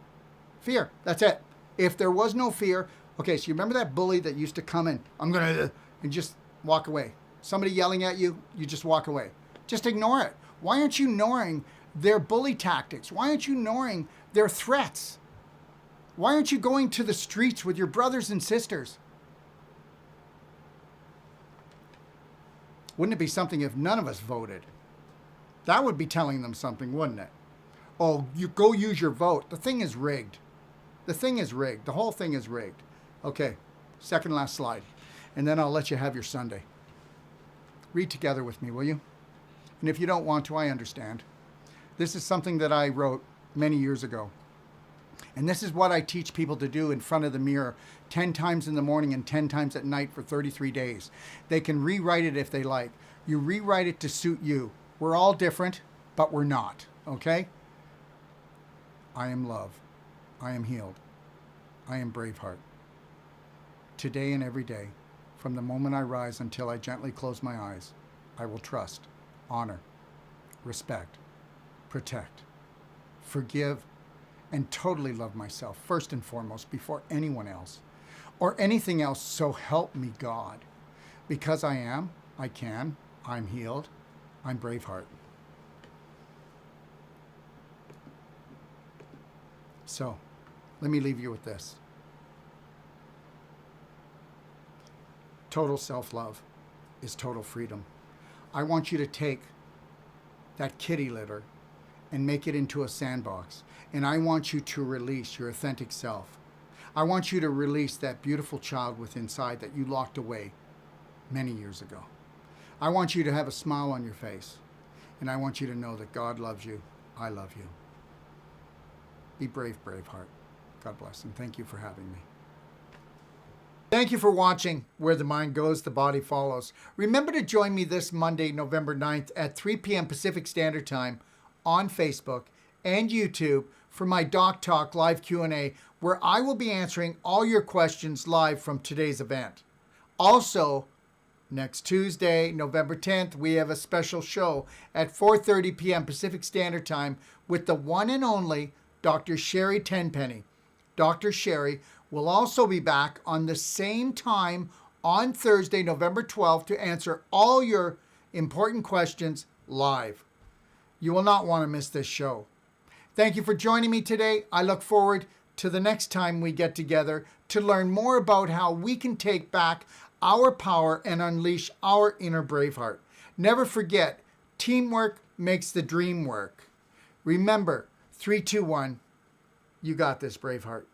That's it. If there was no fear, okay, so you remember that bully that used to come in, and just walk away. Somebody yelling at you, you just walk away. Just ignore it. Why aren't you ignoring their bully tactics? Why aren't you ignoring their threats? Why aren't you going to the streets with your brothers and sisters? Wouldn't it be something if none of us voted? That would be telling them something, wouldn't it? Oh, you go use your vote. The thing is rigged. The thing is rigged. The whole thing is rigged. Okay, second last slide. And then I'll let you have your Sunday. Read together with me, will you? And if you don't want to, I understand. This is something that I wrote many years ago. And this is what I teach people to do in front of the mirror 10 times in the morning and 10 times at night for 33 days. They can rewrite it if they like. You rewrite it to suit you. We're all different, but we're not, okay? I am love. I am healed. I am Braveheart. Today and every day, from the moment I rise until I gently close my eyes, I will trust, honor, respect, protect, forgive, and totally love myself first and foremost before anyone else or anything else. So help me God. Because I am, I can, I'm healed, I'm Braveheart. So let me leave you with this. Total self-love is total freedom. I want you to take that kitty litter and make it into a sandbox. And I want you to release your authentic self. I want you to release that beautiful child within inside that you locked away many years ago. I want you to have a smile on your face. And I want you to know that God loves you. I love you. Be brave, Braveheart. God bless, and thank you for having me. Thank you for watching Where the Mind Goes, the Body Follows. Remember to join me this Monday, November 9th at 3 p.m. Pacific Standard Time on Facebook and YouTube for my Doc Talk live Q&A, where I will be answering all your questions live from today's event. Also, Next Tuesday, November 10th, we have a special show at 4:30 p.m. Pacific Standard Time with the one and only Dr. Sherry Tenpenny. Dr. Sherry will also be back on the same time on Thursday, November 12th, to answer all your important questions live. You will not want to miss this show. Thank you for joining me today. I look forward to the next time we get together to learn more about how we can take back our power and unleash our inner braveheart. Never forget, teamwork makes the dream work. Remember, 3, 2, 1, you got this, Braveheart.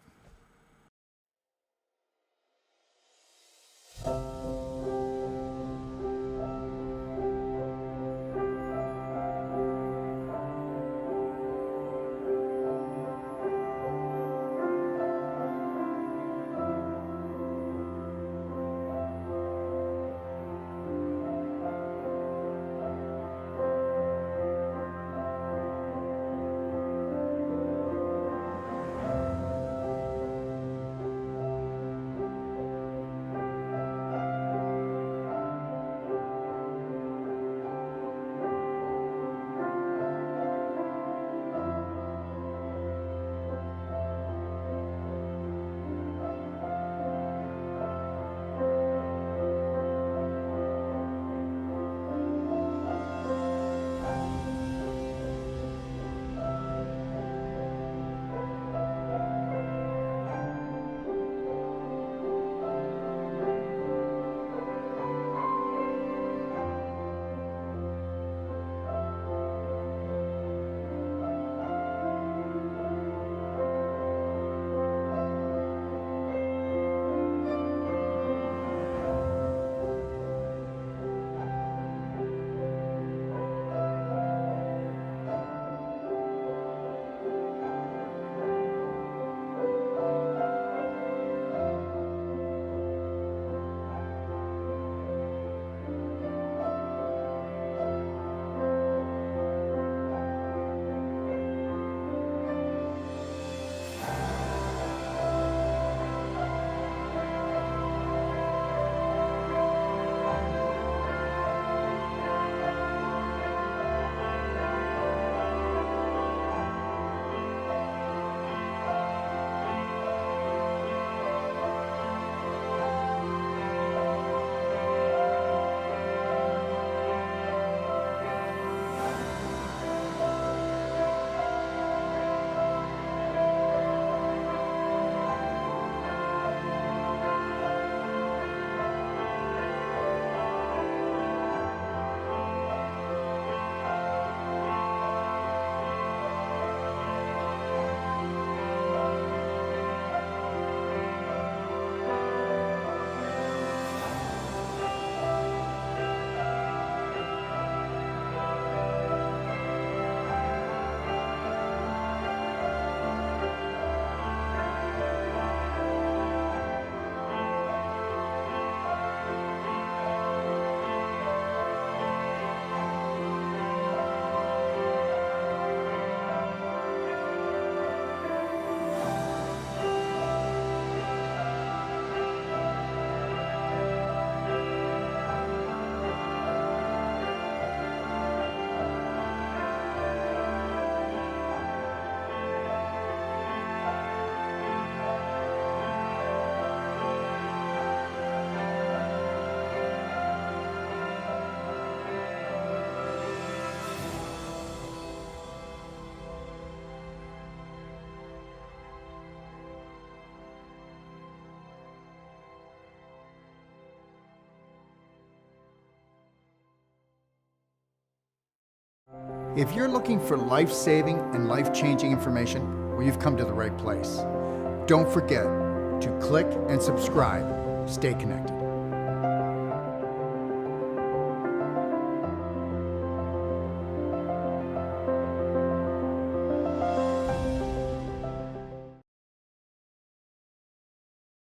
If you're looking for life-saving and life-changing information, well, you've come to the right place. Don't forget to click and subscribe. Stay connected.